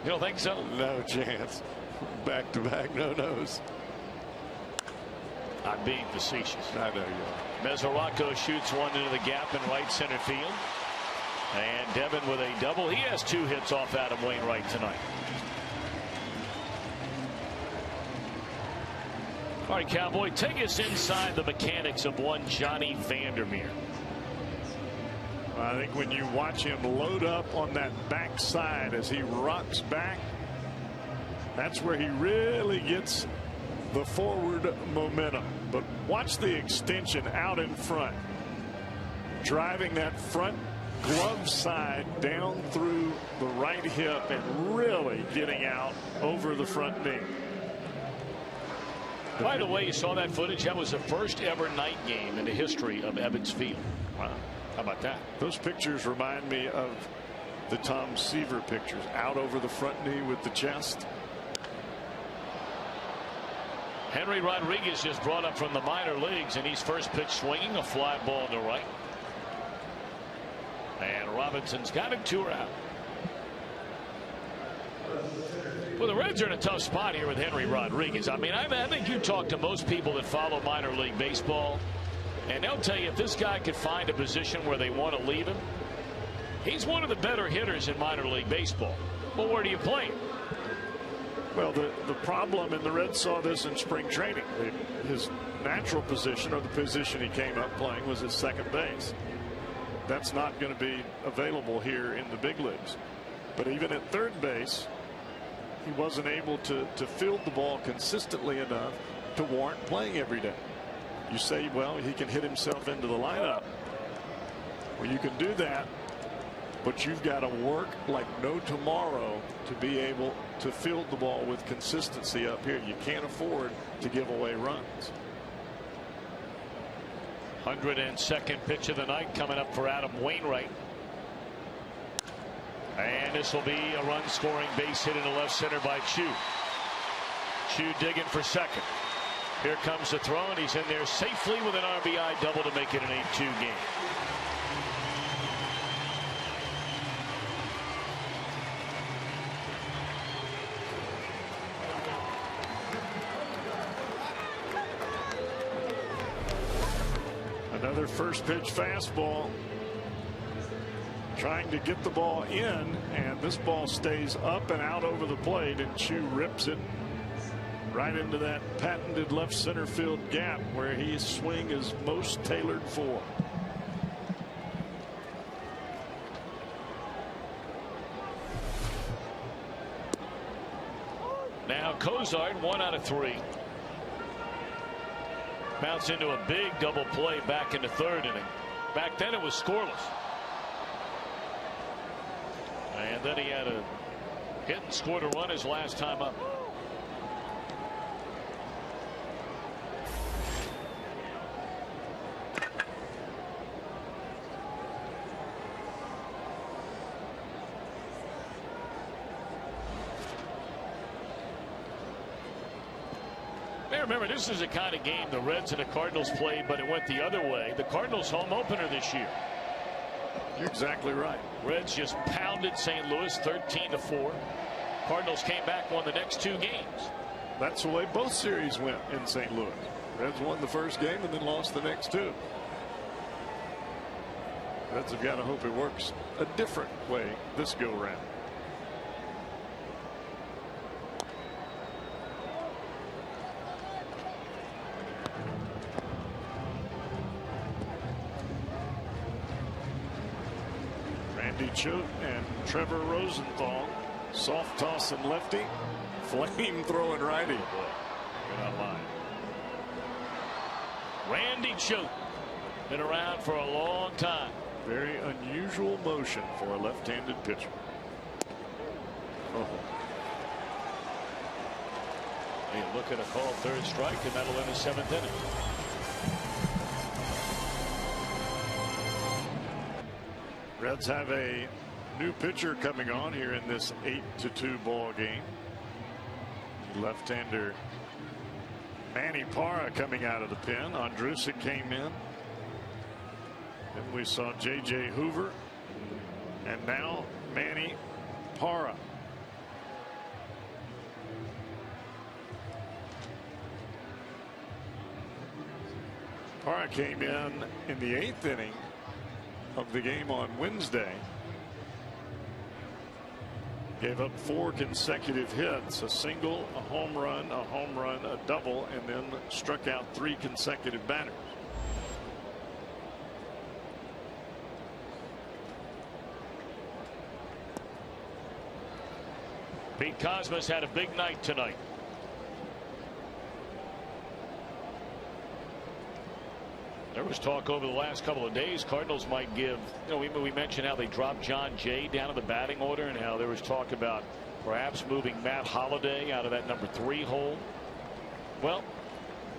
you don't think so? No chance. Back-to-back no-nos. I'm being facetious. I know you are. Mesoraco shoots one into the gap in right center field. And Devin with a double. He has 2 hits off Adam Wainwright tonight. All right, Cowboy, take us inside the mechanics of one Johnny Vandermeer. I think when you watch him load up on that backside as he rocks back, that's where he really gets the forward momentum. But watch the extension out in front, driving that front glove side down through the right hip and really getting out over the front knee. By the way, you saw that footage. That was the first ever night game in the history of Ebbets Field. Wow. How about that? Those pictures remind me of the Tom Seaver pictures, out over the front knee with the chest. Henry Rodriguez just brought up from the minor leagues, and he's first pitch swinging a fly ball to right. And Robinson's got him 2 out. Well, the Reds are in a tough spot here with Henry Rodriguez. I mean, I think you talk to most people that follow minor league baseball, and they'll tell you if this guy could find a position where they want to leave him, he's one of the better hitters in minor league baseball. Well, where do you play him? Well, the problem, and the Reds saw this in spring training, his natural position, or the position he came up playing, was at second base. That's not going to be available here in the big leagues. But even at third base, he wasn't able to field the ball consistently enough to warrant playing every day. You say, well, he can hit himself into the lineup. Well, you can do that, but you've got to work like no tomorrow to be able to field the ball with consistency up here. You can't afford to give away runs. 102nd pitch of the night coming up for Adam Wainwright. And this will be a run scoring base hit into left center by Chu. Chu digging for second. Here comes the throw, and he's in there safely with an RBI double to make it an 8-2 game. Another first pitch fastball, trying to get the ball in, and this ball stays up and out over the plate, and Chu rips it right into that patented left center field gap where his swing is most tailored for. Now Cozart, 1 out of 3. Bounce into a big double play back in the third inning. Back then it was scoreless. And then he had a hit and scored a run his last time up. remember, this is the kind of game the Reds and the Cardinals played, but it went the other way. The Cardinals home opener this year. You're exactly right. Reds just pounded St. Louis 13-4. Cardinals came back, won the next 2 games. That's the way both series went in St. Louis. Reds won the first game and then lost the next 2. Reds have got to hope it works a different way this go round. Randy Choate and Trevor Rosenthal, soft tossing lefty, flame throwing righty. You're not lying. Randy Choate, been around for a long time. Very unusual motion for a left-handed pitcher. Hey, look at a called 3rd strike, and that'll end the 7th inning. Reds have a new pitcher coming on here in this 8-2 ball game. Left-hander Manny Parra coming out of the pen. Andrusik came in. Then we saw J.J. Hoover, and now Manny Parra. Parra came in the 8th inning of the game on Wednesday. Gave up 4 consecutive hits, a single, a home run, a double, and then struck out 3 consecutive batters. Pete Cosmas had a big night tonight. There was talk over the last couple of days Cardinals might give, we mentioned how they dropped John Jay down to the batting order and how there was talk about perhaps moving Matt Holliday out of that number 3 hole. Well,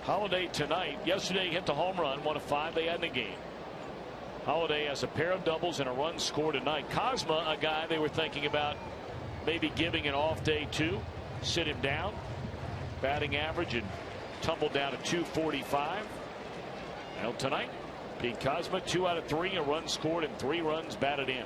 Holliday tonight, yesterday he hit the home run, 1 of 5 they had in the game. Holliday has a pair of doubles and a run scored tonight. Cosma, a guy they were thinking about maybe giving an off day to, sit him down. Batting average and tumbled down to 245. Well, tonight, Pete Cosma, 2 out of 3, a run scored and 3 runs batted in.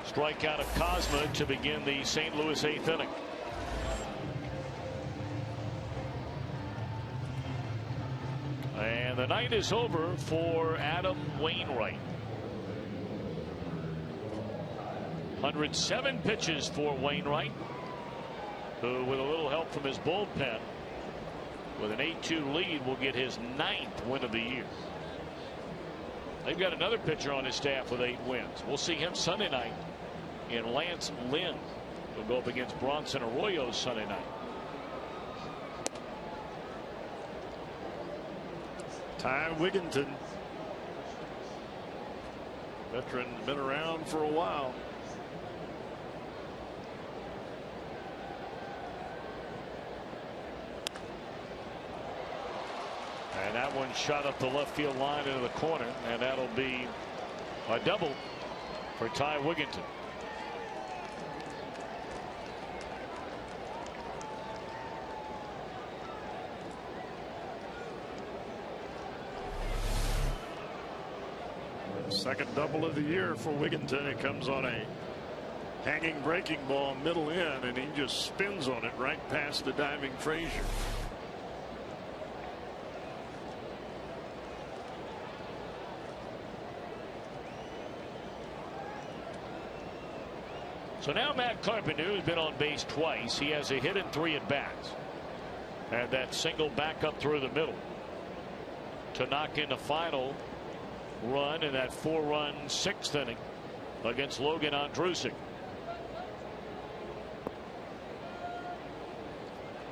Strikeout of Cosma to begin the St. Louis 8th inning. And the night is over for Adam Wainwright. 107 pitches for Wainwright, who with a little help from his bullpen with an 8-2 lead will get his 9th win of the year. They've got another pitcher on his staff with 8 wins. We'll see him Sunday night in Lance Lynn. He'll go up against Bronson Arroyo Sunday night. Ty Wigginton, veteran, been around for a while. And that one shot up the left field line into the corner, and that'll be a double for Ty Wigginton. Second double of the year for Wigginton. It comes on a hanging breaking ball middle in, and he just spins on it right past the diving Frazier. So now Matt Carpenter, who's been on base twice, he has a hit and 3 at bats. And that single back up through the middle to knock in the final run in that 4-run 6th inning against Logan Andrusik.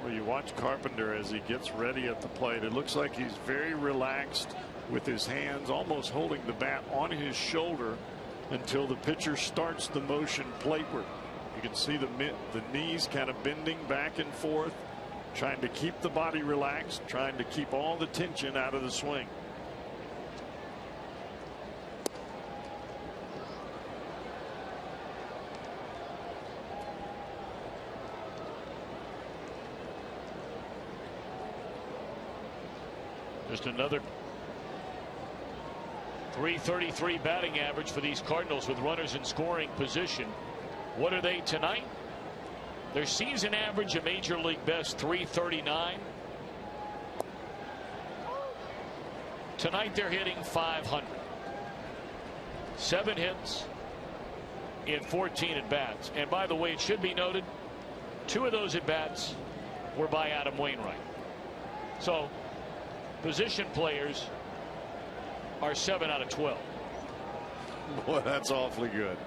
Well, you watch Carpenter as he gets ready at the plate. It looks like he's very relaxed with his hands almost holding the bat on his shoulder until the pitcher starts the motion plateward. You can see the knees kind of bending back and forth, trying to keep the body relaxed, trying to keep all the tension out of the swing. Just another .333 batting average for these Cardinals with runners in scoring position. What are they tonight? Their season average, a major league best, .339. Tonight they're hitting .500. 7 hits in 14 at bats. And by the way, it should be noted, 2 of those at bats were by Adam Wainwright. So position players are 7 out of 12. Boy, that's awfully good.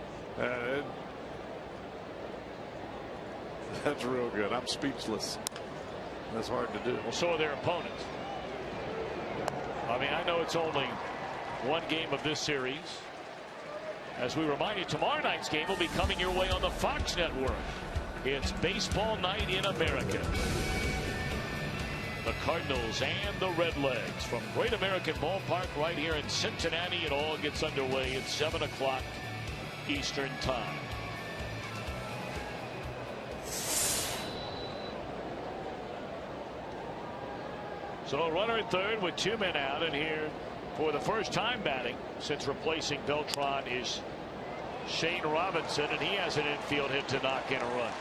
That's real good. I'm speechless. That's hard to do. Well, so are their opponents. I mean, I know it's only one game of this series. As we remind you, tomorrow night's game will be coming your way on the Fox network. It's baseball night in America. The Cardinals and the Redlegs from Great American Ballpark right here in Cincinnati. It all gets underway at 7 o'clock Eastern Time. So a runner at third with 2 men out, and here for the first time batting since replacing Beltran is Shane Robinson, and he has an infield hit to knock in a run.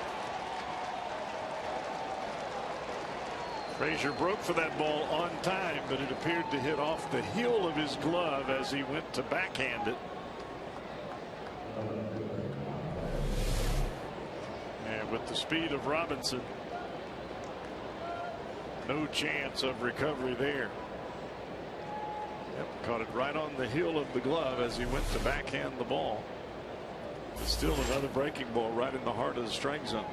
Frazier broke for that ball on time, but it appeared to hit off the heel of his glove as he went to backhand it. And with the speed of Robinson, no chance of recovery there. Yep, caught it right on the heel of the glove as he went to backhand the ball. Still another breaking ball right in the heart of the strike zone.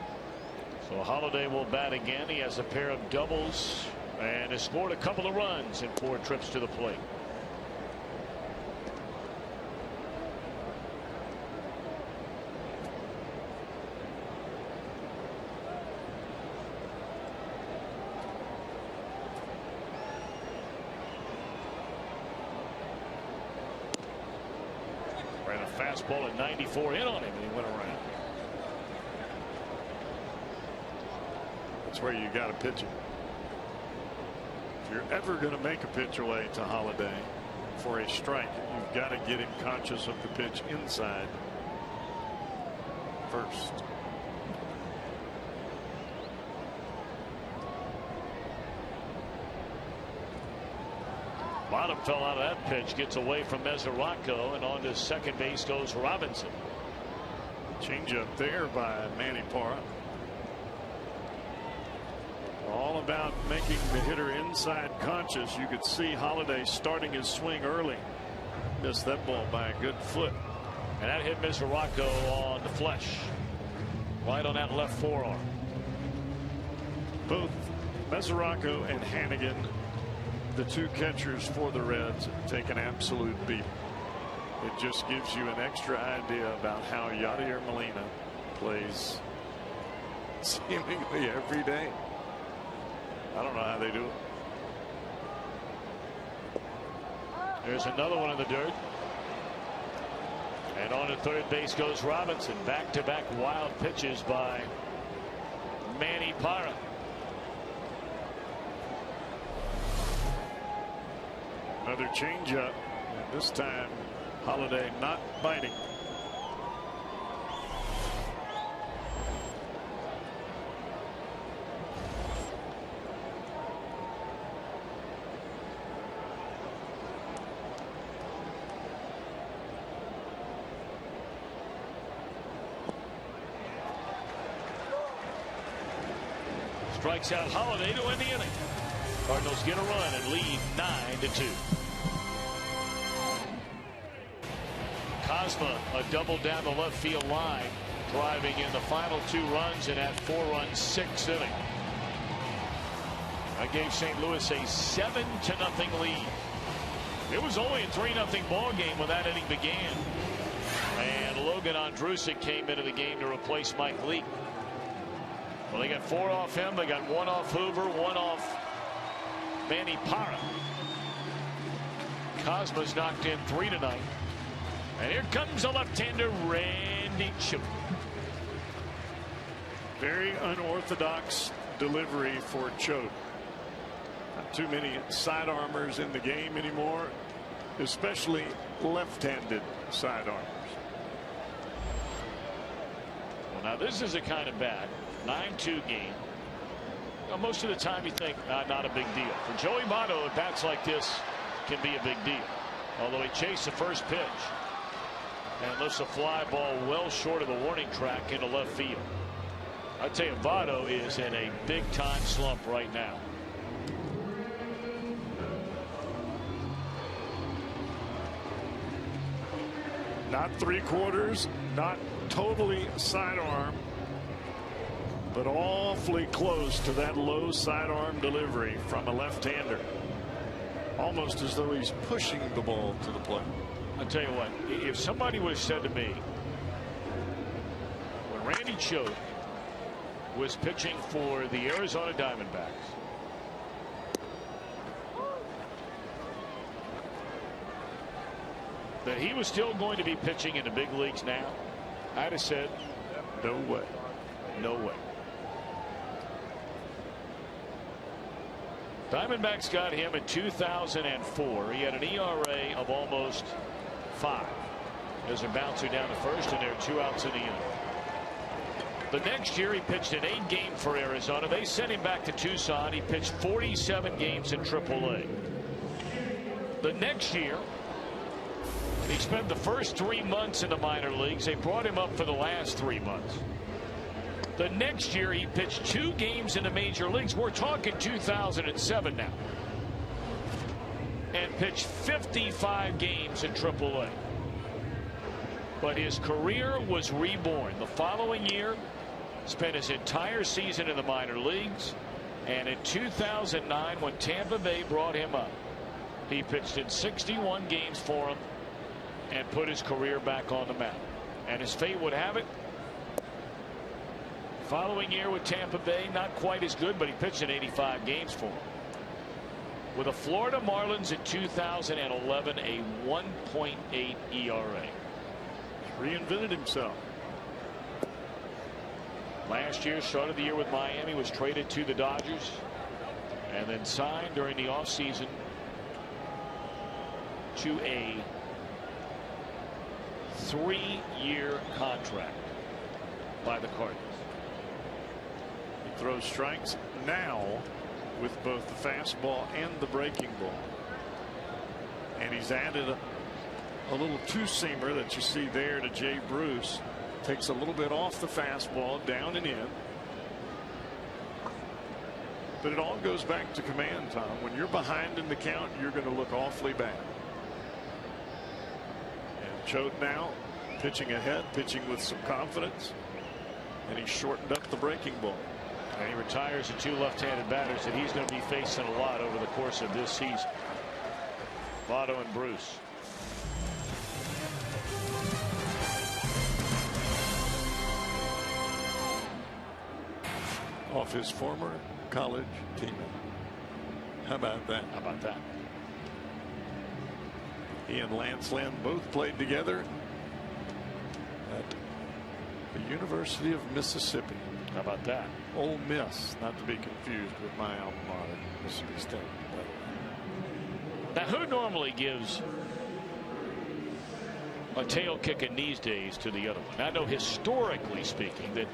So Holiday will bat again. He has a pair of doubles and has scored a couple of runs in 4 trips to the plate. Ran a fastball at 94 in on him, and he went around. That's where you got to pitch it. If you're ever going to make a pitch away to Holiday for a strike, you've got to get him conscious of the pitch inside first. Bottom fell out of that pitch, gets away from Mesoraco, and on to second base goes Robinson. Change up there by Manny Parra. All about making the hitter inside conscious. You could see Holiday starting his swing early. Missed that ball by a good foot. And that hit Mesoraco on the flesh. Right on that left forearm. Both Mesoraco and Hannigan, the 2 catchers for the Reds, take an absolute beat. It just gives you an extra idea about how Yadier Molina plays seemingly every day. I don't know how they do it. There's another one in the dirt. And on to third base goes Robinson. Back-to-back wild pitches by Manny Parra. Another changeup, and this time Holiday not biting. Strikes out Holiday to end the inning. Cardinals get a run and lead 9-2. Cosma, a double down the left field line, driving in the final 2 runs in that 4-run 6th inning. I gave St. Louis a 7-0 lead. It was only a 3-0 ball game when that inning began. And Logan Ondrusek came into the game to replace Mike Leake. Well, they got 4 off him. They got 1 off Hoover, 1 off Manny Parra. Cosma's knocked in 3 tonight. And here comes the left-hander, Randy Choate. Very unorthodox delivery for Choate. Not too many sidearmers in the game anymore, especially left-handed sidearmers. Well, now this is a kind of bat. 9-2 game. Well, most of the time you think not a big deal. For Joey Votto, at bats like this can be a big deal. Although he chased the first pitch and lifts a fly ball well short of the warning track into left field. I tell you, Votto is in a big time slump right now. Not 3/4, not totally sidearm, but awfully close to that low sidearm delivery from a left-hander. Almost as though he's pushing the ball to the plate. I'll tell you what, if somebody would have said to me when Randy Choate was pitching for the Arizona Diamondbacks, that he was still going to be pitching in the big leagues now, I'd have said, no way. No way. Diamondbacks got him in 2004. He had an ERA of almost 5 as a bouncer down to first, and there are 2 outs in the inning. The next year he pitched an 8-game for Arizona. They sent him back to Tucson. He pitched 47 games in AAA. The next year he spent the first 3 months in the minor leagues. They brought him up for the last 3 months. The next year he pitched 2 games in the major leagues. We're talking 2007 now. And pitched 55 games in AAA. But his career was reborn. The following year, spent his entire season in the minor leagues. And in 2009, when Tampa Bay brought him up, he pitched in 61 games for them and put his career back on the map. And as fate would have it, following year with Tampa Bay, not quite as good, but he pitched in 85 games for them. With the Florida Marlins in 2011, a 1.8 ERA. Reinvented himself. Last year, started the year with Miami, was traded to the Dodgers, and then signed during the offseason to a 3-year contract by the Cardinals. He throws strikes now with both the fastball and the breaking ball. And he's added a little two-seamer that you see there to Jay Bruce. Takes a little bit off the fastball, down and in. But it all goes back to command, Tom. When you're behind in the count, you're going to look awfully bad. And Choate now pitching ahead, pitching with some confidence. And he shortened up the breaking ball. And he retires the 2 left-handed batters that he's going to be facing a lot over the course of this season. Votto and Bruce. Off his former college teammate. How about that? How about that? He and Lance Lynn both played together at the University of Mississippi. How about that? Ole Miss, not to be confused with my alma mater, Mississippi State. Now, who normally gives a tail kicking these days to the other one? I know historically speaking that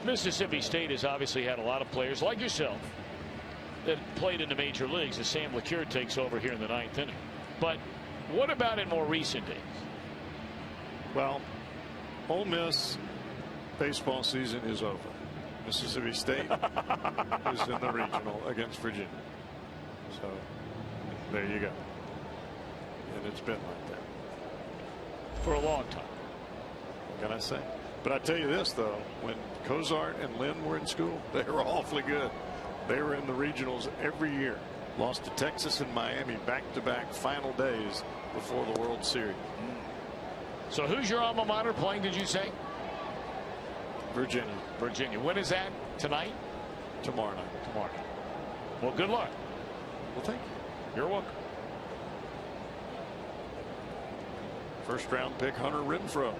Mississippi State has obviously had a lot of players like yourself that played in the major leagues as Sam LeCure takes over here in the 9th inning. But what about in more recent days? Well, Ole Miss baseball season is over. Mississippi State is in the regional against Virginia. So there you go. And it's been like that for a long time. What can I say? But I tell you this, though, when Cozart and Lynn were in school, they were awfully good. They were in the regionals every year. Lost to Texas and Miami back-to-back final days before the World Series. So who's your alma mater playing, did you say? Virginia. Virginia. When is that? Tonight? Tomorrow night. Tomorrow. Well, good luck. Well, thank you. You're welcome. First round pick Hunter Renfroe.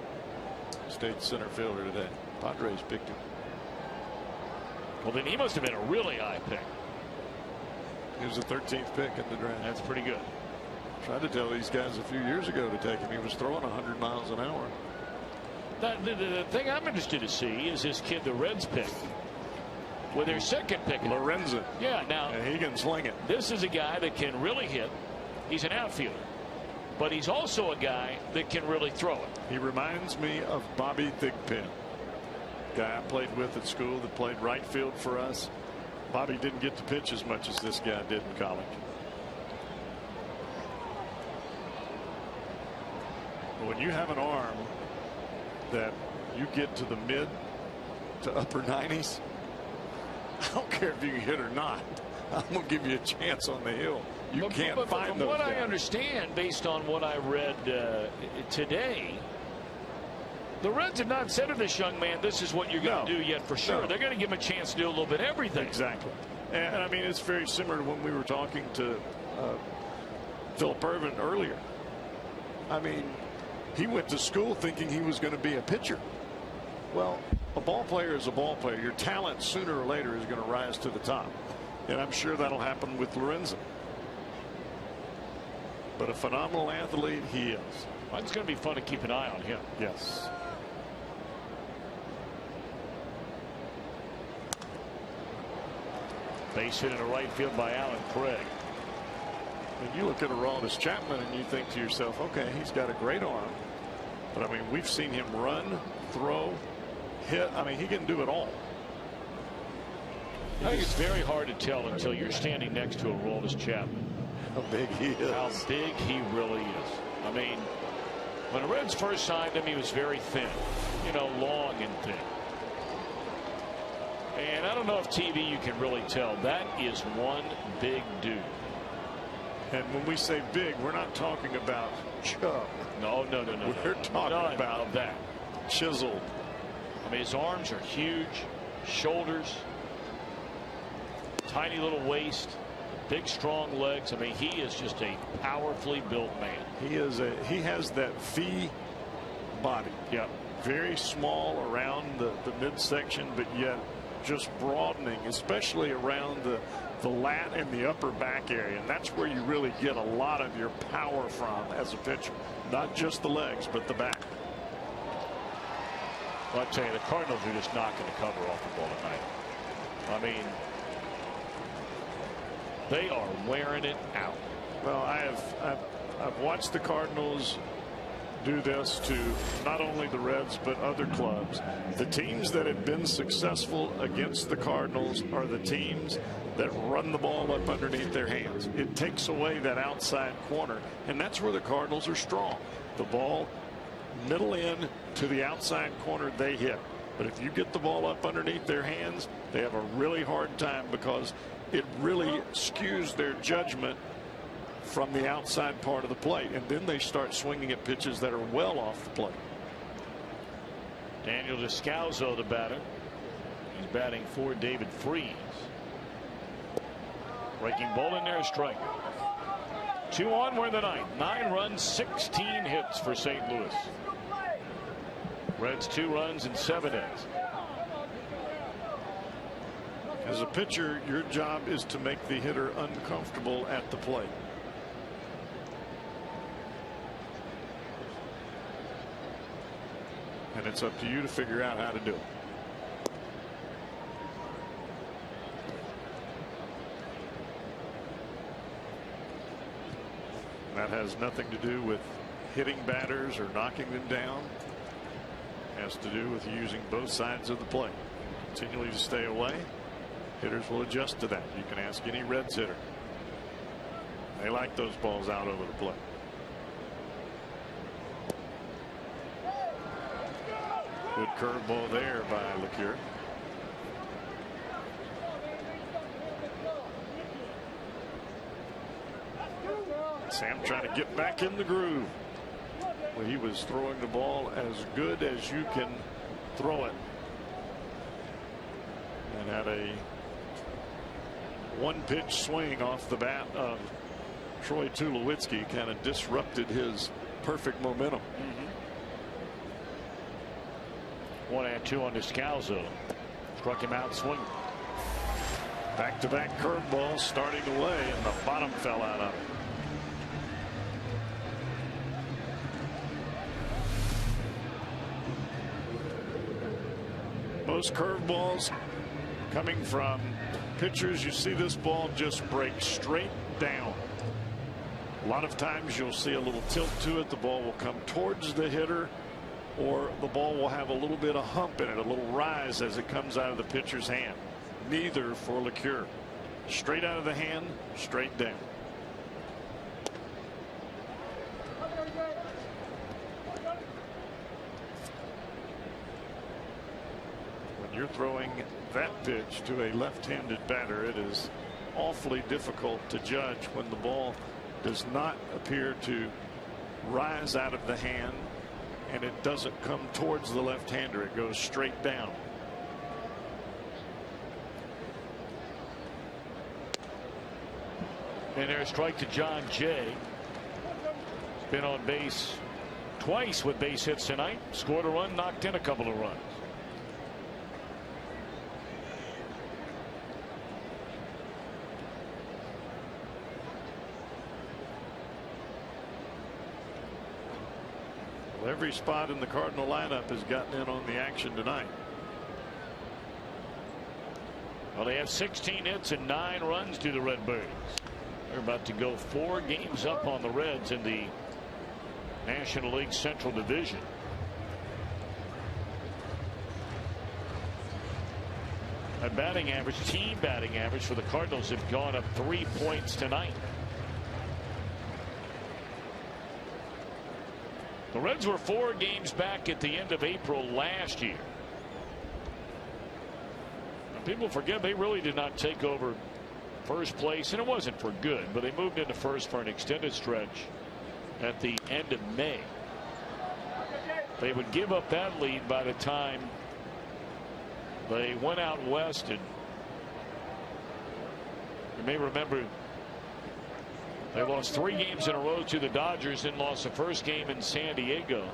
State center fielder today. Padres picked him. Well, then he must have been a really high pick. He was the 13th pick in the draft. That's pretty good. Tried to tell these guys a few years ago to take him. He was throwing 100 miles an hour. The thing I'm interested to see is this kid the Reds picked with their second pick. Lorenzen. Yeah, now he can sling it. This is a guy that can really hit. He's an outfielder, but he's also a guy that can really throw it. He reminds me of Bobby Thigpen, guy I played with at school that played right field for us. Bobby didn't get to pitch as much as this guy did in college. But when you have an arm that you get to the mid to upper 90s, I don't care if you can hit or not. I'm going to give you a chance on the hill. You can't find from those what guys. I understand, based on what I read today, the Reds have not said to this young man, this is what you're going to do yet for sure. They're going to give him a chance to do a little bit of everything. Exactly. And I mean, it's very similar to when we were talking to Philip Irvin earlier. I mean, he went to school thinking he was going to be a pitcher. Well, a ball player is a ball player. Your talent sooner or later is going to rise to the top. And I'm sure that'll happen with Lorenzen. But a phenomenal athlete he is. Well, it's going to be fun to keep an eye on him. Yes. Base hit in the right field by Alan Craig. When you look at Aroldis Chapman and you think to yourself, okay, he's got a great arm. But I mean, we've seen him run, throw, hit. I mean, he can do it all. I think it's very hard to tell until you're standing next to Aroldis Chapman. How big he is. How big he really is. I mean, when the Reds first signed him, he was very thin, you know, long and thin. And I don't know if TV you can really tell. That is one big dude. And when we say big, we're not talking about chub. No. We're talking about that. Chiseled. I mean, his arms are huge, shoulders, tiny little waist, big strong legs. I mean, he is just a powerfully built man. He has that V body. Yeah. Very small around the midsection, but yet just broadening, especially around the lat and the upper back area. And that's where you really get a lot of your power from as a pitcher. Not just the legs, but the back. Well, I tell you, the Cardinals are just knocking the cover off the ball tonight. I mean, they are wearing it out. Well, I've watched the Cardinals do this to not only the Reds but other clubs. The teams that have been successful against the Cardinals are the teams that run the ball up underneath their hands. It takes away that outside corner, and that's where the Cardinals are strong. The ball middle in to the outside corner, they hit. But if you get the ball up underneath their hands, they have a really hard time because it really skews their judgment from the outside part of the plate, and then they start swinging at pitches that are well off the plate. Daniel Descalzo, the batter. He's batting for David Freese. Breaking ball in there, strike. 2 on, we're in the ninth. 9 runs, 16 hits for St. Louis. Reds 2 runs and 7 hits. As a pitcher, your job is to make the hitter uncomfortable at the plate. And it's up to you to figure out how to do it. That has nothing to do with hitting batters or knocking them down. It has to do with using both sides of the plate. Continually to stay away. Hitters will adjust to that. You can ask any Reds hitter. They like those balls out over the plate. Good curveball there by LeCure. Sam trying to get back in the groove. Well, he was throwing the ball as good as you can throw it, and had a one-pitch swing off the bat of Troy Tulowitzki, kind of disrupted his perfect momentum. 1-2 on Descalzo. Struck him out swing. Back-to-back curveballs starting away, and the bottom fell out of it. Most curveballs coming from pitchers, you see this ball just break straight down. A lot of times you'll see a little tilt to it. The ball will come towards the hitter, or the ball will have a little bit of hump in it, a little rise as it comes out of the pitcher's hand. Neither for LeCure. Straight out of the hand, straight down. When you're throwing that pitch to a left-handed batter, it is awfully difficult to judge when the ball does not appear to rise out of the hand and it doesn't come towards the left-hander. It goes straight down. And there's a strike to John Jay. Been on base twice with base hits tonight. Scored a run, knocked in a couple of runs. Well, every spot in the Cardinal lineup has gotten in on the action tonight. Well, they have 16 hits and 9 runs to the Redbirds. They're about to go 4 games up on the Reds in the National League Central Division. A batting average, team batting average for the Cardinals have gone up 3 points tonight. The Reds were 4 games back at the end of April last year. And people forget they really did not take over first place, and it wasn't for good, but they moved into first for an extended stretch at the end of May. They would give up that lead by the time they went out west, and you may remember they lost 3 games in a row to the Dodgers, and lost the first game in San Diego.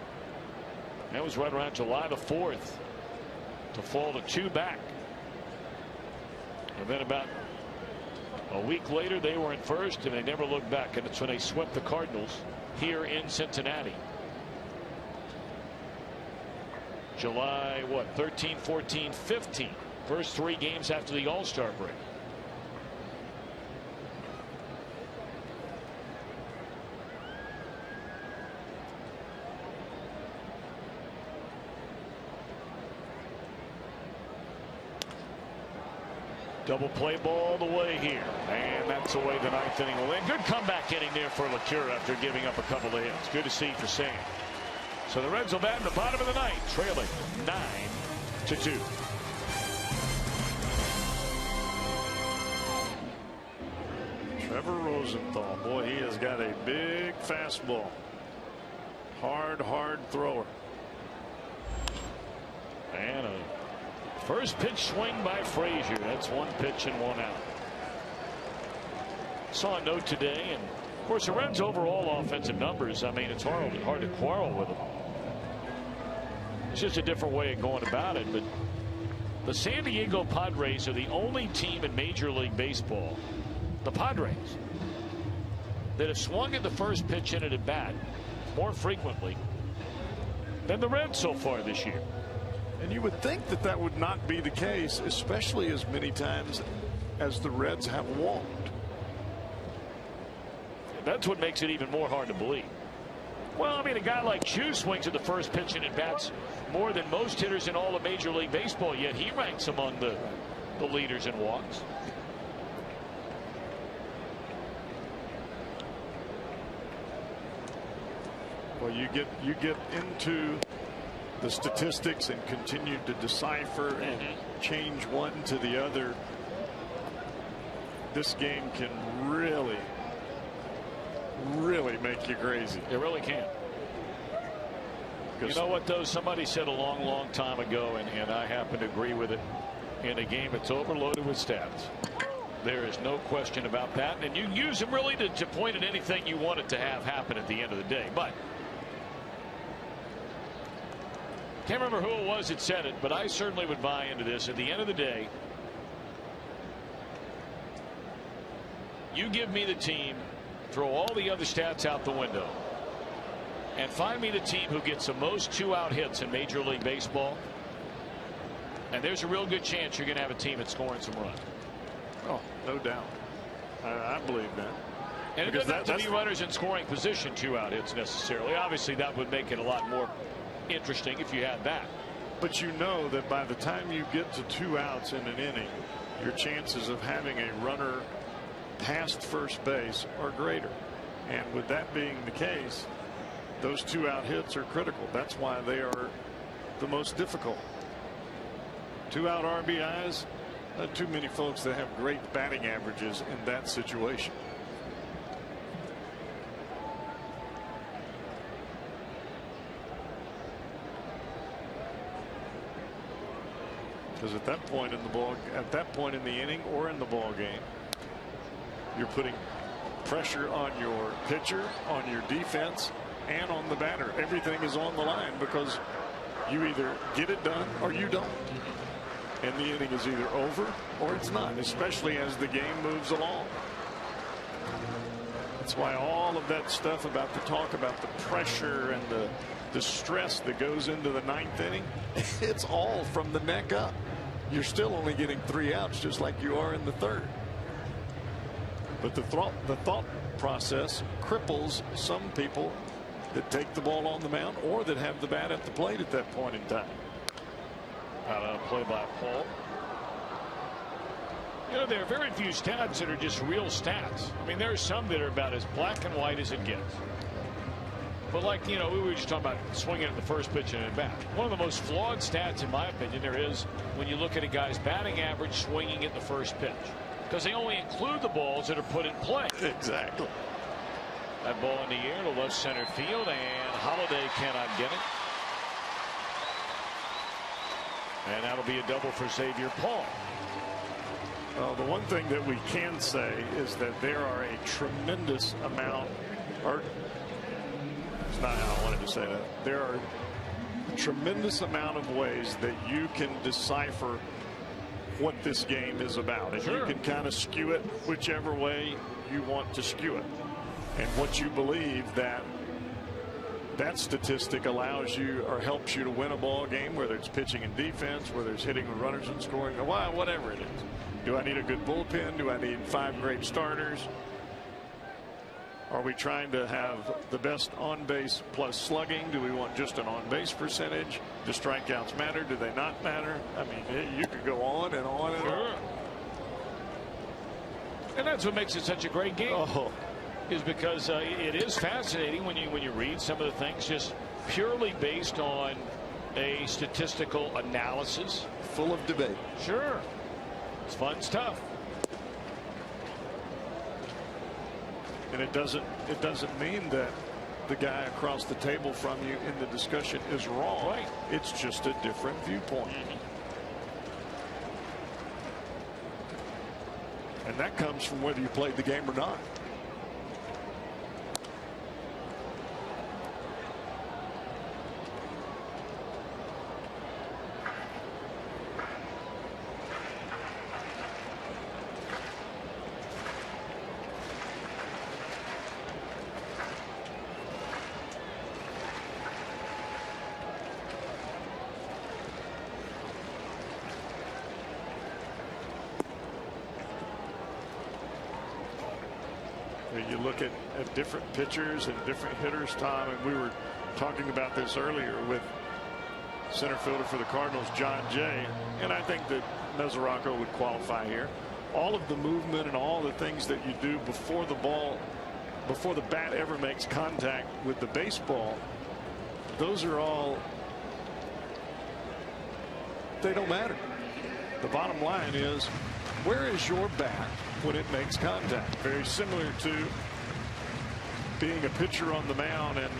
That was right around July the 4th to fall to 2 back. And then about a week later they were in first, and they never looked back, and it's when they swept the Cardinals here in Cincinnati. July 13, 14, 15. First 3 games after the All-Star break. Double play ball the way here, and that's the way the 9th inning will end. Good comeback inning there for LeCure after giving up a couple of hits. Good to see for Sam. So the Reds will bat in the bottom of the 9th, trailing 9-2. Trevor Rosenthal, boy, he has got a big fastball. Hard thrower. And a first pitch swing by Frazier. That's 1 pitch and 1 out. Saw a note today, and of course the Reds' overall offensive numbers, I mean, it's hard to quarrel with them. It's just a different way of going about it. But the San Diego Padres are the only team in Major League Baseball, the Padres, that have swung at the first pitch in an at bat more frequently than the Reds so far this year. And you would think that that would not be the case, especially as many times as the Reds have walked. That's what makes it even more hard to believe. Well, I mean, a guy like Chu swings at the first pitch and at bats more than most hitters in all of Major League Baseball, yet he ranks among the leaders in walks. Well, you get into the statistics and continue to decipher and change one to the other. This game can really make you crazy. It really can. You know what, though? Somebody said a long time ago, and I happen to agree with it, in a game that's overloaded with stats, there is no question about that. And you use them really to point at anything you want it to have happen at the end of the day. But can't remember who it was that said it, but I certainly would buy into this. At the end of the day, you give me the team, throw all the other stats out the window, and find me the team who gets the most 2-out hits in Major League Baseball, and there's a real good chance you're going to have a team that's scoring some runs. Oh, no doubt. I believe that. And it doesn't have to be runners in scoring position 2-out hits necessarily. Obviously, that would make it a lot more interesting if you had that. But you know that by the time you get to 2 outs in an inning, your chances of having a runner past first base are greater. And with that being the case, those 2-out hits are critical. That's why they are the most difficult. 2-out RBIs, not too many folks that have great batting averages in that situation. Because at that point in the inning or in the ball game, you're putting pressure on your pitcher, on your defense, and on the batter. Everything is on the line because you either get it done or you don't. And the inning is either over or it's not, especially as the game moves along. That's why all of that stuff about the talk about the pressure and the stress that goes into the 9th inning, it's all from the neck up. You're still only getting 3 outs just like you are in the 3rd. But the thought process cripples some people that take the ball on the mound or that have the bat at the plate at that point in time. Play by Paul. You know, there are very few stats that are just real stats. I mean, there are some that are about as black and white as it gets. But like, you know, we were just talking about swinging at the first pitch and at bat. One of the most flawed stats, in my opinion, there is when you look at a guy's batting average swinging at the first pitch. Because they only include the balls that are put in play. Exactly. That ball in the air to left center field, and Holiday cannot get it. And that'll be a double for Xavier Paul. Well, the one thing that we can say is that there are a tremendous amount, or it's not how I wanted to say that. There are a tremendous amount of ways that you can decipher what this game is about. And sure, you can kind of skew it whichever way you want to skew it. And what you believe that statistic allows you or helps you to win a ball game, whether it's pitching and defense, whether it's hitting with runners and scoring, whatever it is. Do I need a good bullpen? Do I need 5 great starters? Are we trying to have the best on base plus slugging? Do we want just an on base percentage? Do strikeouts matter? Do they not matter? I mean, you could go on and on and on. And that's what makes it such a great game. Oh. Is because it is fascinating when you read some of the things just purely based on a statistical analysis. Full of debate. Sure. It's fun stuff. And it doesn't mean that the guy across the table from you in the discussion is wrong. Right. It's just a different viewpoint. And that comes from whether you played the game or not. You look at different pitchers and different hitters, Tom, and we were talking about this earlier with center fielder for the Cardinals, John Jay, and I think that Mesoraco would qualify here. All of the movement and all the things that you do before the bat ever makes contact with the baseball, those are all, they don't matter. The bottom line is, where is your bat when it makes contact? Very similar to being a pitcher on the mound and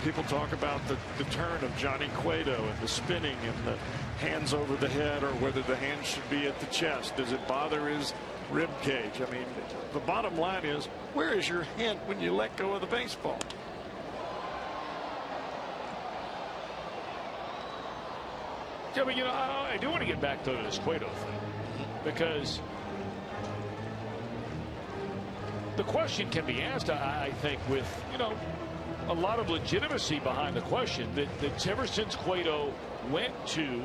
people talk about the turn of Johnny Cueto and the spinning and the hands over the head, or whether the hands should be at the chest. Does it bother his rib cage? I mean, the bottom line is, where is your hand when you let go of the baseball? Yeah, but I do want to get back to this Cueto thing, because the question can be asked, I think, with a lot of legitimacy behind the question, that ever since Cueto went to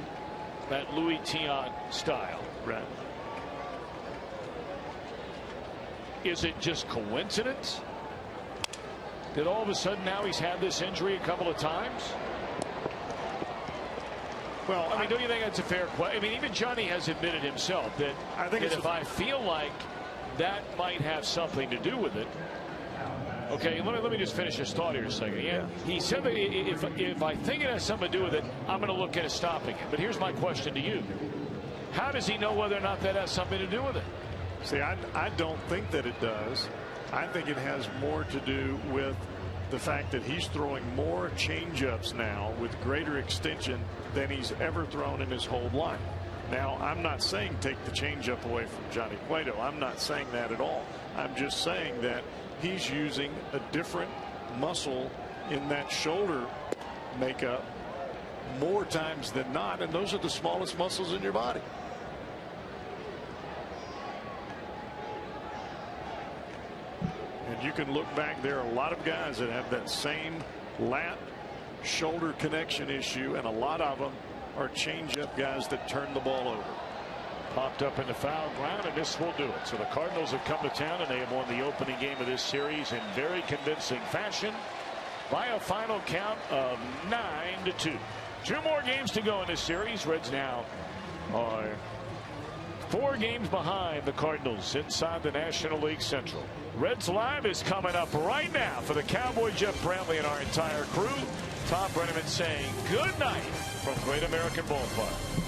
that Louis Tiant style, right? Is it just coincidence that all of a sudden now he's had this injury a couple of times? Well, I mean, don't you think that's a fair question? I mean, even Johnny has admitted himself that, if I feel like that might have something to do with it. Okay, let me just finish this thought here a second. Yeah, he said that if I think it has something to do with it, I'm going to look into stopping it. But here's my question to you: how does he know whether or not that has something to do with it? See, I don't think that it does. I think it has more to do with the fact that he's throwing more changeups now with greater extension than he's ever thrown in his whole life. Now, I'm not saying take the changeup away from Johnny Cueto. I'm not saying that at all. I'm just saying that he's using a different muscle in that shoulder makeup more times than not, and those are the smallest muscles in your body. And you can look back, there are a lot of guys that have that same lat shoulder connection issue, and a lot of them are changeup guys that turn the ball over. Popped up in the foul ground, and this will do it. So the Cardinals have come to town, and they have won the opening game of this series in very convincing fashion by a final count of 9-2. 2 more games to go in this series. Reds now are 4 games behind the Cardinals inside the National League Central. Reds Live is coming up right now for the Cowboy, Jeff Brantley, and our entire crew. Tom Brenneman saying good night from Great American Ballpark.